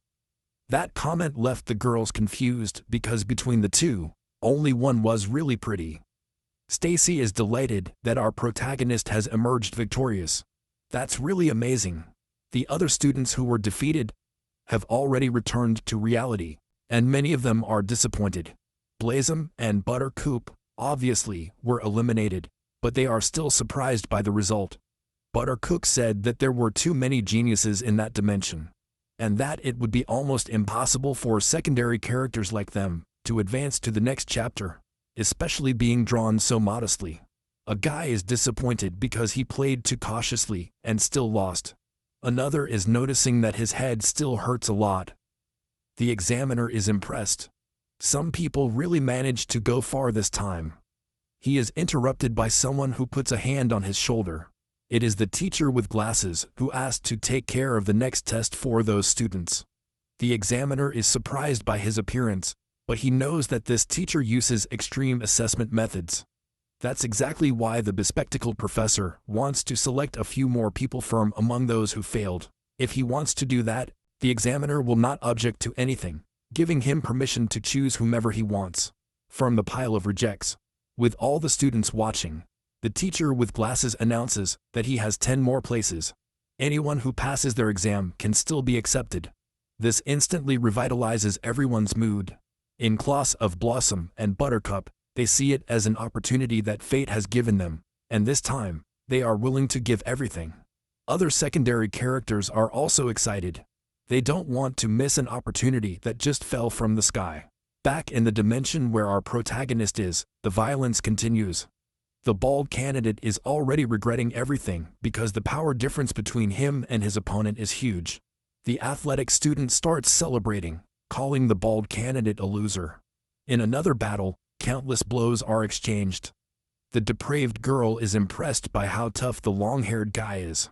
That comment left the girls confused because between the two, only one was really pretty. Stacy is delighted that our protagonist has emerged victorious. That's really amazing. The other students who were defeated have already returned to reality, and many of them are disappointed. Blazem and Buttercup, obviously, were eliminated, but they are still surprised by the result. Buttercup said that there were too many geniuses in that dimension, and that it would be almost impossible for secondary characters like them to advance to the next chapter, especially being drawn so modestly. A guy is disappointed because he played too cautiously and still lost. Another is noticing that his head still hurts a lot. The examiner is impressed. Some people really managed to go far this time. He is interrupted by someone who puts a hand on his shoulder. It is the teacher with glasses who asked to take care of the next test for those students. The examiner is surprised by his appearance, but he knows that this teacher uses extreme assessment methods. That's exactly why the bespectacled professor wants to select a few more people from among those who failed. If he wants to do that, the examiner will not object to anything, giving him permission to choose whomever he wants from the pile of rejects. With all the students watching, the teacher with glasses announces that he has 10 more places. Anyone who passes their exam can still be accepted. This instantly revitalizes everyone's mood. In class of Blossom and Buttercup, they see it as an opportunity that fate has given them, and this time, they are willing to give everything. Other secondary characters are also excited. They don't want to miss an opportunity that just fell from the sky. Back in the dimension where our protagonist is, the violence continues. The bald candidate is already regretting everything because the power difference between him and his opponent is huge. The athletic student starts celebrating, calling the bald candidate a loser. In another battle, countless blows are exchanged. The depraved girl is impressed by how tough the long-haired guy is.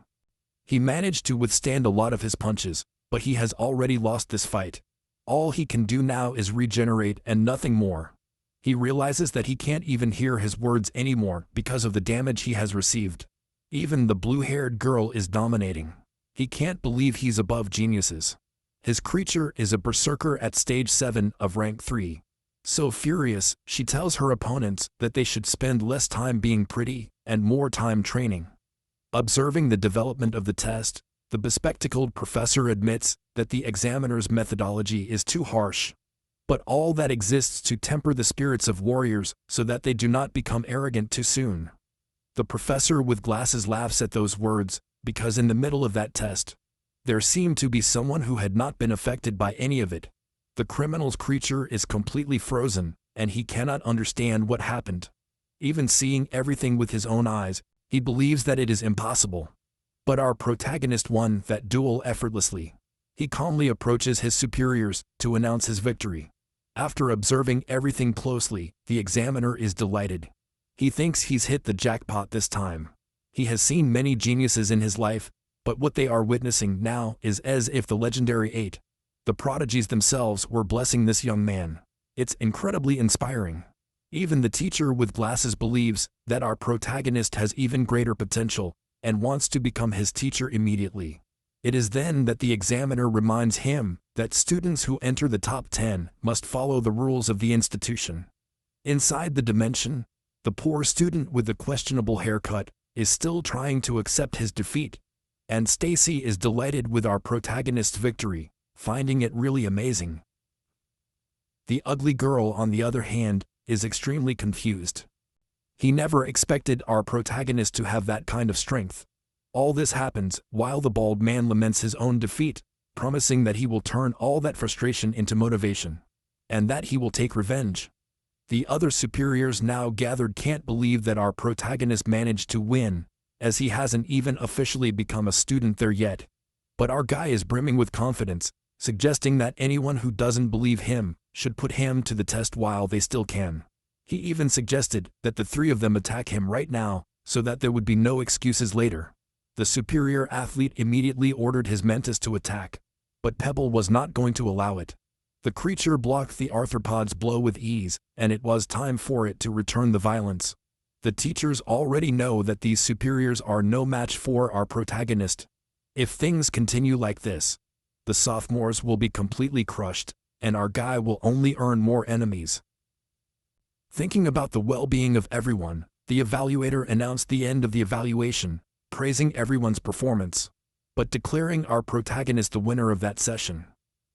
He managed to withstand a lot of his punches, but he has already lost this fight. All he can do now is regenerate and nothing more. He realizes that he can't even hear his words anymore because of the damage he has received. Even the blue-haired girl is dominating. He can't believe he's above geniuses. His creature is a berserker at stage 7 of rank 3. So furious, she tells her opponents that they should spend less time being pretty and more time training. Observing the development of the test, the bespectacled professor admits that the examiner's methodology is too harsh. But all that exists to temper the spirits of warriors so that they do not become arrogant too soon. The professor with glasses laughs at those words, because in the middle of that test, there seemed to be someone who had not been affected by any of it. The criminal's creature is completely frozen, and he cannot understand what happened. Even seeing everything with his own eyes, he believes that it is impossible. But our protagonist won that duel effortlessly. He calmly approaches his superiors to announce his victory. After observing everything closely, the examiner is delighted. He thinks he's hit the jackpot this time. He has seen many geniuses in his life, but what they are witnessing now is as if the legendary 8, the prodigies themselves, were blessing this young man. It's incredibly inspiring. Even the teacher with glasses believes that our protagonist has even greater potential and wants to become his teacher immediately. It is then that the examiner reminds him that students who enter the top 10 must follow the rules of the institution. Inside the dimension, The poor student with the questionable haircut is still trying to accept his defeat, and Stacy is delighted with our protagonist's victory, finding it really amazing. The ugly girl, on the other hand, is extremely confused. He never expected our protagonist to have that kind of strength. All this happens while the bald man laments his own defeat, promising that he will turn all that frustration into motivation, and that he will take revenge. The other superiors now gathered can't believe that our protagonist managed to win, as he hasn't even officially become a student there yet. But our guy is brimming with confidence, suggesting that anyone who doesn't believe him should put him to the test while they still can. He even suggested that the three of them attack him right now, so that there would be no excuses later. The superior athlete immediately ordered his mentis to attack, but Pebble was not going to allow it. The creature blocked the arthropod's blow with ease, and it was time for it to return the violence. The teachers already know that these superiors are no match for our protagonist. If things continue like this, the sophomores will be completely crushed, and our guy will only earn more enemies. Thinking about the well-being of everyone, the evaluator announced the end of the evaluation, praising everyone's performance, but declaring our protagonist the winner of that session.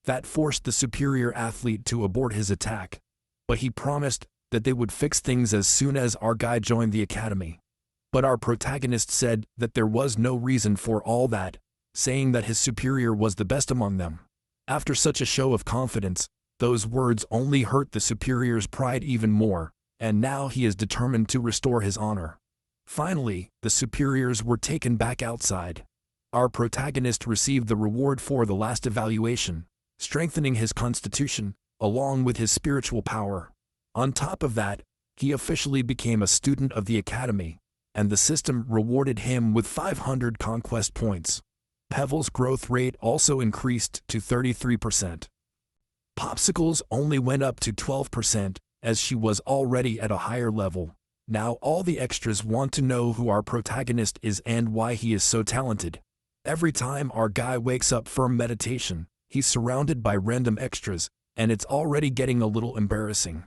That forced the superior athlete to abort his attack, but he promised that they would fix things as soon as our guy joined the academy. But our protagonist said that there was no reason for all that, saying that his superior was the best among them. After such a show of confidence, those words only hurt the superior's pride even more, and now he is determined to restore his honor. Finally, the superiors were taken back outside. Our protagonist received the reward for the last evaluation, strengthening his constitution, along with his spiritual power. On top of that, he officially became a student of the academy, and the system rewarded him with 500 conquest points. Pebble's growth rate also increased to 33%. Popsicle's only went up to 12%, as she was already at a higher level. Now all the extras want to know who our protagonist is and why he is so talented. Every time our guy wakes up from meditation, he's surrounded by random extras, and it's already getting a little embarrassing.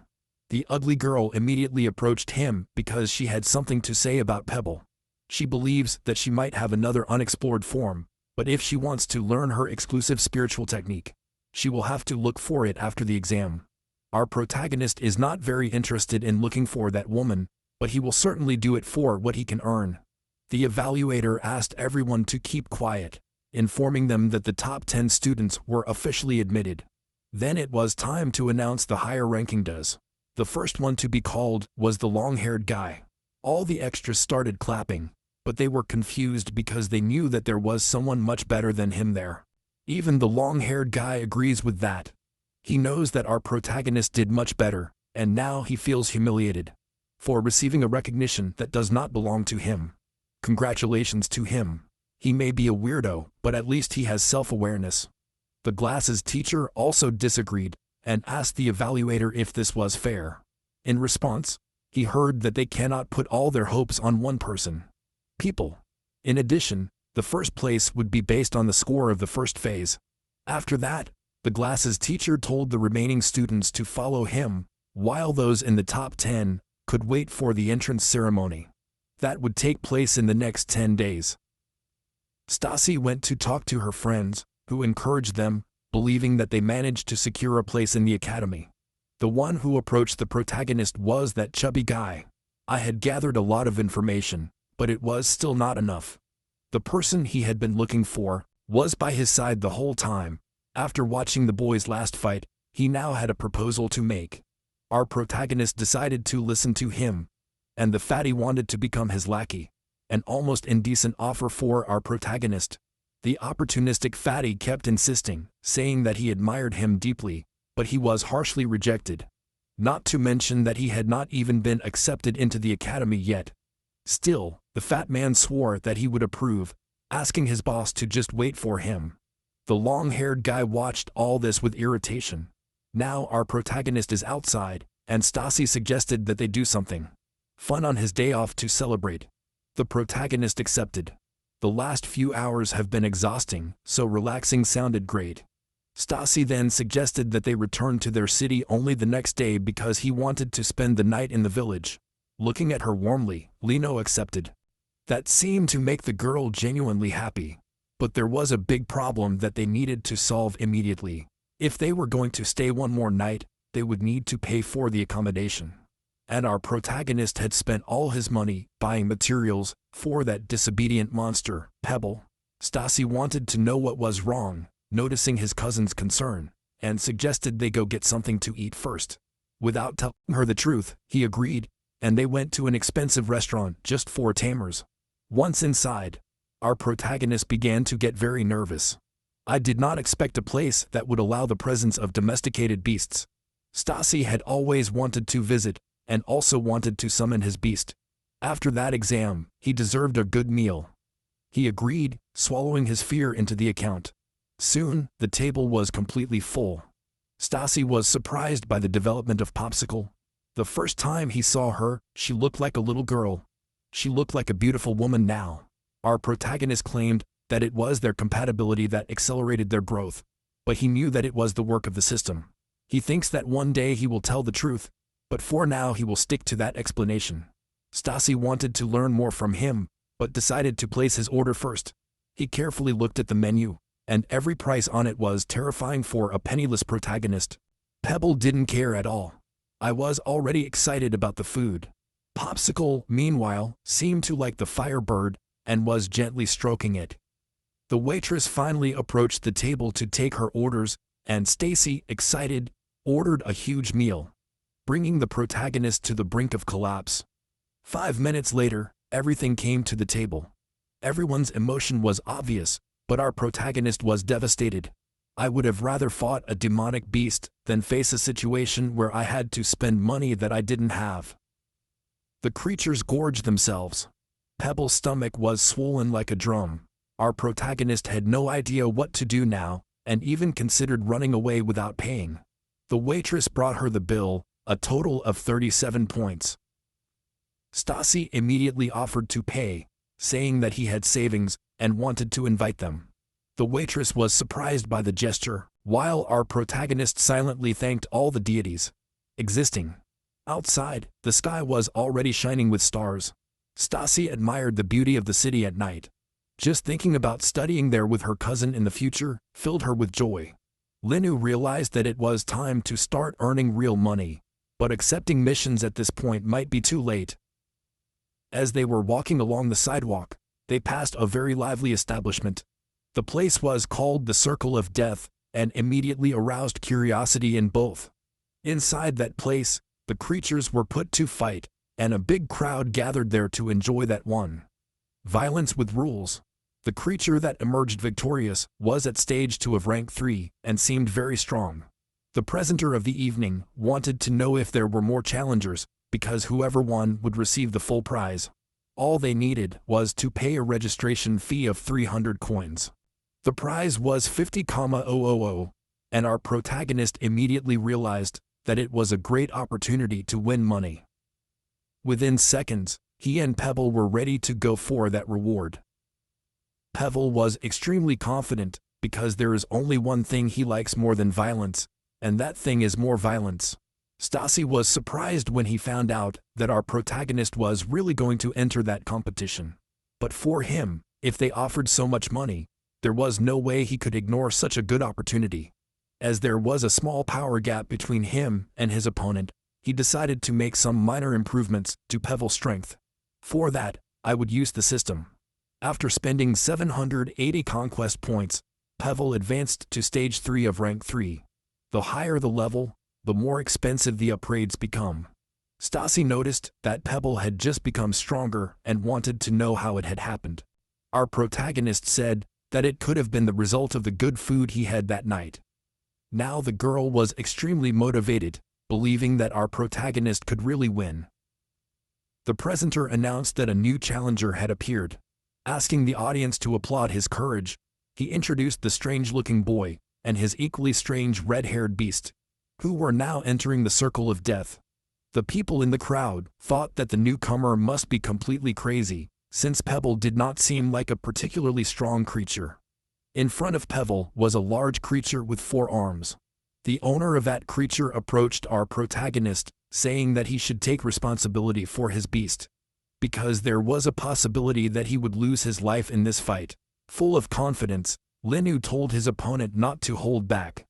The ugly girl immediately approached him because she had something to say about Pebble. She believes that she might have another unexplored form, but if she wants to learn her exclusive spiritual technique, she will have to look for it after the exam. Our protagonist is not very interested in looking for that woman, but he will certainly do it for what he can earn. The evaluator asked everyone to keep quiet, informing them that the top 10 students were officially admitted. Then it was time to announce the higher ranking does. The first one to be called was the long-haired guy. All the extras started clapping, but they were confused because they knew that there was someone much better than him there. Even the long-haired guy agrees with that. He knows that our protagonist did much better, and now he feels humiliated for receiving a recognition that does not belong to him. Congratulations to him. He may be a weirdo, but at least he has self-awareness. The glasses teacher also disagreed and asked the evaluator if this was fair. In response, he heard that they cannot put all their hopes on one person. People. In addition, the first place would be based on the score of the first phase. After that, the glasses teacher told the remaining students to follow him, while those in the top 10 could wait for the entrance ceremony. That would take place in the next 10 days. Stassi went to talk to her friends, who encouraged them, believing that they managed to secure a place in the academy. The one who approached the protagonist was that chubby guy. I had gathered a lot of information, but it was still not enough. The person he had been looking for was by his side the whole time. After watching the boys' last fight, he now had a proposal to make. Our protagonist decided to listen to him, and the fatty wanted to become his lackey. An almost indecent offer for our protagonist. The opportunistic fatty kept insisting, saying that he admired him deeply, but he was harshly rejected. Not to mention that he had not even been accepted into the academy yet. Still, the fat man swore that he would approve, asking his boss to just wait for him. The long-haired guy watched all this with irritation. Now our protagonist is outside, and Stassi suggested that they do something fun on his day off to celebrate. The protagonist accepted. The last few hours have been exhausting, so relaxing sounded great. Stassi then suggested that they return to their city only the next day because he wanted to spend the night in the village. Looking at her warmly, Lino accepted. That seemed to make the girl genuinely happy. But there was a big problem that they needed to solve immediately. If they were going to stay one more night, they would need to pay for the accommodation. And our protagonist had spent all his money buying materials for that disobedient monster, Pebble. Stassi wanted to know what was wrong, noticing his cousin's concern, and suggested they go get something to eat first. Without telling her the truth, he agreed, and they went to an expensive restaurant just for Tamers. Once inside, our protagonist began to get very nervous. I did not expect a place that would allow the presence of domesticated beasts. Stassi had always wanted to visit, and also wanted to summon his beast. After that exam, he deserved a good meal. He agreed, swallowing his fear into the account. Soon, the table was completely full. Stassi was surprised by the development of Popsicle. The first time he saw her, she looked like a little girl. She looked like a beautiful woman now. Our protagonist claimed that it was their compatibility that accelerated their growth, but he knew that it was the work of the system. He thinks that one day he will tell the truth, but for now he will stick to that explanation. Stassi wanted to learn more from him, but decided to place his order first. He carefully looked at the menu, and every price on it was terrifying for a penniless protagonist. Pebble didn't care at all. I was already excited about the food. Popsicle, meanwhile, seemed to like the Firebird, and was gently stroking it. The waitress finally approached the table to take her orders, and Stacy, excited, ordered a huge meal, bringing the protagonist to the brink of collapse. 5 minutes later, everything came to the table. Everyone's emotion was obvious, but our protagonist was devastated. I would have rather fought a demonic beast than face a situation where I had to spend money that I didn't have. The creatures gorged themselves. Pebble's stomach was swollen like a drum. Our protagonist had no idea what to do now, and even considered running away without paying. The waitress brought her the bill, a total of 37 points. Stassi immediately offered to pay, saying that he had savings and wanted to invite them. The waitress was surprised by the gesture, while our protagonist silently thanked all the deities existing. Outside, the sky was already shining with stars. Stassi admired the beauty of the city at night. Just thinking about studying there with her cousin in the future filled her with joy. Linu realized that it was time to start earning real money, but accepting missions at this point might be too late. As they were walking along the sidewalk, they passed a very lively establishment. The place was called the Circle of Death, and immediately aroused curiosity in both. Inside that place, the creatures were put to fight, and a big crowd gathered there to enjoy that one. Violence with rules. The creature that emerged victorious was at stage 2 of rank 3 and seemed very strong. The presenter of the evening wanted to know if there were more challengers, because whoever won would receive the full prize. All they needed was to pay a registration fee of 300 coins. The prize was 50,000, and our protagonist immediately realized that it was a great opportunity to win money. Within seconds, he and Pebble were ready to go for that reward. Pebble was extremely confident, because there is only one thing he likes more than violence, and that thing is more violence. Stassi was surprised when he found out that our protagonist was really going to enter that competition. But for him, if they offered so much money, there was no way he could ignore such a good opportunity. As there was a small power gap between him and his opponent, he decided to make some minor improvements to Pebble's strength. For that, I would use the system. After spending 780 conquest points, Pebble advanced to stage 3 of rank 3. The higher the level, the more expensive the upgrades become. Stassi noticed that Pebble had just become stronger and wanted to know how it had happened. Our protagonist said that it could have been the result of the good food he had that night. Now the girl was extremely motivated, believing that our protagonist could really win. The presenter announced that a new challenger had appeared. Asking the audience to applaud his courage, he introduced the strange-looking boy and his equally strange red-haired beast, who were now entering the Circle of Death. The people in the crowd thought that the newcomer must be completely crazy, since Pebble did not seem like a particularly strong creature. In front of Pebble was a large creature with 4 arms. The owner of that creature approached our protagonist saying that he should take responsibility for his beast, because there was a possibility that he would lose his life in this fight. Full of confidence, Linu told his opponent not to hold back.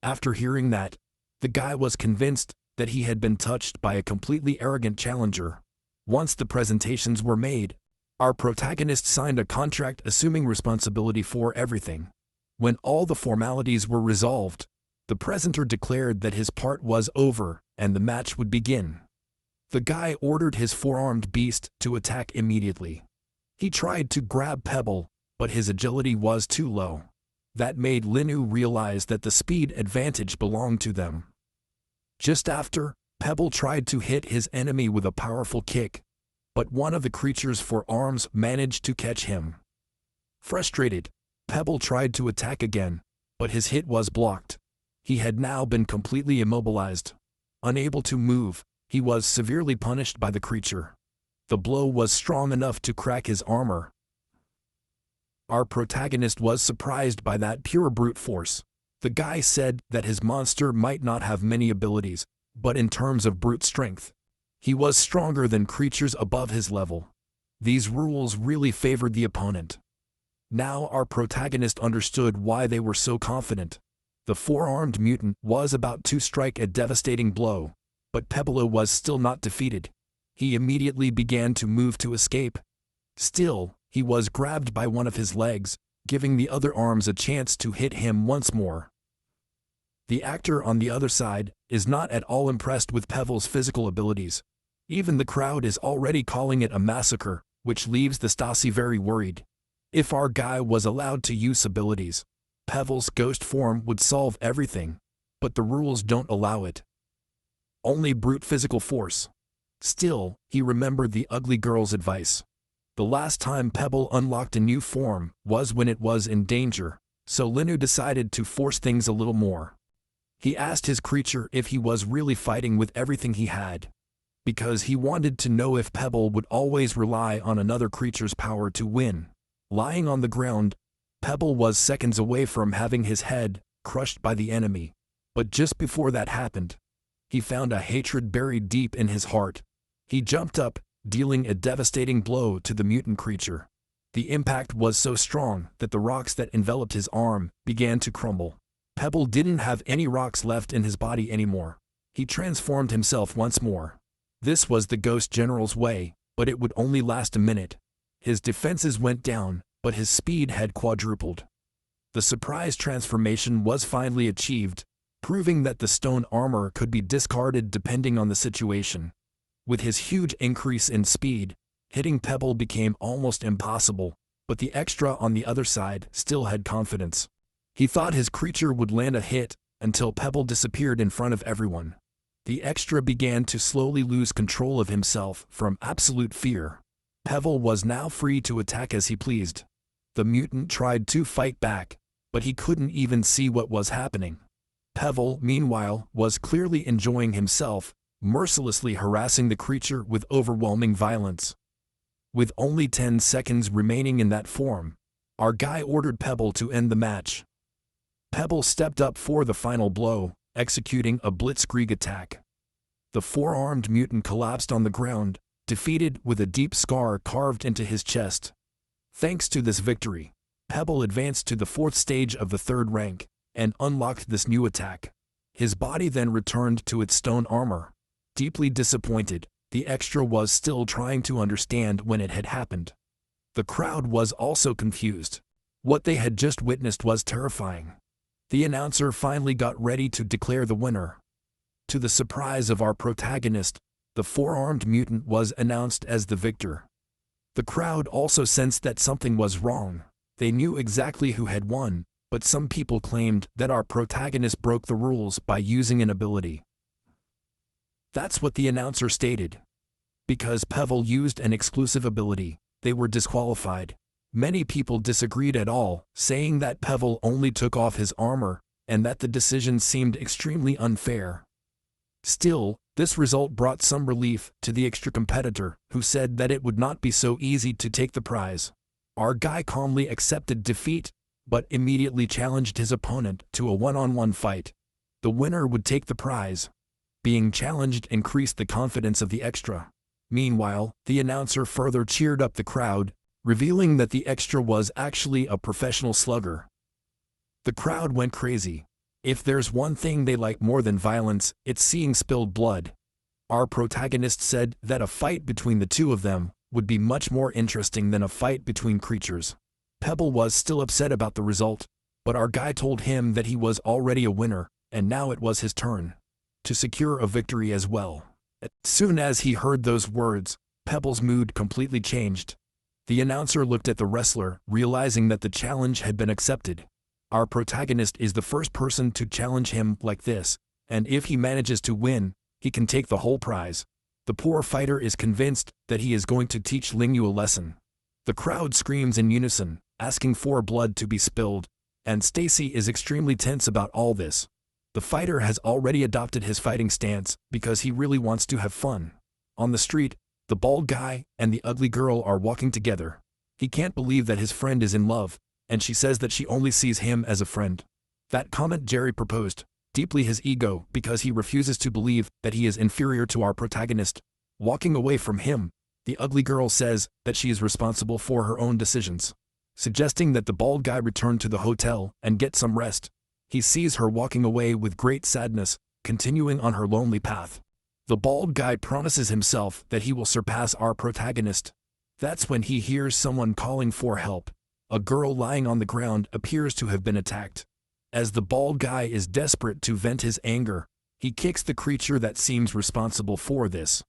After hearing that, the guy was convinced that he had been touched by a completely arrogant challenger. Once the presentations were made, our protagonist signed a contract assuming responsibility for everything. When all the formalities were resolved, the presenter declared that his part was over and the match would begin. The guy ordered his four-armed beast to attack immediately. He tried to grab Pebble, but his agility was too low. That made Linu realize that the speed advantage belonged to them. Just after, Pebble tried to hit his enemy with a powerful kick, but one of the creature's forearms managed to catch him. Frustrated, Pebble tried to attack again, but his hit was blocked. He had now been completely immobilized. Unable to move, he was severely punished by the creature. The blow was strong enough to crack his armor. Our protagonist was surprised by that pure brute force. The guy said that his monster might not have many abilities, but in terms of brute strength, he was stronger than creatures above his level. These rules really favored the opponent. Now our protagonist understood why they were so confident. The four-armed mutant was about to strike a devastating blow, but Pebble was still not defeated. He immediately began to move to escape. Still, he was grabbed by one of his legs, giving the other arms a chance to hit him once more. The actor on the other side is not at all impressed with Pebble's physical abilities. Even the crowd is already calling it a massacre, which leaves the Stasi very worried. If our guy was allowed to use abilities, Pebble's ghost form would solve everything, but the rules don't allow it. Only brute physical force. Still, he remembered the ugly girl's advice. The last time Pebble unlocked a new form was when it was in danger, so Linu decided to force things a little more. He asked his creature if he was really fighting with everything he had, because he wanted to know if Pebble would always rely on another creature's power to win. Lying on the ground, Pebble was seconds away from having his head crushed by the enemy, but just before that happened, he found a hatred buried deep in his heart. He jumped up, dealing a devastating blow to the mutant creature. The impact was so strong that the rocks that enveloped his arm began to crumble. Pebble didn't have any rocks left in his body anymore. He transformed himself once more. This was the Ghost General's way, but it would only last a minute. His defenses went down, but his speed had quadrupled. The surprise transformation was finally achieved, proving that the stone armor could be discarded depending on the situation. With his huge increase in speed, hitting Pebble became almost impossible, but the extra on the other side still had confidence. He thought his creature would land a hit until Pebble disappeared in front of everyone. The extra began to slowly lose control of himself from absolute fear. Pebble was now free to attack as he pleased. The mutant tried to fight back, but he couldn't even see what was happening. Pebble, meanwhile, was clearly enjoying himself, mercilessly harassing the creature with overwhelming violence. With only 10 seconds remaining in that form, our guy ordered Pebble to end the match. Pebble stepped up for the final blow, executing a blitzkrieg attack. The four-armed mutant collapsed on the ground, defeated with a deep scar carved into his chest. Thanks to this victory, Pebble advanced to the 4th stage of the 3rd rank, and unlocked this new attack. His body then returned to its stone armor. Deeply disappointed, the extra was still trying to understand when it had happened. The crowd was also confused. What they had just witnessed was terrifying. The announcer finally got ready to declare the winner. To the surprise of our protagonist, the four-armed mutant was announced as the victor. The crowd also sensed that something was wrong. They knew exactly who had won, but some people claimed that our protagonist broke the rules by using an ability. That's what the announcer stated. Because Pebble used an exclusive ability, they were disqualified. Many people disagreed at all, saying that Pebble only took off his armor, and that the decision seemed extremely unfair. Still, this result brought some relief to the extra competitor, who said that it would not be so easy to take the prize. Our guy calmly accepted defeat, but immediately challenged his opponent to a one-on-one fight. The winner would take the prize. Being challenged increased the confidence of the extra. Meanwhile, the announcer further cheered up the crowd, revealing that the extra was actually a professional slugger. The crowd went crazy. If there's one thing they like more than violence, it's seeing spilled blood. Our protagonist said that a fight between the two of them would be much more interesting than a fight between creatures. Pebble was still upset about the result, but our guy told him that he was already a winner, and now it was his turn to secure a victory as well. As soon as he heard those words, Pebble's mood completely changed. The announcer looked at the wrestler, realizing that the challenge had been accepted. Our protagonist is the first person to challenge him like this, and if he manages to win, he can take the whole prize. The poor fighter is convinced that he is going to teach Lingyu a lesson. The crowd screams in unison, asking for blood to be spilled, and Stacy is extremely tense about all this. The fighter has already adopted his fighting stance because he really wants to have fun. On the street, the bald guy and the ugly girl are walking together. He can't believe that his friend is in love, and she says that she only sees him as a friend. That comment Jerry proposed, deeply his ego because he refuses to believe that he is inferior to our protagonist. Walking away from him, the ugly girl says that she is responsible for her own decisions, suggesting that the bald guy return to the hotel and get some rest. He sees her walking away with great sadness, continuing on her lonely path. The bald guy promises himself that he will surpass our protagonist. That's when he hears someone calling for help. A girl lying on the ground appears to have been attacked. As the bald guy is desperate to vent his anger, he kicks the creature that seems responsible for this.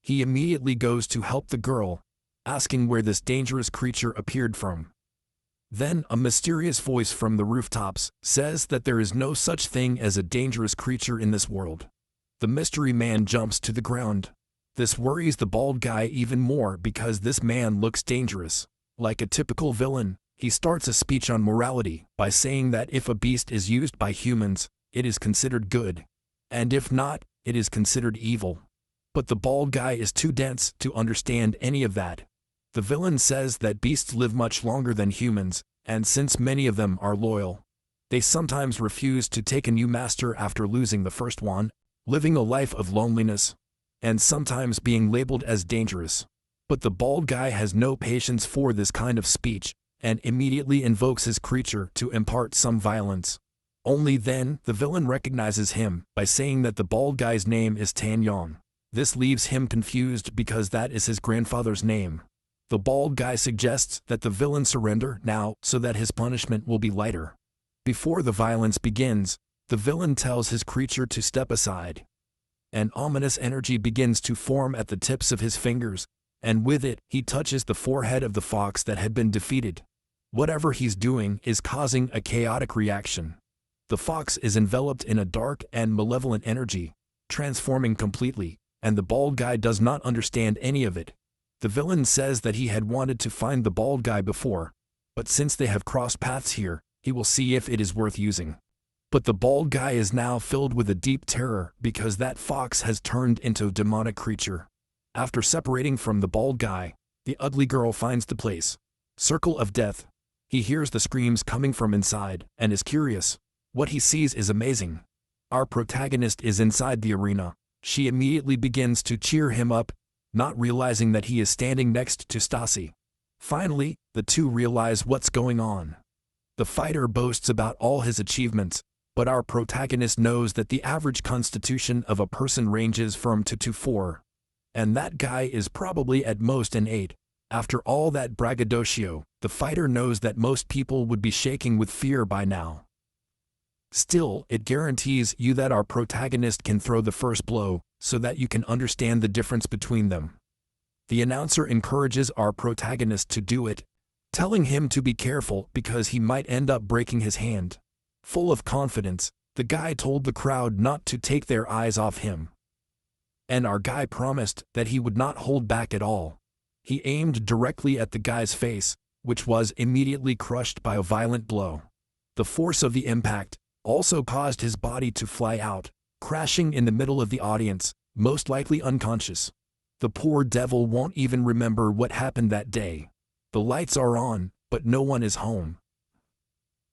He immediately goes to help the girl, asking where this dangerous creature appeared from. Then a mysterious voice from the rooftops says that there is no such thing as a dangerous creature in this world. The mystery man jumps to the ground. This worries the bald guy even more because this man looks dangerous. Like a typical villain, he starts a speech on morality by saying that if a beast is used by humans, it is considered good, and if not, it is considered evil. But the bald guy is too dense to understand any of that. The villain says that beasts live much longer than humans, and since many of them are loyal, they sometimes refuse to take a new master after losing the first one, living a life of loneliness, and sometimes being labeled as dangerous. But the bald guy has no patience for this kind of speech, and immediately invokes his creature to impart some violence. Only then, the villain recognizes him by saying that the bald guy's name is Tan Yong. This leaves him confused because that is his grandfather's name. The bald guy suggests that the villain surrender now so that his punishment will be lighter. Before the violence begins, the villain tells his creature to step aside. An ominous energy begins to form at the tips of his fingers, and with it, he touches the forehead of the fox that had been defeated. Whatever he's doing is causing a chaotic reaction. The fox is enveloped in a dark and malevolent energy, transforming completely, and the bald guy does not understand any of it. The villain says that he had wanted to find the bald guy before, but since they have crossed paths here, he will see if it is worth using. But the bald guy is now filled with a deep terror because that fox has turned into a demonic creature. After separating from the bald guy, the ugly girl finds the place. Circle of Death. He hears the screams coming from inside and is curious. What he sees is amazing. Our protagonist is inside the arena. She immediately begins to cheer him up, not realizing that he is standing next to Stasi. Finally, the two realize what's going on. The fighter boasts about all his achievements, but our protagonist knows that the average constitution of a person ranges from 2 to 4. And that guy is probably at most an 8. After all that braggadocio, the fighter knows that most people would be shaking with fear by now. Still, it guarantees you that our protagonist can throw the first blow, so that you can understand the difference between them. The announcer encourages our protagonist to do it, telling him to be careful because he might end up breaking his hand. Full of confidence, the guy told the crowd not to take their eyes off him. And our guy promised that he would not hold back at all. He aimed directly at the guy's face, which was immediately crushed by a violent blow. The force of the impact also caused his body to fly out, crashing in the middle of the audience, most likely unconscious. The poor devil won't even remember what happened that day. The lights are on, but no one is home.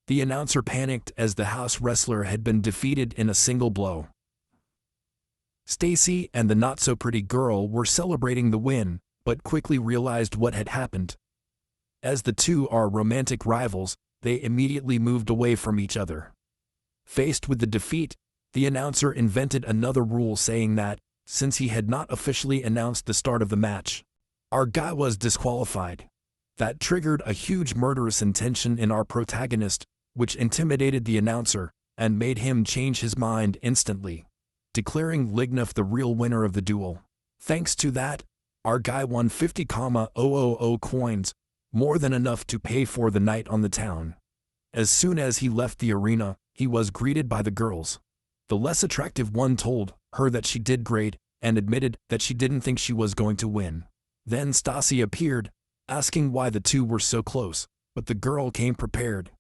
The announcer panicked as the house wrestler had been defeated in a single blow. Stacy and the not-so-pretty girl were celebrating the win, but quickly realized what had happened. As the two are romantic rivals, they immediately moved away from each other. Faced with the defeat, the announcer invented another rule saying that, since he had not officially announced the start of the match, our guy was disqualified. That triggered a huge murderous intention in our protagonist, which intimidated the announcer and made him change his mind instantly, declaring Lignaf the real winner of the duel. Thanks to that, our guy won 50,000 coins, more than enough to pay for the night on the town. As soon as he left the arena, he was greeted by the girls. The less attractive one told her that she did great and admitted that she didn't think she was going to win. Then Stassi appeared, asking why the two were so close, but the girl came prepared.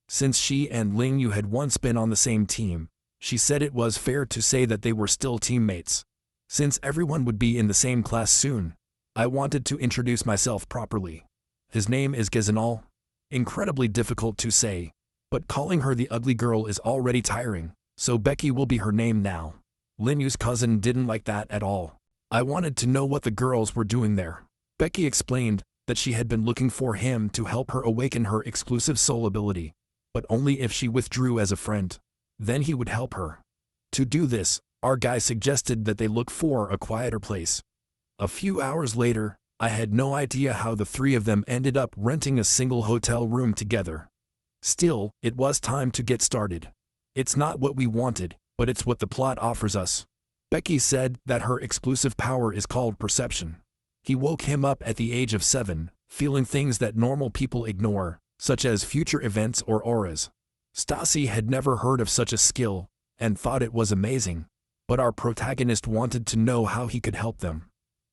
Since she and Ling Yu had once been on the same team, she said it was fair to say that they were still teammates. Since everyone would be in the same class soon, I wanted to introduce myself properly. His name is Gizanal. Incredibly difficult to say, but calling her the ugly girl is already tiring, so Becky will be her name now. Lin Yu's cousin didn't like that at all. I wanted to know what the girls were doing there. Becky explained that she had been looking for him to help her awaken her exclusive soul ability, but only if she withdrew as a friend. Then he would help her. To do this, our guy suggested that they look for a quieter place. A few hours later, I had no idea how the three of them ended up renting a single hotel room together. Still, it was time to get started. It's not what we wanted, but it's what the plot offers us. Becky said that her exclusive power is called perception. He woke him up at the age of 7, feeling things that normal people ignore, such as future events or auras. Stassi had never heard of such a skill, and thought it was amazing, but our protagonist wanted to know how he could help them.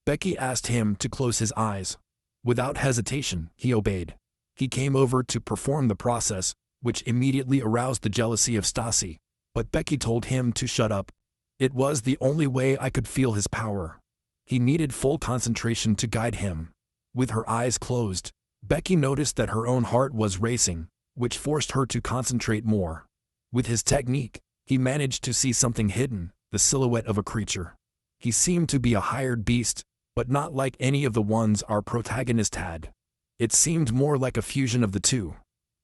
Becky asked him to close his eyes. Without hesitation, he obeyed. He came over to perform the process, which immediately aroused the jealousy of Stassi, but Becky told him to shut up. It was the only way I could feel his power. He needed full concentration to guide him. With her eyes closed, Becky noticed that her own heart was racing, which forced her to concentrate more. With his technique, he managed to see something hidden, the silhouette of a creature. He seemed to be a hired beast, but not like any of the ones our protagonist had. It seemed more like a fusion of the two.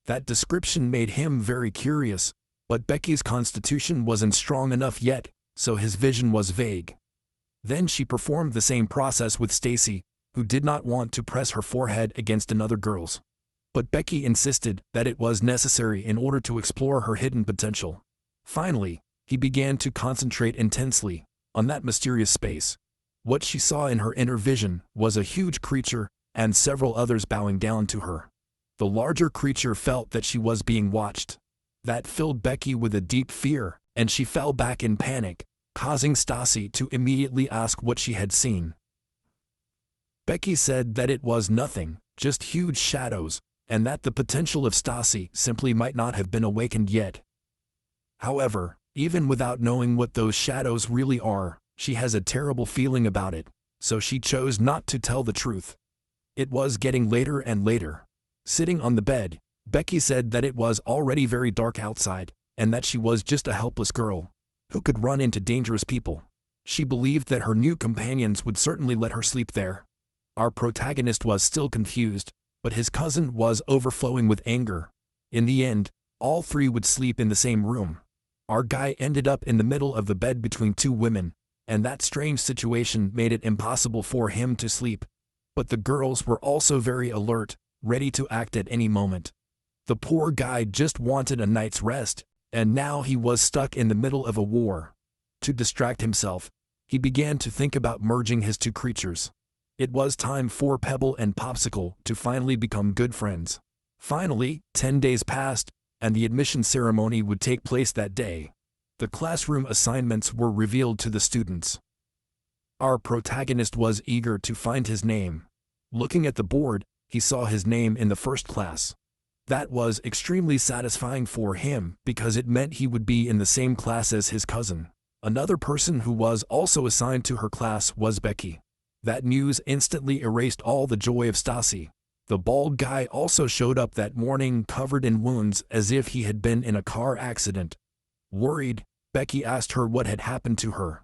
That description made him very curious, but Becky's constitution wasn't strong enough yet, so his vision was vague. Then she performed the same process with Stacy, who did not want to press her forehead against another girl's. But Becky insisted that it was necessary in order to explore her hidden potential. Finally, he began to concentrate intensely on that mysterious space. What she saw in her inner vision was a huge creature and several others bowing down to her. The larger creature felt that she was being watched. That filled Becky with a deep fear, and she fell back in panic, causing Stassi to immediately ask what she had seen. Becky said that it was nothing, just huge shadows, and that the potential of Stassi simply might not have been awakened yet. However, even without knowing what those shadows really are, she has a terrible feeling about it, so she chose not to tell the truth. It was getting later and later. Sitting on the bed, Becky said that it was already very dark outside, and that she was just a helpless girl who could run into dangerous people. She believed that her new companions would certainly let her sleep there. Our protagonist was still confused, but his cousin was overflowing with anger. In the end, all three would sleep in the same room. Our guy ended up in the middle of the bed between two women, and that strange situation made it impossible for him to sleep. But the girls were also very alert, ready to act at any moment. The poor guy just wanted a night's rest, and now he was stuck in the middle of a war. To distract himself, he began to think about merging his two creatures. It was time for Pebble and Popsicle to finally become good friends. Finally, 10 days passed, and the admission ceremony would take place that day. The classroom assignments were revealed to the students. Our protagonist was eager to find his name. Looking at the board, he saw his name in the first class. That was extremely satisfying for him because it meant he would be in the same class as his cousin. Another person who was also assigned to her class was Becky. That news instantly erased all the joy of Stassi. The bald guy also showed up that morning covered in wounds as if he had been in a car accident. Worried, Becky asked her what had happened to her.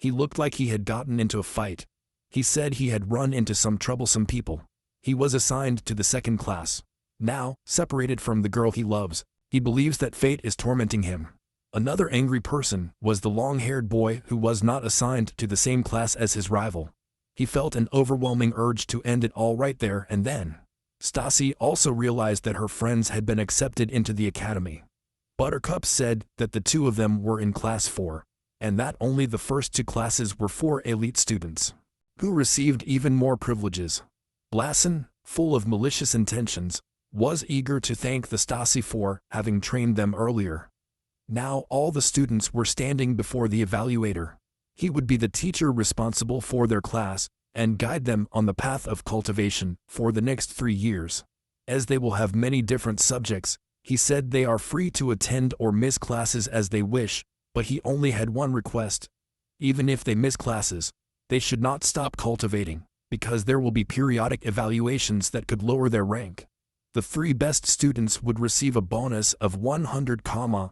He looked like he had gotten into a fight. He said he had run into some troublesome people. He was assigned to the second class. Now, separated from the girl he loves, he believes that fate is tormenting him. Another angry person was the long-haired boy who was not assigned to the same class as his rival. He felt an overwhelming urge to end it all right there and then. Stassi also realized that her friends had been accepted into the academy. Buttercup said that the two of them were in class 4, and that only the first 2 classes were for elite students, who received even more privileges. Blasson, full of malicious intentions, was eager to thank the Stassi for having trained them earlier. Now all the students were standing before the evaluator. He would be the teacher responsible for their class and guide them on the path of cultivation for the next 3 years. As they will have many different subjects, he said they are free to attend or miss classes as they wish, but he only had one request. Even if they miss classes, they should not stop cultivating, because there will be periodic evaluations that could lower their rank. The 3 best students would receive a bonus of 100,000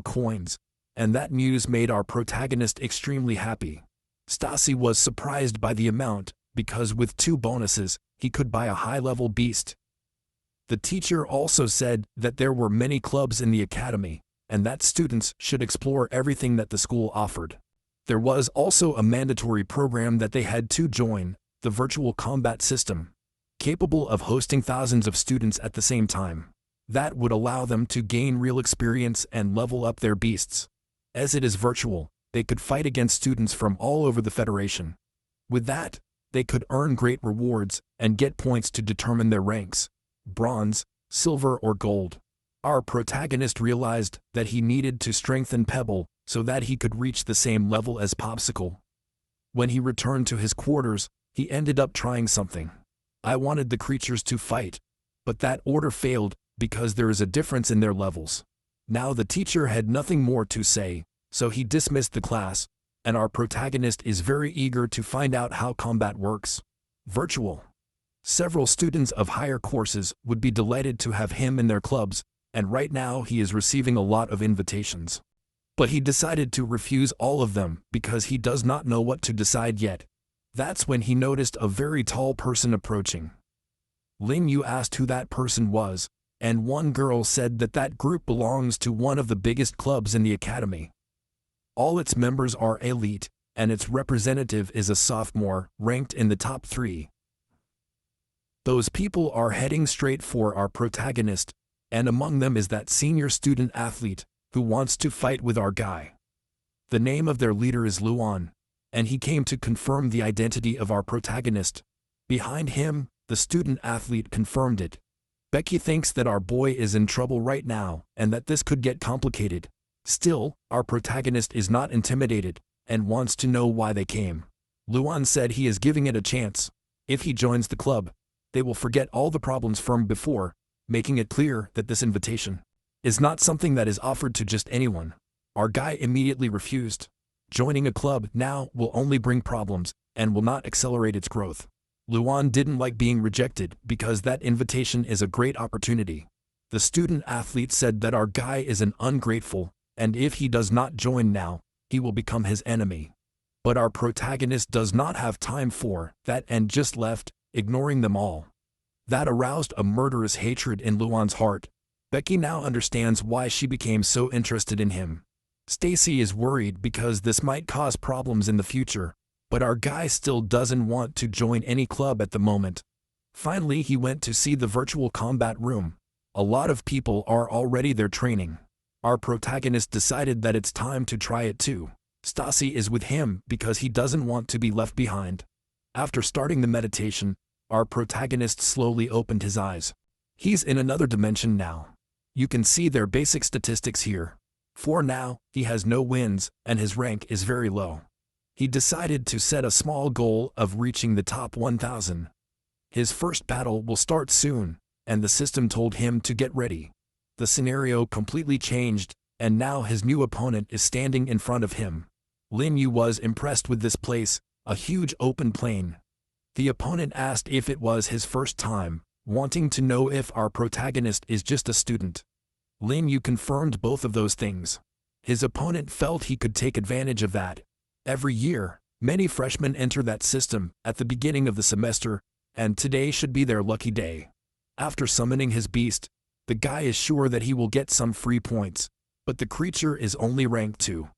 coins, and that news made our protagonist extremely happy. Stassi was surprised by the amount, because with 2 bonuses, he could buy a high-level beast. The teacher also said that there were many clubs in the academy, and that students should explore everything that the school offered. There was also a mandatory program that they had to join, the virtual combat system, capable of hosting thousands of students at the same time. That would allow them to gain real experience and level up their beasts. As it is virtual, they could fight against students from all over the Federation. With that, they could earn great rewards and get points to determine their ranks: bronze, silver or gold. Our protagonist realized that he needed to strengthen Pebble so that he could reach the same level as Popsicle. When he returned to his quarters, he ended up trying something. I wanted the creatures to fight, but that order failed because there is a difference in their levels. Now the teacher had nothing more to say, so he dismissed the class, and our protagonist is very eager to find out how combat works. Virtual. Several students of higher courses would be delighted to have him in their clubs, and right now he is receiving a lot of invitations. But he decided to refuse all of them because he does not know what to decide yet. That's when he noticed a very tall person approaching. Lin Yu asked who that person was, and one girl said that that group belongs to one of the biggest clubs in the academy. All its members are elite, and its representative is a sophomore, ranked in the top 3. Those people are heading straight for our protagonist, and among them is that senior student athlete who wants to fight with our guy. The name of their leader is Luan, and he came to confirm the identity of our protagonist. Behind him, the student athlete confirmed it. Becky thinks that our boy is in trouble right now and that this could get complicated. Still, our protagonist is not intimidated and wants to know why they came. Luan said he is giving it a chance. If he joins the club, they will forget all the problems from before, making it clear that this invitation is not something that is offered to just anyone. Our guy immediately refused. Joining a club now will only bring problems and will not accelerate its growth. Luan didn't like being rejected because that invitation is a great opportunity. The student athlete said that our guy is an ungrateful, and if he does not join now, he will become his enemy. But our protagonist does not have time for that and just left, ignoring them all. That aroused a murderous hatred in Luan's heart. Becky now understands why she became so interested in him. Stacy is worried because this might cause problems in the future, but our guy still doesn't want to join any club at the moment. Finally, he went to see the virtual combat room. A lot of people are already there training. Our protagonist decided that it's time to try it too. Stassi is with him because he doesn't want to be left behind. After starting the meditation, our protagonist slowly opened his eyes. He's in another dimension now. You can see their basic statistics here. For now, he has no wins, and his rank is very low. He decided to set a small goal of reaching the top 1,000. His first battle will start soon, and the system told him to get ready. The scenario completely changed, and now his new opponent is standing in front of him. Lin Yu was impressed with this place, a huge open plain. The opponent asked if it was his first time, wanting to know if our protagonist is just a student. Lin Yu confirmed both of those things. His opponent felt he could take advantage of that. Every year, many freshmen enter that system at the beginning of the semester, and today should be their lucky day. After summoning his beast, the guy is sure that he will get some free points, but the creature is only rank 2.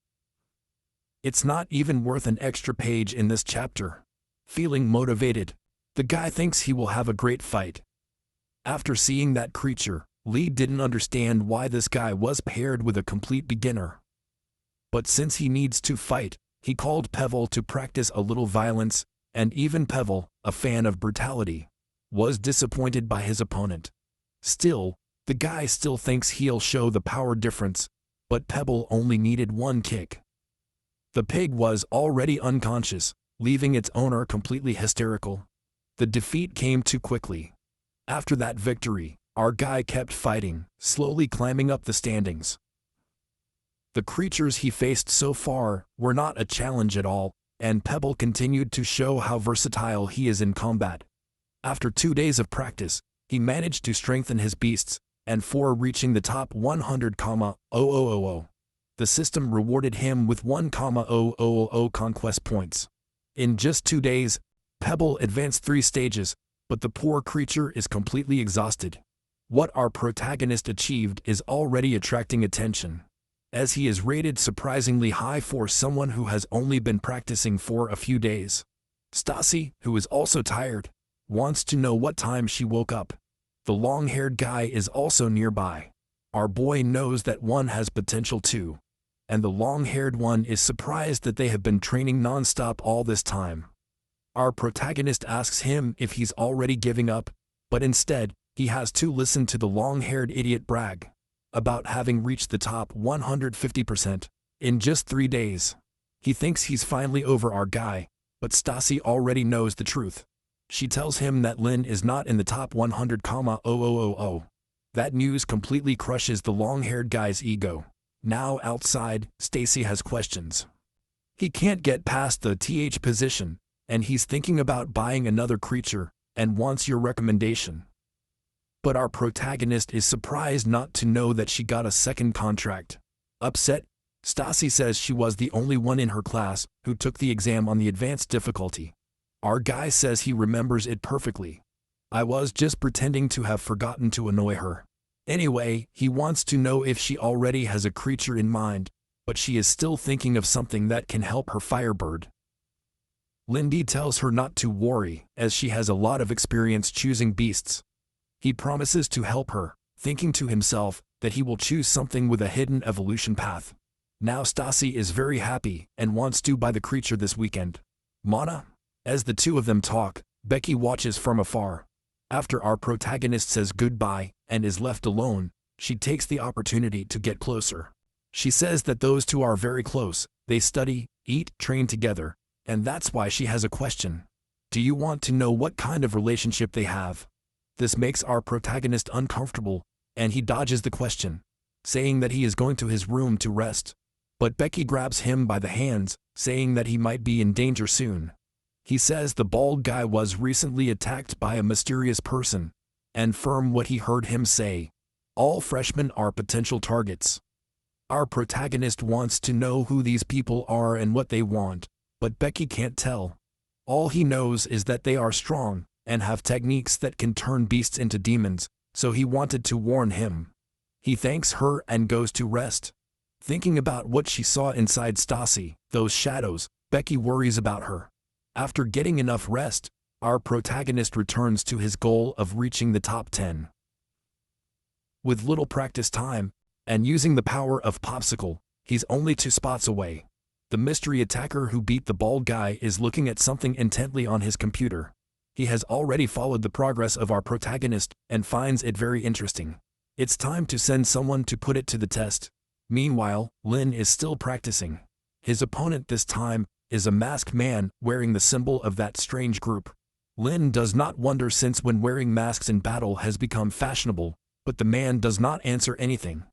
It's not even worth an extra page in this chapter. Feeling motivated, the guy thinks he will have a great fight. After seeing that creature, Lee didn't understand why this guy was paired with a complete beginner. But since he needs to fight, he called Pevel to practice a little violence, and even Pevel, a fan of brutality, was disappointed by his opponent. Still, the guy still thinks he'll show the power difference, but Pevel only needed one kick. The pig was already unconscious, leaving its owner completely hysterical. The defeat came too quickly. After that victory, our guy kept fighting, slowly climbing up the standings. The creatures he faced so far were not a challenge at all, and Pevel continued to show how versatile he is in combat. After 2 days of practice, he managed to strengthen his beasts, and for reaching the top 100,000, the system rewarded him with 1,000 conquest points. In just 2 days, Pevel advanced 3 stages, but the poor creature is completely exhausted. What our protagonist achieved is already attracting attention, as he is rated surprisingly high for someone who has only been practicing for a few days. Stasi, who is also tired, wants to know what time she woke up. The long-haired guy is also nearby. Our boy knows that one has potential too, and the long-haired one is surprised that they have been training non-stop all this time. Our protagonist asks him if he's already giving up, but instead, he has to listen to the long-haired idiot brag about having reached the top 150% in just 3 days. He thinks he's finally over our guy, but Stasi already knows the truth. She tells him that Lin is not in the top 100,000. That news completely crushes the long-haired guy's ego. Now outside, Stacy has questions. He can't get past the TH position, and he's thinking about buying another creature, and wants your recommendation. But our protagonist is surprised not to know that she got a second contract. Upset, Stasi says she was the only one in her class who took the exam on the advanced difficulty. Our guy says he remembers it perfectly. I was just pretending to have forgotten to annoy her. Anyway, he wants to know if she already has a creature in mind, but she is still thinking of something that can help her Firebird. Lindy tells her not to worry, as she has a lot of experience choosing beasts. He promises to help her, thinking to himself that he will choose something with a hidden evolution path. Now Stasi is very happy and wants to buy the creature this weekend. Mana? As the two of them talk, Becky watches from afar. After our protagonist says goodbye and is left alone, she takes the opportunity to get closer. She says that those two are very close, they study, eat, train together, and that's why she has a question. Do you want to know what kind of relationship they have? This makes our protagonist uncomfortable, and he dodges the question, saying that he is going to his room to rest. But Becky grabs him by the hands, saying that he might be in danger soon. He says the bald guy was recently attacked by a mysterious person, and from what he heard him say, all freshmen are potential targets. Our protagonist wants to know who these people are and what they want, but Becky can't tell. All he knows is that they are strong, and have techniques that can turn beasts into demons, so he wanted to warn him. He thanks her and goes to rest. Thinking about what she saw inside Stasi, those shadows, Becky worries about her. After getting enough rest, our protagonist returns to his goal of reaching the top 10. With little practice time, and using the power of Popsicle, he's only 2 spots away. The mystery attacker who beat the bald guy is looking at something intently on his computer. He has already followed the progress of our protagonist and finds it very interesting. It's time to send someone to put it to the test. Meanwhile, Lin is still practicing. His opponent this time is a masked man wearing the symbol of that strange group. Lin does not wonder since when wearing masks in battle has become fashionable, but the man does not answer anything.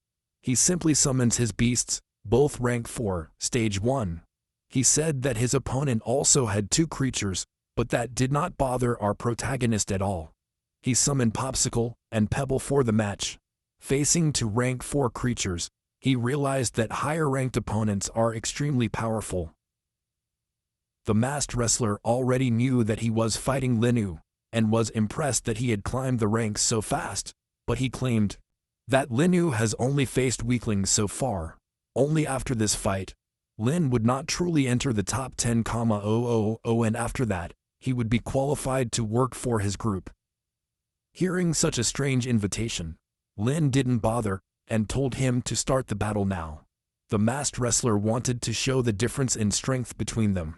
He simply summons his beasts, both rank 4, stage 1. He said that his opponent also had 2 creatures, but that did not bother our protagonist at all. He summoned Popsicle and Pebble for the match. Facing 2 rank 4 creatures, he realized that higher ranked opponents are extremely powerful. The masked wrestler already knew that he was fighting Linu, and was impressed that he had climbed the ranks so fast, but he claimed that Linu has only faced weaklings so far. Only after this fight, Lin would not truly enter the top 10,000, and after that, he would be qualified to work for his group. Hearing such a strange invitation, Lin didn't bother, and told him to start the battle now. The masked wrestler wanted to show the difference in strength between them.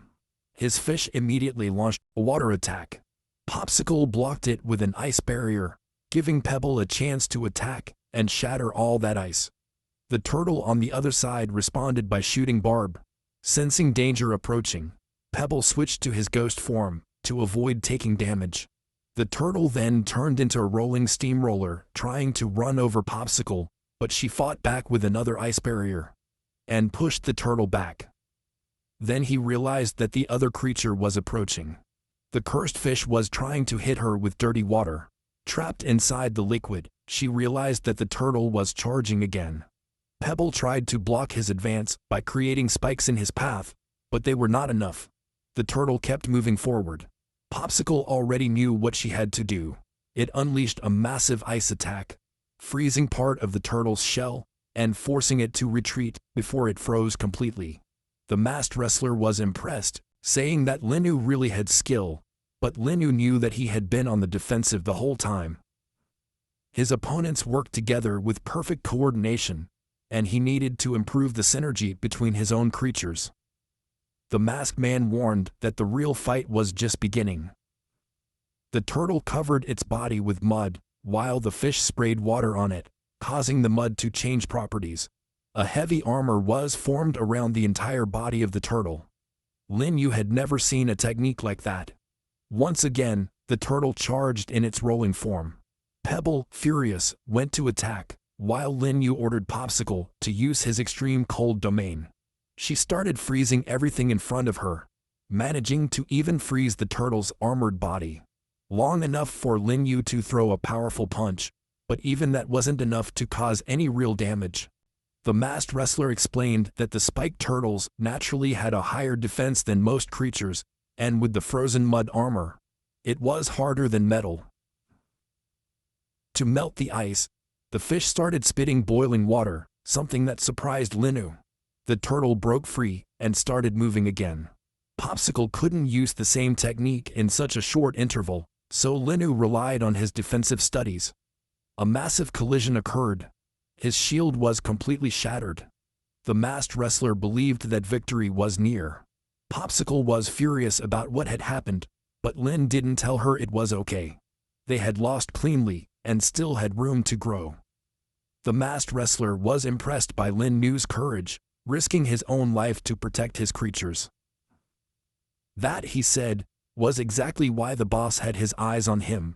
His fish immediately launched a water attack. Popsicle blocked it with an ice barrier, giving Pebble a chance to attack and shatter all that ice. The turtle on the other side responded by shooting Barb. Sensing danger approaching, Pebble switched to his ghost form to avoid taking damage. The turtle then turned into a rolling steamroller, trying to run over Popsicle, but she fought back with another ice barrier and pushed the turtle back. Then he realized that the other creature was approaching. The cursed fish was trying to hit her with dirty water. Trapped inside the liquid, she realized that the turtle was charging again. Pebble tried to block his advance by creating spikes in his path, but they were not enough. The turtle kept moving forward. Popsicle already knew what she had to do. It unleashed a massive ice attack, freezing part of the turtle's shell and forcing it to retreat before it froze completely. The masked wrestler was impressed, saying that Linu really had skill, but Linu knew that he had been on the defensive the whole time. His opponents worked together with perfect coordination, and he needed to improve the synergy between his own creatures. The masked man warned that the real fight was just beginning. The turtle covered its body with mud, while the fish sprayed water on it, causing the mud to change properties. A heavy armor was formed around the entire body of the turtle. Lin Yu had never seen a technique like that. Once again, the turtle charged in its rolling form. Pebble, furious, went to attack, while Lin Yu ordered Popsicle to use his extreme cold domain. She started freezing everything in front of her, managing to even freeze the turtle's armored body. Long enough for Lin Yu to throw a powerful punch, but even that wasn't enough to cause any real damage. The masked wrestler explained that the spiked turtles naturally had a higher defense than most creatures, and with the frozen mud armor, it was harder than metal. To melt the ice, the fish started spitting boiling water, something that surprised Linu. The turtle broke free and started moving again. Popsicle couldn't use the same technique in such a short interval, so Linu relied on his defensive studies. A massive collision occurred. His shield was completely shattered. The masked wrestler believed that victory was near. Popsicle was furious about what had happened, but Lin didn't tell her it was okay. They had lost cleanly and still had room to grow. The masked wrestler was impressed by Lin Yu's courage, risking his own life to protect his creatures. That, he said, was exactly why the boss had his eyes on him.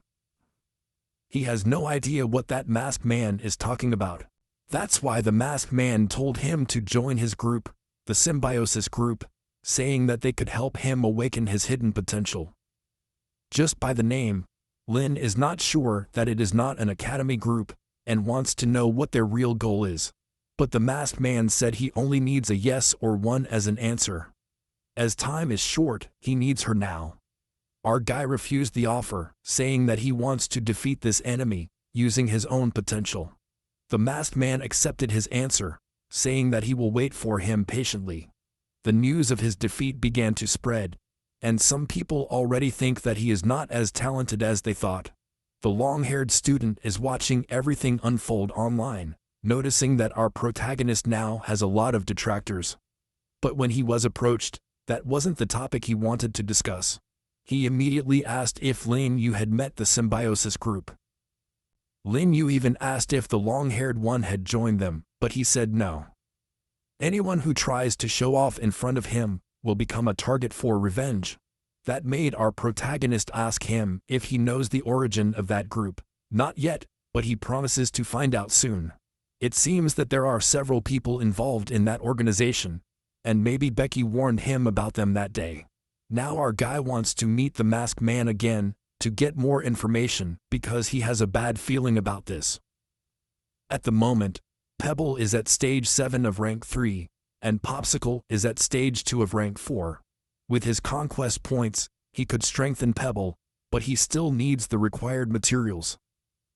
He has no idea what that masked man is talking about. That's why the masked man told him to join his group, the Symbiosis group, saying that they could help him awaken his hidden potential. Just by the name, Lin is not sure that it is not an academy group, and wants to know what their real goal is. But the masked man said he only needs a yes or one as an answer. As time is short, he needs her now. Our guy refused the offer, saying that he wants to defeat this enemy, using his own potential. The masked man accepted his answer, saying that he will wait for him patiently. The news of his defeat began to spread, and some people already think that he is not as talented as they thought. The long-haired student is watching everything unfold online, noticing that our protagonist now has a lot of detractors. But when he was approached, that wasn't the topic he wanted to discuss. He immediately asked if Lin Yu had met the Symbiosis group. Lin Yu even asked if the long-haired one had joined them, but he said no. Anyone who tries to show off in front of him will become a target for revenge. That made our protagonist ask him if he knows the origin of that group. Not yet, but he promises to find out soon. It seems that there are several people involved in that organization, and maybe Becky warned him about them that day. Now our guy wants to meet the masked man again to get more information because he has a bad feeling about this. At the moment, Pebble is at stage 7 of rank 3, and Popsicle is at stage 2 of rank 4. With his conquest points, he could strengthen Pebble, but he still needs the required materials.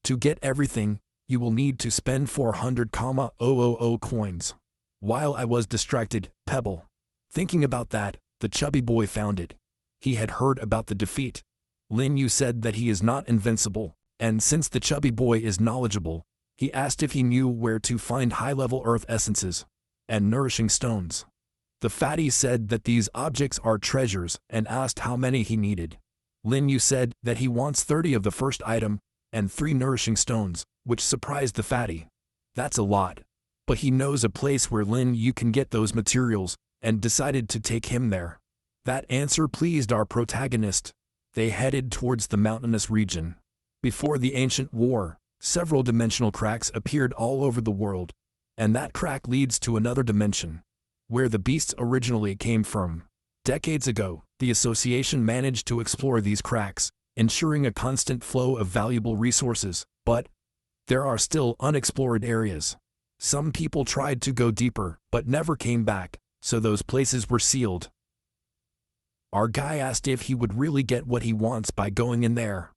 To get everything, you will need to spend 400,000 coins. While I was distracted, Pebble. Thinking about that, the chubby boy found it. He had heard about the defeat. Lin Yu said that he is not invincible, and since the chubby boy is knowledgeable, he asked if he knew where to find high-level earth essences and nourishing stones. The fatty said that these objects are treasures and asked how many he needed. Lin Yu said that he wants 30 of the first item and 3 nourishing stones, which surprised the fatty. That's a lot. But he knows a place where Lin Yu can get those materials and decided to take him there. That answer pleased our protagonist. They headed towards the mountainous region. Before the ancient war, several dimensional cracks appeared all over the world, and that crack leads to another dimension, where the beasts originally came from. Decades ago, the association managed to explore these cracks, ensuring a constant flow of valuable resources, but there are still unexplored areas. Some people tried to go deeper, but never came back, so those places were sealed. Our guy asked if he would really get what he wants by going in there.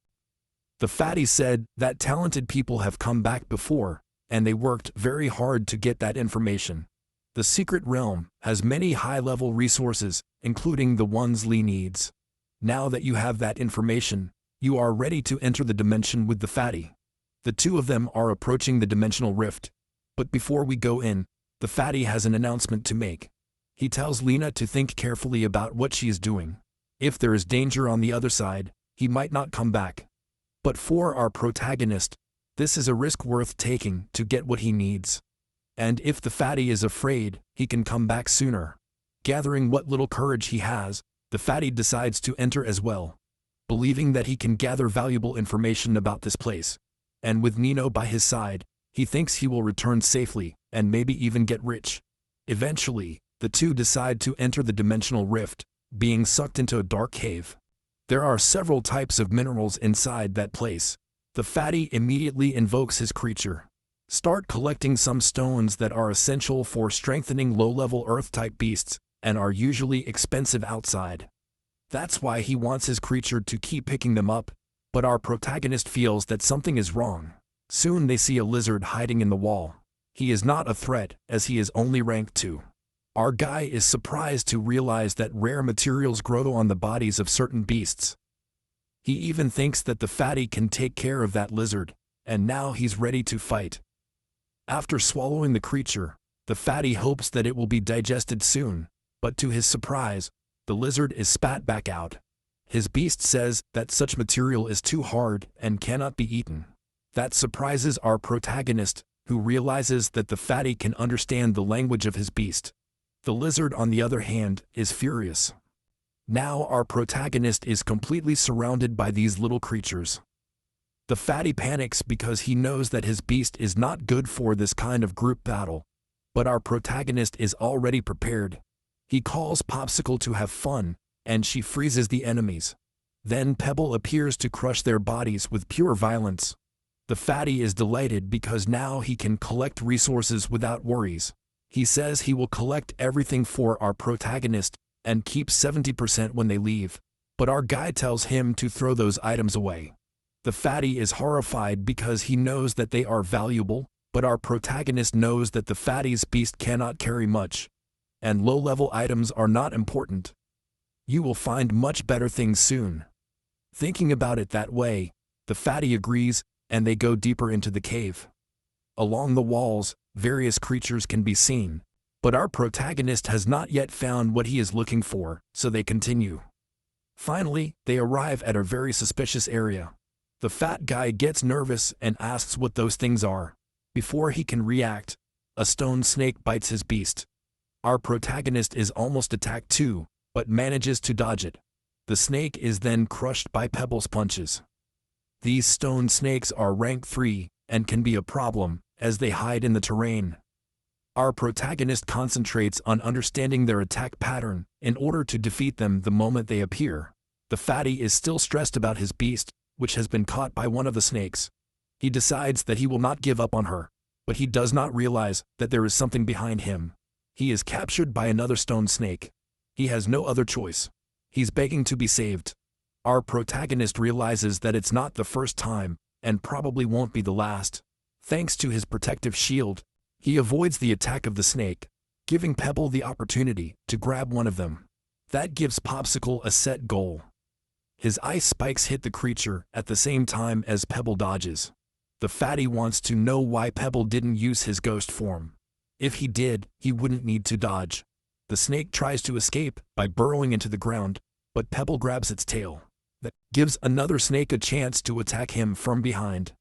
The fatty said that talented people have come back before, and they worked very hard to get that information. The secret realm has many high-level resources, including the ones Lee needs. Now that you have that information, you are ready to enter the dimension with the fatty. The two of them are approaching the dimensional rift. But before we go in, the fatty has an announcement to make. He tells Lena to think carefully about what she is doing. If there is danger on the other side, he might not come back. But for our protagonist, this is a risk worth taking to get what he needs. And if the fatty is afraid, he can come back sooner. Gathering what little courage he has, the fatty decides to enter as well, believing that he can gather valuable information about this place. And with Nino by his side, he thinks he will return safely and maybe even get rich. Eventually, the two decide to enter the dimensional rift, being sucked into a dark cave. There are several types of minerals inside that place. The fatty immediately invokes his creature. Start collecting some stones that are essential for strengthening low-level earth-type beasts and are usually expensive outside. That's why he wants his creature to keep picking them up, but our protagonist feels that something is wrong. Soon they see a lizard hiding in the wall. He is not a threat, as he is only rank 2. Our guy is surprised to realize that rare materials grow on the bodies of certain beasts. He even thinks that the fatty can take care of that lizard, and now he's ready to fight. After swallowing the creature, the fatty hopes that it will be digested soon, but to his surprise, the lizard is spat back out. His beast says that such material is too hard and cannot be eaten. That surprises our protagonist, who realizes that the fatty can understand the language of his beast. The lizard, on the other hand, is furious. Now our protagonist is completely surrounded by these little creatures. The fatty panics because he knows that his beast is not good for this kind of group battle, but our protagonist is already prepared. He calls Popsicle to have fun, and she freezes the enemies. Then Pebble appears to crush their bodies with pure violence. The fatty is delighted because now he can collect resources without worries. He says he will collect everything for our protagonist and keep 70% when they leave, but our guy tells him to throw those items away. The fatty is horrified because he knows that they are valuable, but our protagonist knows that the fatty's beast cannot carry much, and low-level items are not important. You will find much better things soon. Thinking about it that way, the fatty agrees, and they go deeper into the cave. Along the walls, various creatures can be seen, but our protagonist has not yet found what he is looking for, so they continue. Finally, they arrive at a very suspicious area. The fat guy gets nervous and asks what those things are. Before he can react, a stone snake bites his beast. Our protagonist is almost attacked too, but manages to dodge it. The snake is then crushed by Pebble's punches. These stone snakes are rank 3 and can be a problem, as they hide in the terrain. Our protagonist concentrates on understanding their attack pattern in order to defeat them the moment they appear. The fatty is still stressed about his beast, which has been caught by one of the snakes. He decides that he will not give up on her, but he does not realize that there is something behind him. He is captured by another stone snake. He has no other choice. He's begging to be saved. Our protagonist realizes that it's not the first time, and probably won't be the last. Thanks to his protective shield, he avoids the attack of the snake, giving Pebble the opportunity to grab one of them. That gives Popsicle a set goal. His ice spikes hit the creature at the same time as Pebble dodges. The fatty wants to know why Pebble didn't use his ghost form. If he did, he wouldn't need to dodge. The snake tries to escape by burrowing into the ground, but Pebble grabs its tail. That gives another snake a chance to attack him from behind.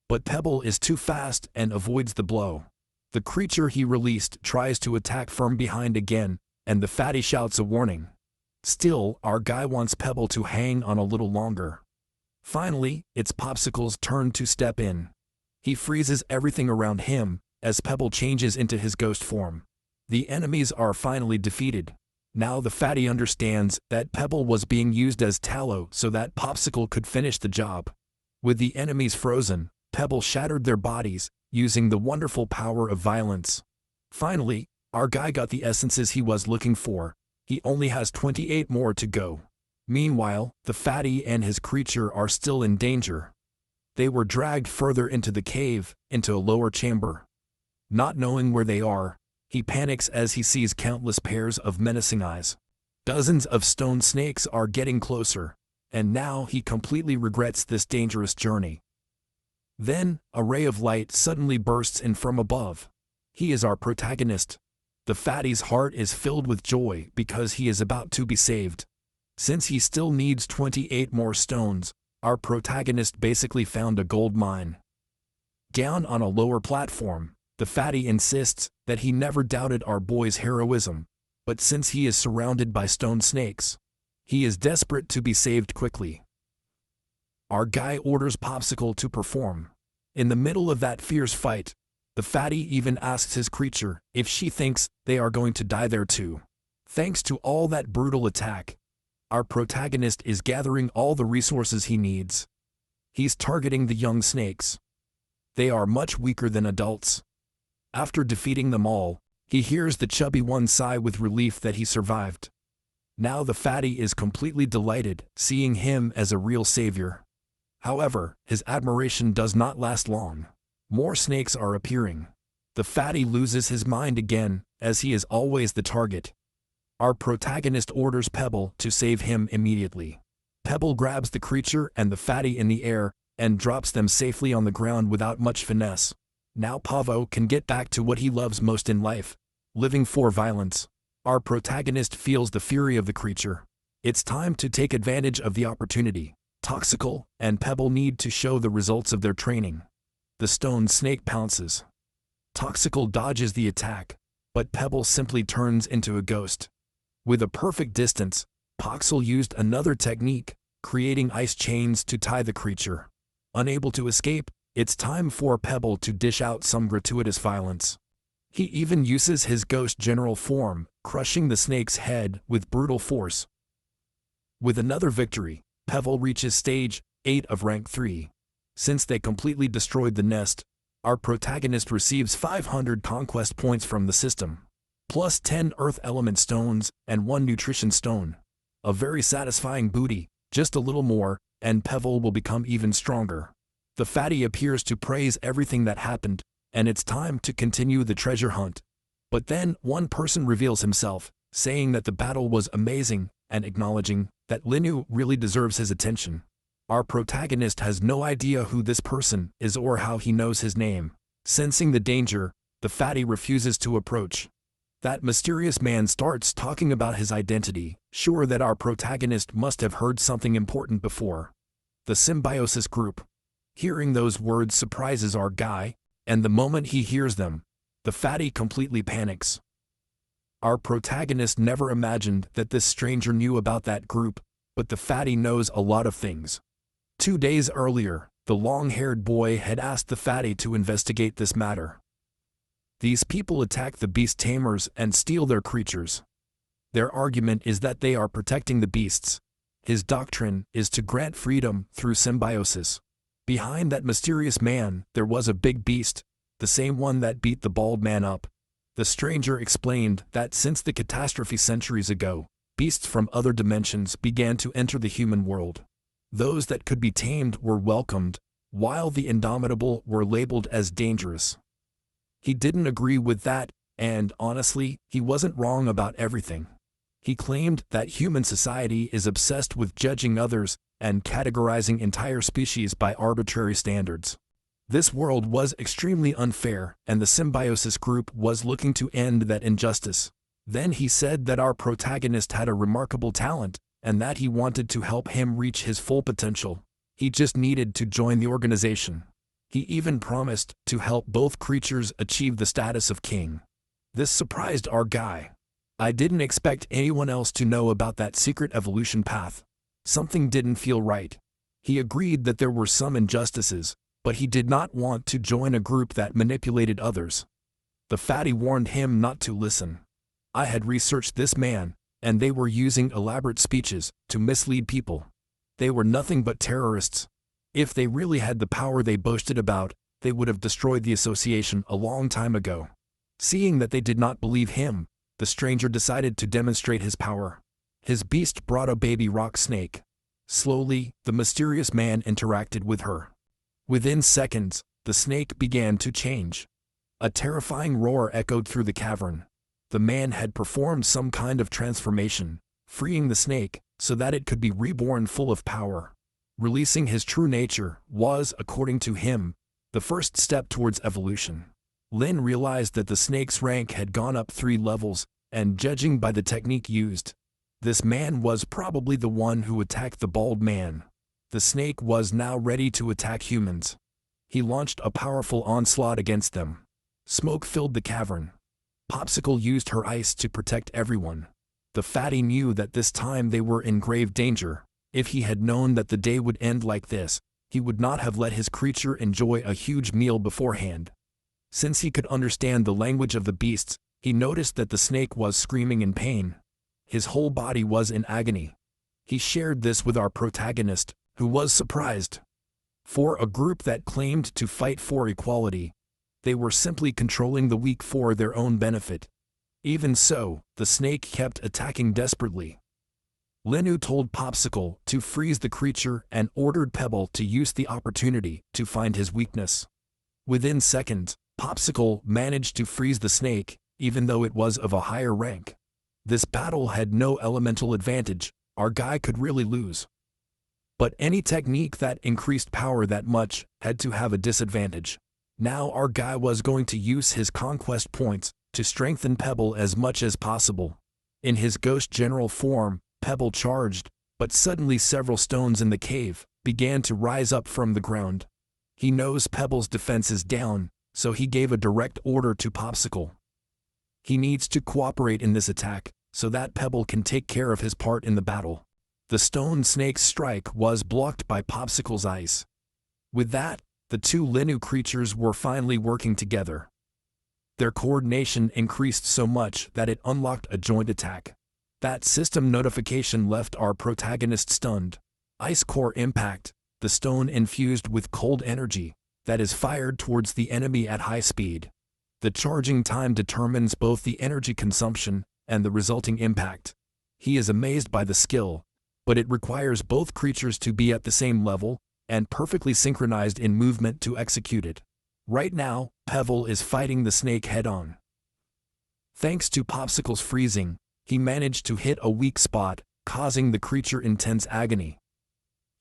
But Pebble is too fast and avoids the blow. The creature he released tries to attack from behind again, and the fatty shouts a warning. Still, our guy wants Pebble to hang on a little longer. Finally, it's Popsicle's turn to step in. He freezes everything around him as Pebble changes into his ghost form. The enemies are finally defeated. Now the fatty understands that Pebble was being used as tallow so that Popsicle could finish the job. With the enemies frozen, Pebble shattered their bodies, using the wonderful power of violence. Finally, our guy got the essences he was looking for. He only has 28 more to go. Meanwhile, the fatty and his creature are still in danger. They were dragged further into the cave, into a lower chamber. Not knowing where they are, he panics as he sees countless pairs of menacing eyes. Dozens of stone snakes are getting closer, and now he completely regrets this dangerous journey. Then, a ray of light suddenly bursts in from above. He is our protagonist. The fatty's heart is filled with joy because he is about to be saved. Since he still needs 28 more stones, our protagonist basically found a gold mine. Down on a lower platform, the fatty insists that he never doubted our boy's heroism, but since he is surrounded by stone snakes, he is desperate to be saved quickly. Our guy orders Popsicle to perform. In the middle of that fierce fight, the fatty even asks his creature if she thinks they are going to die there too. Thanks to all that brutal attack, our protagonist is gathering all the resources he needs. He's targeting the young snakes. They are much weaker than adults. After defeating them all, he hears the chubby one sigh with relief that he survived. Now the fatty is completely delighted, seeing him as a real savior. However, his admiration does not last long. More snakes are appearing. The fatty loses his mind again, as he is always the target. Our protagonist orders Pebble to save him immediately. Pebble grabs the creature and the fatty in the air, and drops them safely on the ground without much finesse. Now Pavo can get back to what he loves most in life, living for violence. Our protagonist feels the fury of the creature. It's time to take advantage of the opportunity. Toxical and Pebble need to show the results of their training. The stone snake pounces. Toxical dodges the attack, but Pebble simply turns into a ghost. With a perfect distance, Poxel used another technique, creating ice chains to tie the creature. Unable to escape, it's time for Pebble to dish out some gratuitous violence. He even uses his ghost general form, crushing the snake's head with brutal force. With another victory, Pebble reaches stage 8 of rank 3. Since they completely destroyed the nest, our protagonist receives 500 conquest points from the system, plus 10 earth element stones and 1 nutrition stone. A very satisfying booty, just a little more, and Pebble will become even stronger. The fatty appears to praise everything that happened, and it's time to continue the treasure hunt. But then one person reveals himself, saying that the battle was amazing, and acknowledging that Linu really deserves his attention. Our protagonist has no idea who this person is or how he knows his name. Sensing the danger, the fatty refuses to approach. That mysterious man starts talking about his identity, sure that our protagonist must have heard something important before. The symbiosis group. Hearing those words surprises our guy, and the moment he hears them, the fatty completely panics. Our protagonist never imagined that this stranger knew about that group, but the fatty knows a lot of things. 2 days earlier, the long-haired boy had asked the fatty to investigate this matter. These people attack the beast tamers and steal their creatures. Their argument is that they are protecting the beasts. His doctrine is to grant freedom through symbiosis. Behind that mysterious man, there was a big beast, the same one that beat the bald man up. The stranger explained that since the catastrophe centuries ago, beasts from other dimensions began to enter the human world. Those that could be tamed were welcomed, while the indomitable were labeled as dangerous. He didn't agree with that, and honestly, he wasn't wrong about everything. He claimed that human society is obsessed with judging others and categorizing entire species by arbitrary standards. This world was extremely unfair, and the Symbiosis Group was looking to end that injustice. Then he said that our protagonist had a remarkable talent, and that he wanted to help him reach his full potential. He just needed to join the organization. He even promised to help both creatures achieve the status of king. This surprised our guy. I didn't expect anyone else to know about that secret evolution path. Something didn't feel right. He agreed that there were some injustices, but he did not want to join a group that manipulated others. The fatty warned him not to listen. I had researched this man, and they were using elaborate speeches to mislead people. They were nothing but terrorists. If they really had the power they boasted about, they would have destroyed the association a long time ago. Seeing that they did not believe him, the stranger decided to demonstrate his power. His beast brought a baby rock snake. Slowly, the mysterious man interacted with her. Within seconds, the snake began to change. A terrifying roar echoed through the cavern. The man had performed some kind of transformation, freeing the snake so that it could be reborn full of power. Releasing his true nature was, according to him, the first step towards evolution. Lin realized that the snake's rank had gone up 3 levels, and judging by the technique used, this man was probably the one who attacked the bald man. The snake was now ready to attack humans. He launched a powerful onslaught against them. Smoke filled the cavern. Popsicle used her ice to protect everyone. The fatty knew that this time they were in grave danger. If he had known that the day would end like this, he would not have let his creature enjoy a huge meal beforehand. Since he could understand the language of the beasts, he noticed that the snake was screaming in pain. His whole body was in agony. He shared this with our protagonist, who was surprised. For a group that claimed to fight for equality, they were simply controlling the weak for their own benefit. Even so, the snake kept attacking desperately. Linu told Popsicle to freeze the creature and ordered Pebble to use the opportunity to find his weakness. Within seconds, Popsicle managed to freeze the snake, even though it was of a higher rank. This battle had no elemental advantage. Our guy could really lose. But any technique that increased power that much had to have a disadvantage. Now our guy was going to use his conquest points to strengthen Pebble as much as possible. In his ghost general form, Pebble charged, but suddenly several stones in the cave began to rise up from the ground. He knows Pebble's defense is down, so he gave a direct order to Popsicle. He needs to cooperate in this attack, so that Pebble can take care of his part in the battle. The stone snake's strike was blocked by Popsicle's ice. With that, the 2 Linu creatures were finally working together. Their coordination increased so much that it unlocked a joint attack. That system notification left our protagonist stunned. Ice core impact, the stone infused with cold energy, that is fired towards the enemy at high speed. The charging time determines both the energy consumption and the resulting impact. He is amazed by the skill, but it requires both creatures to be at the same level and perfectly synchronized in movement to execute it. Right now, Pebble is fighting the snake head-on. Thanks to Popsicle's freezing, he managed to hit a weak spot, causing the creature intense agony.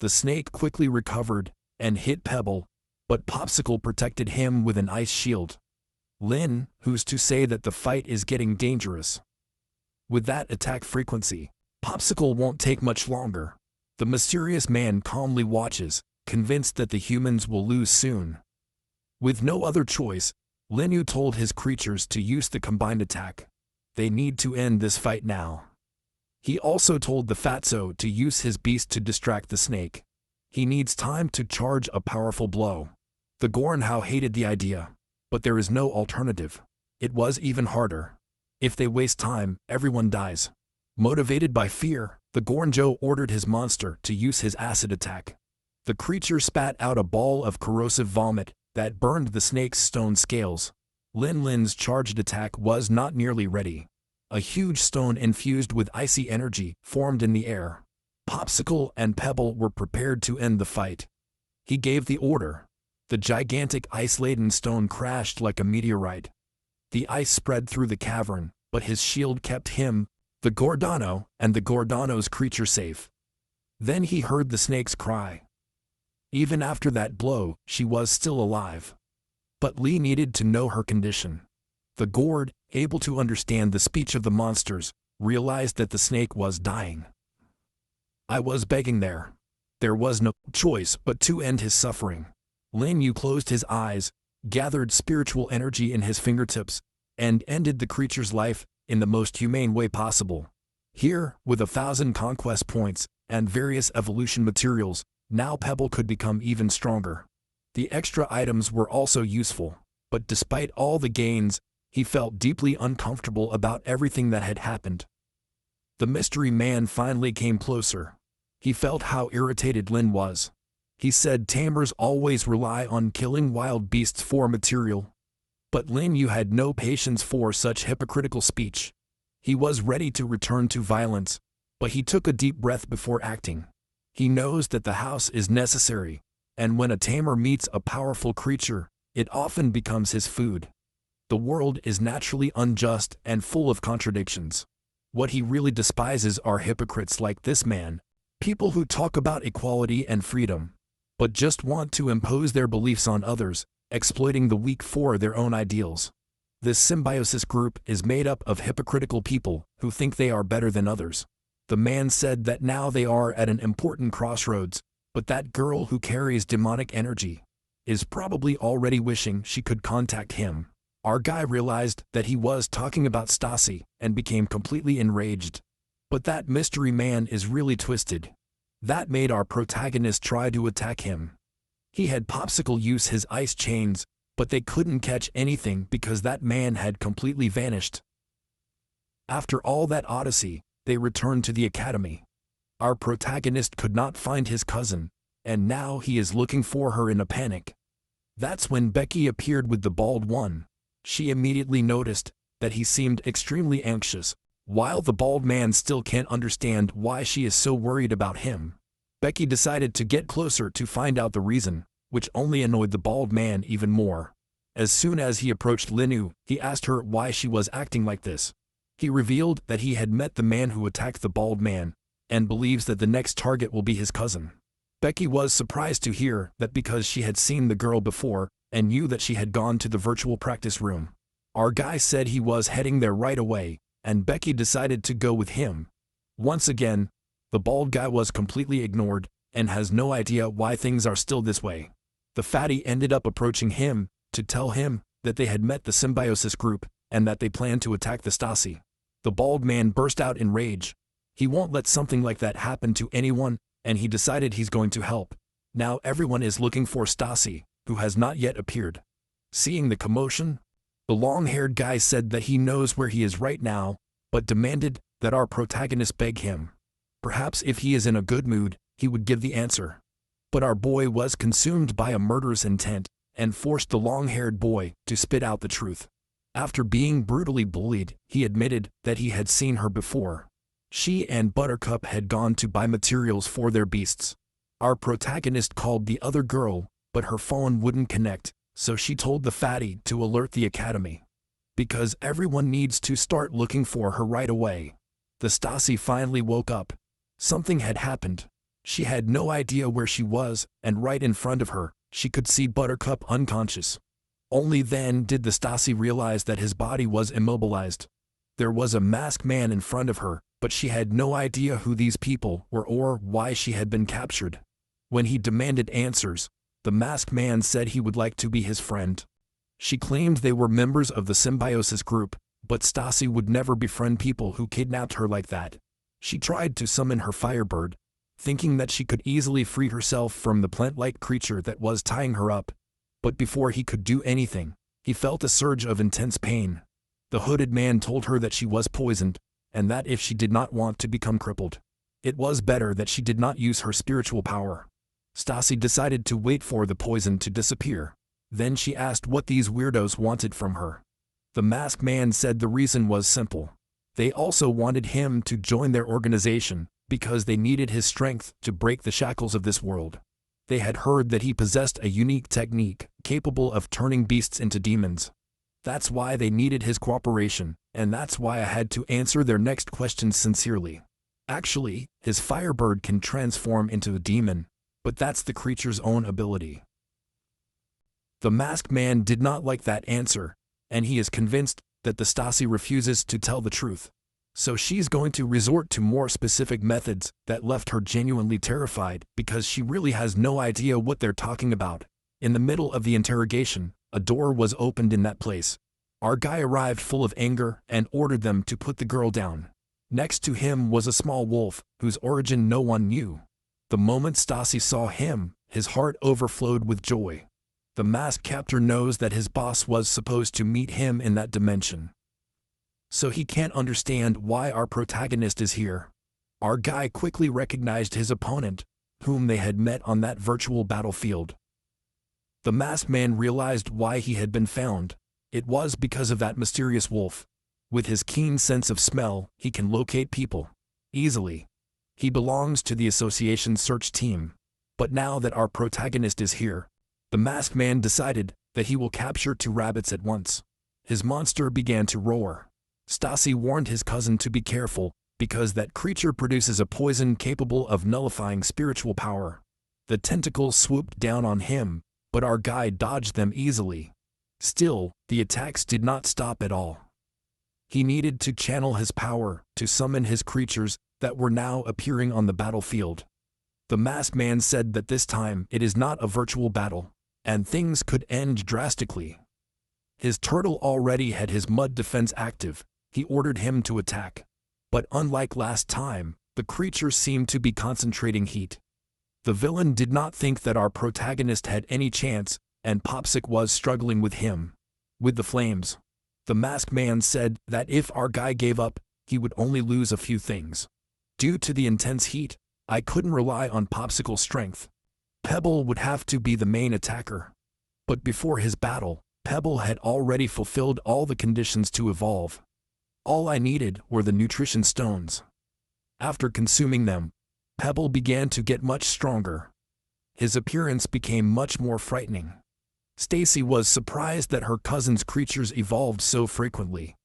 The snake quickly recovered and hit Pebble, but Popsicle protected him with an ice shield. Lin, who's to say that the fight is getting dangerous? With that attack frequency, Popsicle won't take much longer. The mysterious man calmly watches, convinced that the humans will lose soon. With no other choice, Linu told his creatures to use the combined attack. They need to end this fight now. He also told the Fatso to use his beast to distract the snake. He needs time to charge a powerful blow. The Gornhao hated the idea, but there is no alternative. It was even harder. If they waste time, everyone dies. Motivated by fear, the Gornjo ordered his monster to use his acid attack. The creature spat out a ball of corrosive vomit that burned the snake's stone scales. Lin Lin's charged attack was not nearly ready. A huge stone infused with icy energy formed in the air. Popsicle and Pebble were prepared to end the fight. He gave the order. The gigantic ice-laden stone crashed like a meteorite. The ice spread through the cavern, but his shield kept him, the Gordano, and the Gordano's creature safe. Then he heard the snake's cry. Even after that blow, she was still alive. But Lee needed to know her condition. The Gord, able to understand the speech of the monsters, realized that the snake was dying. I was begging there. There was no choice but to end his suffering. Lin Yu closed his eyes, gathered spiritual energy in his fingertips, and ended the creature's life in the most humane way possible. Here, with 1,000 conquest points and various evolution materials, now Pebble could become even stronger. The extra items were also useful, but despite all the gains, he felt deeply uncomfortable about everything that had happened. The mystery man finally came closer. He felt how irritated Lin was. He said tamers always rely on killing wild beasts for material. But Lin Yu had no patience for such hypocritical speech. He was ready to return to violence, but he took a deep breath before acting. He knows that the house is necessary, and when a tamer meets a powerful creature, it often becomes his food. The world is naturally unjust and full of contradictions. What he really despises are hypocrites like this man, people who talk about equality and freedom, but just want to impose their beliefs on others, exploiting the weak for their own ideals. This symbiosis group is made up of hypocritical people who think they are better than others. The man said that now they are at an important crossroads, but that girl who carries demonic energy is probably already wishing she could contact him. Our guy realized that he was talking about Stasi and became completely enraged. But that mystery man is really twisted. That made our protagonist try to attack him. He had Popsicle use his ice chains, but they couldn't catch anything because that man had completely vanished. After all that odyssey, they returned to the academy. Our protagonist could not find his cousin, and now he is looking for her in a panic. That's when Becky appeared with the bald one. She immediately noticed that he seemed extremely anxious. While the bald man still can't understand why she is so worried about him, Becky decided to get closer to find out the reason, which only annoyed the bald man even more. As soon as he approached Lin Yu, he asked her why she was acting like this. He revealed that he had met the man who attacked the bald man, and believes that the next target will be his cousin. Becky was surprised to hear that because she had seen the girl before, and knew that she had gone to the virtual practice room. Our guy said he was heading there right away, and Becky decided to go with him. Once again, the bald guy was completely ignored, and has no idea why things are still this way. The fatty ended up approaching him, to tell him that they had met the symbiosis group, and that they planned to attack the Stasi. The bald man burst out in rage. He won't let something like that happen to anyone, and he decided he's going to help. Now everyone is looking for Stasi, who has not yet appeared. Seeing the commotion, the long-haired guy said that he knows where he is right now, but demanded that our protagonist beg him. Perhaps if he is in a good mood, he would give the answer. But our boy was consumed by a murderous intent, and forced the long-haired boy to spit out the truth. After being brutally bullied, he admitted that he had seen her before. She and Buttercup had gone to buy materials for their beasts. Our protagonist called the other girl, but her phone wouldn't connect, so she told the fatty to alert the academy. Because everyone needs to start looking for her right away. The Stasi finally woke up. Something had happened. She had no idea where she was, and right in front of her, she could see Buttercup unconscious. Only then did the Stasi realize that his body was immobilized. There was a masked man in front of her, but she had no idea who these people were or why she had been captured. When he demanded answers, the masked man said he would like to be his friend. She claimed they were members of the symbiosis group, but Stasi would never befriend people who kidnapped her like that. She tried to summon her firebird, thinking that she could easily free herself from the plant-like creature that was tying her up. But before he could do anything, he felt a surge of intense pain. The hooded man told her that she was poisoned, and that if she did not want to become crippled, it was better that she did not use her spiritual power. Stasi decided to wait for the poison to disappear. Then she asked what these weirdos wanted from her. The masked man said the reason was simple. They also wanted him to join their organization because they needed his strength to break the shackles of this world. They had heard that he possessed a unique technique capable of turning beasts into demons. That's why they needed his cooperation, and that's why I had to answer their next questions sincerely. Actually, his firebird can transform into a demon, but that's the creature's own ability. The masked man did not like that answer, and he is convinced that the Stasi refuses to tell the truth. So she's going to resort to more specific methods that left her genuinely terrified because she really has no idea what they're talking about. In the middle of the interrogation, a door was opened in that place. Our guy arrived full of anger and ordered them to put the girl down. Next to him was a small wolf, whose origin no one knew. The moment Stasi saw him, his heart overflowed with joy. The masked captor knows that his boss was supposed to meet him in that dimension. So he can't understand why our protagonist is here. Our guy quickly recognized his opponent, whom they had met on that virtual battlefield. The masked man realized why he had been found. It was because of that mysterious wolf. With his keen sense of smell, he can locate people easily. He belongs to the association's search team. But now that our protagonist is here, the masked man decided that he will capture 2 rabbits at once. His monster began to roar. Stasi warned his cousin to be careful, because that creature produces a poison capable of nullifying spiritual power. The tentacles swooped down on him, but our guy dodged them easily. Still, the attacks did not stop at all. He needed to channel his power to summon his creatures that were now appearing on the battlefield. The masked man said that this time it is not a virtual battle, and things could end drastically. His turtle already had his mud defense active. He ordered him to attack. But unlike last time, the creature seemed to be concentrating heat. The villain did not think that our protagonist had any chance, and Popsic was struggling with him. With the flames. The masked man said that if our guy gave up, he would only lose a few things. Due to the intense heat, I couldn't rely on Popsicle's strength. Pebble would have to be the main attacker. But before his battle, Pebble had already fulfilled all the conditions to evolve. All I needed were the nutrition stones. After consuming them, Pebble began to get much stronger. His appearance became much more frightening. Stacy was surprised that her cousin's creatures evolved so frequently.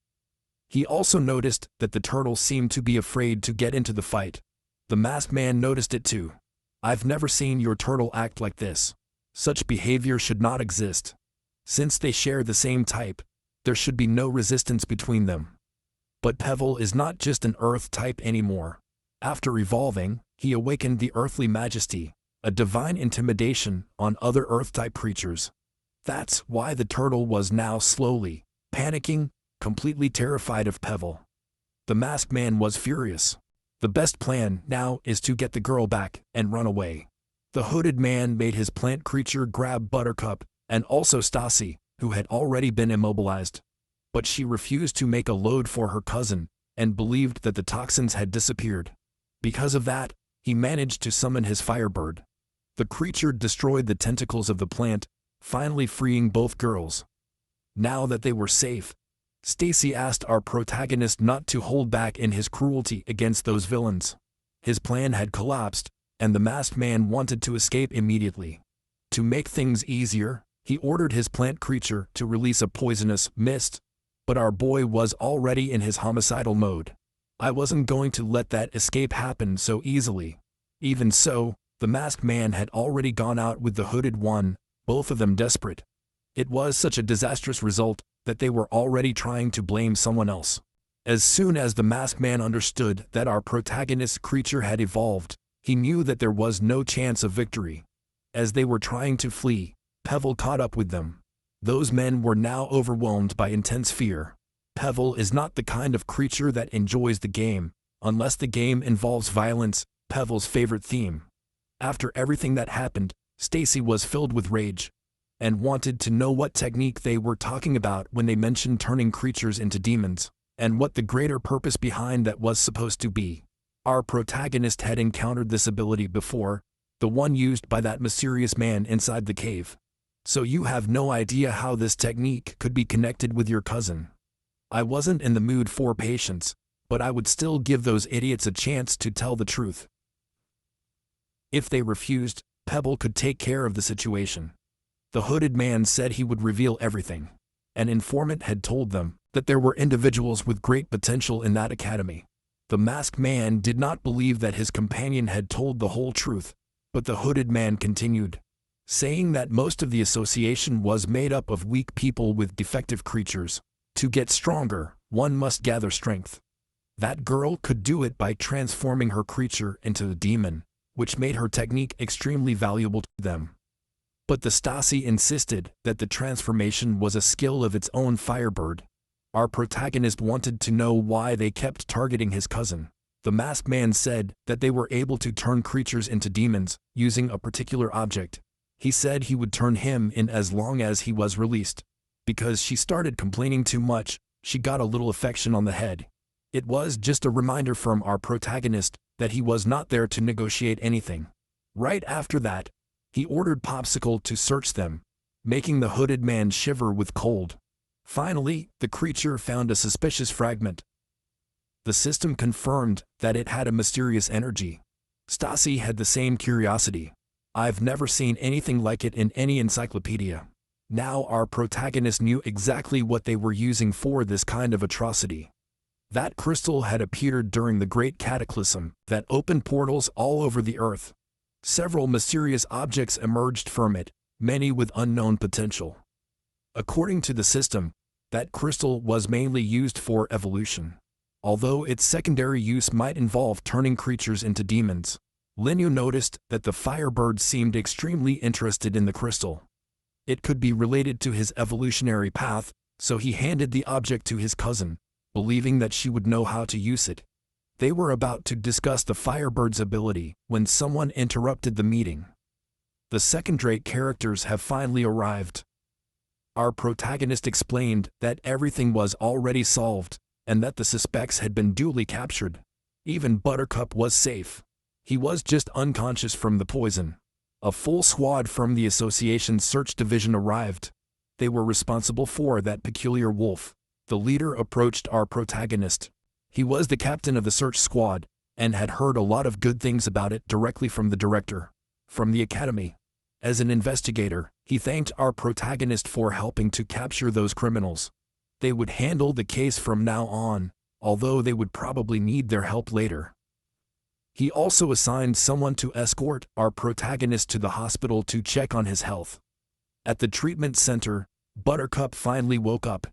He also noticed that the turtle seemed to be afraid to get into the fight. The masked man noticed it too. I've never seen your turtle act like this. Such behavior should not exist. Since they share the same type, there should be no resistance between them. But Pebble is not just an earth type anymore. After evolving, he awakened the earthly majesty, a divine intimidation on other earth-type creatures. That's why the turtle was now slowly panicking, completely terrified of Pebble. The masked man was furious. The best plan now is to get the girl back and run away. The hooded man made his plant creature grab Buttercup and also Stasi, who had already been immobilized. But she refused to make a load for her cousin and believed that the toxins had disappeared. Because of that, he managed to summon his firebird. The creature destroyed the tentacles of the plant, finally freeing both girls. Now that they were safe, Stacy asked our protagonist not to hold back in his cruelty against those villains. His plan had collapsed, and the masked man wanted to escape immediately. To make things easier, he ordered his plant creature to release a poisonous mist, but our boy was already in his homicidal mode. I wasn't going to let that escape happen so easily. Even so, the masked man had already gone out with the hooded one, both of them desperate. It was such a disastrous result that they were already trying to blame someone else. As soon as the masked man understood that our protagonist's creature had evolved, he knew that there was no chance of victory. As they were trying to flee, Pebble caught up with them. Those men were now overwhelmed by intense fear. Pebble is not the kind of creature that enjoys the game, unless the game involves violence, Pebble's favorite theme. After everything that happened, Stacy was filled with rage and wanted to know what technique they were talking about when they mentioned turning creatures into demons, and what the greater purpose behind that was supposed to be. Our protagonist had encountered this ability before, the one used by that mysterious man inside the cave. So you have no idea how this technique could be connected with your cousin. I wasn't in the mood for patience, but I would still give those idiots a chance to tell the truth. If they refused, Pebble could take care of the situation. The hooded man said he would reveal everything. An informant had told them that there were individuals with great potential in that academy. The masked man did not believe that his companion had told the whole truth, but the hooded man continued, saying that most of the association was made up of weak people with defective creatures. To get stronger, one must gather strength. That girl could do it by transforming her creature into a demon, which made her technique extremely valuable to them. But the Stasi insisted that the transformation was a skill of its own. Firebird. Our protagonist wanted to know why they kept targeting his cousin. The masked man said that they were able to turn creatures into demons using a particular object. He said he would turn him in as long as he was released. Because she started complaining too much, she got a little affection on the head. It was just a reminder from our protagonist that he was not there to negotiate anything. Right after that, he ordered Popsicle to search them, making the hooded man shiver with cold. Finally, the creature found a suspicious fragment. The system confirmed that it had a mysterious energy. Stasi had the same curiosity. I've never seen anything like it in any encyclopedia. Now our protagonist knew exactly what they were using for this kind of atrocity. That crystal had appeared during the Great Cataclysm that opened portals all over the earth. Several mysterious objects emerged from it, many with unknown potential. According to the system, that crystal was mainly used for evolution. Although its secondary use might involve turning creatures into demons, Linyu noticed that the Firebird seemed extremely interested in the crystal. It could be related to his evolutionary path, so he handed the object to his cousin, believing that she would know how to use it. They were about to discuss the Firebird's ability when someone interrupted the meeting. The second-rate characters have finally arrived. Our protagonist explained that everything was already solved, and that the suspects had been duly captured. Even Buttercup was safe. He was just unconscious from the poison. A full squad from the association's search division arrived. They were responsible for that peculiar wolf. The leader approached our protagonist. He was the captain of the search squad, and had heard a lot of good things about it directly from the director, from the academy. As an investigator, he thanked our protagonist for helping to capture those criminals. They would handle the case from now on, although they would probably need their help later. He also assigned someone to escort our protagonist to the hospital to check on his health. At the treatment center, Buttercup finally woke up.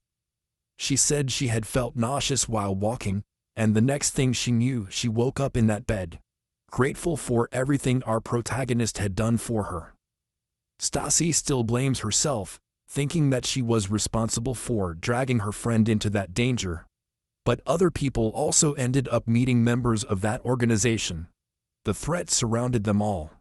She said she had felt nauseous while walking, and the next thing she knew, she woke up in that bed, grateful for everything our protagonist had done for her. Stasi still blames herself, thinking that she was responsible for dragging her friend into that danger. But other people also ended up meeting members of that organization. The threat surrounded them all.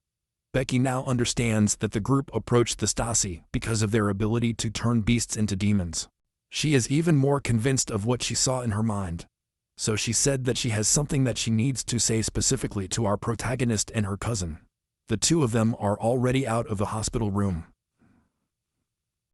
Becky now understands that the group approached the Stasi because of their ability to turn beasts into demons. She is even more convinced of what she saw in her mind. So she said that she has something that she needs to say specifically to our protagonist and her cousin. The two of them are already out of the hospital room.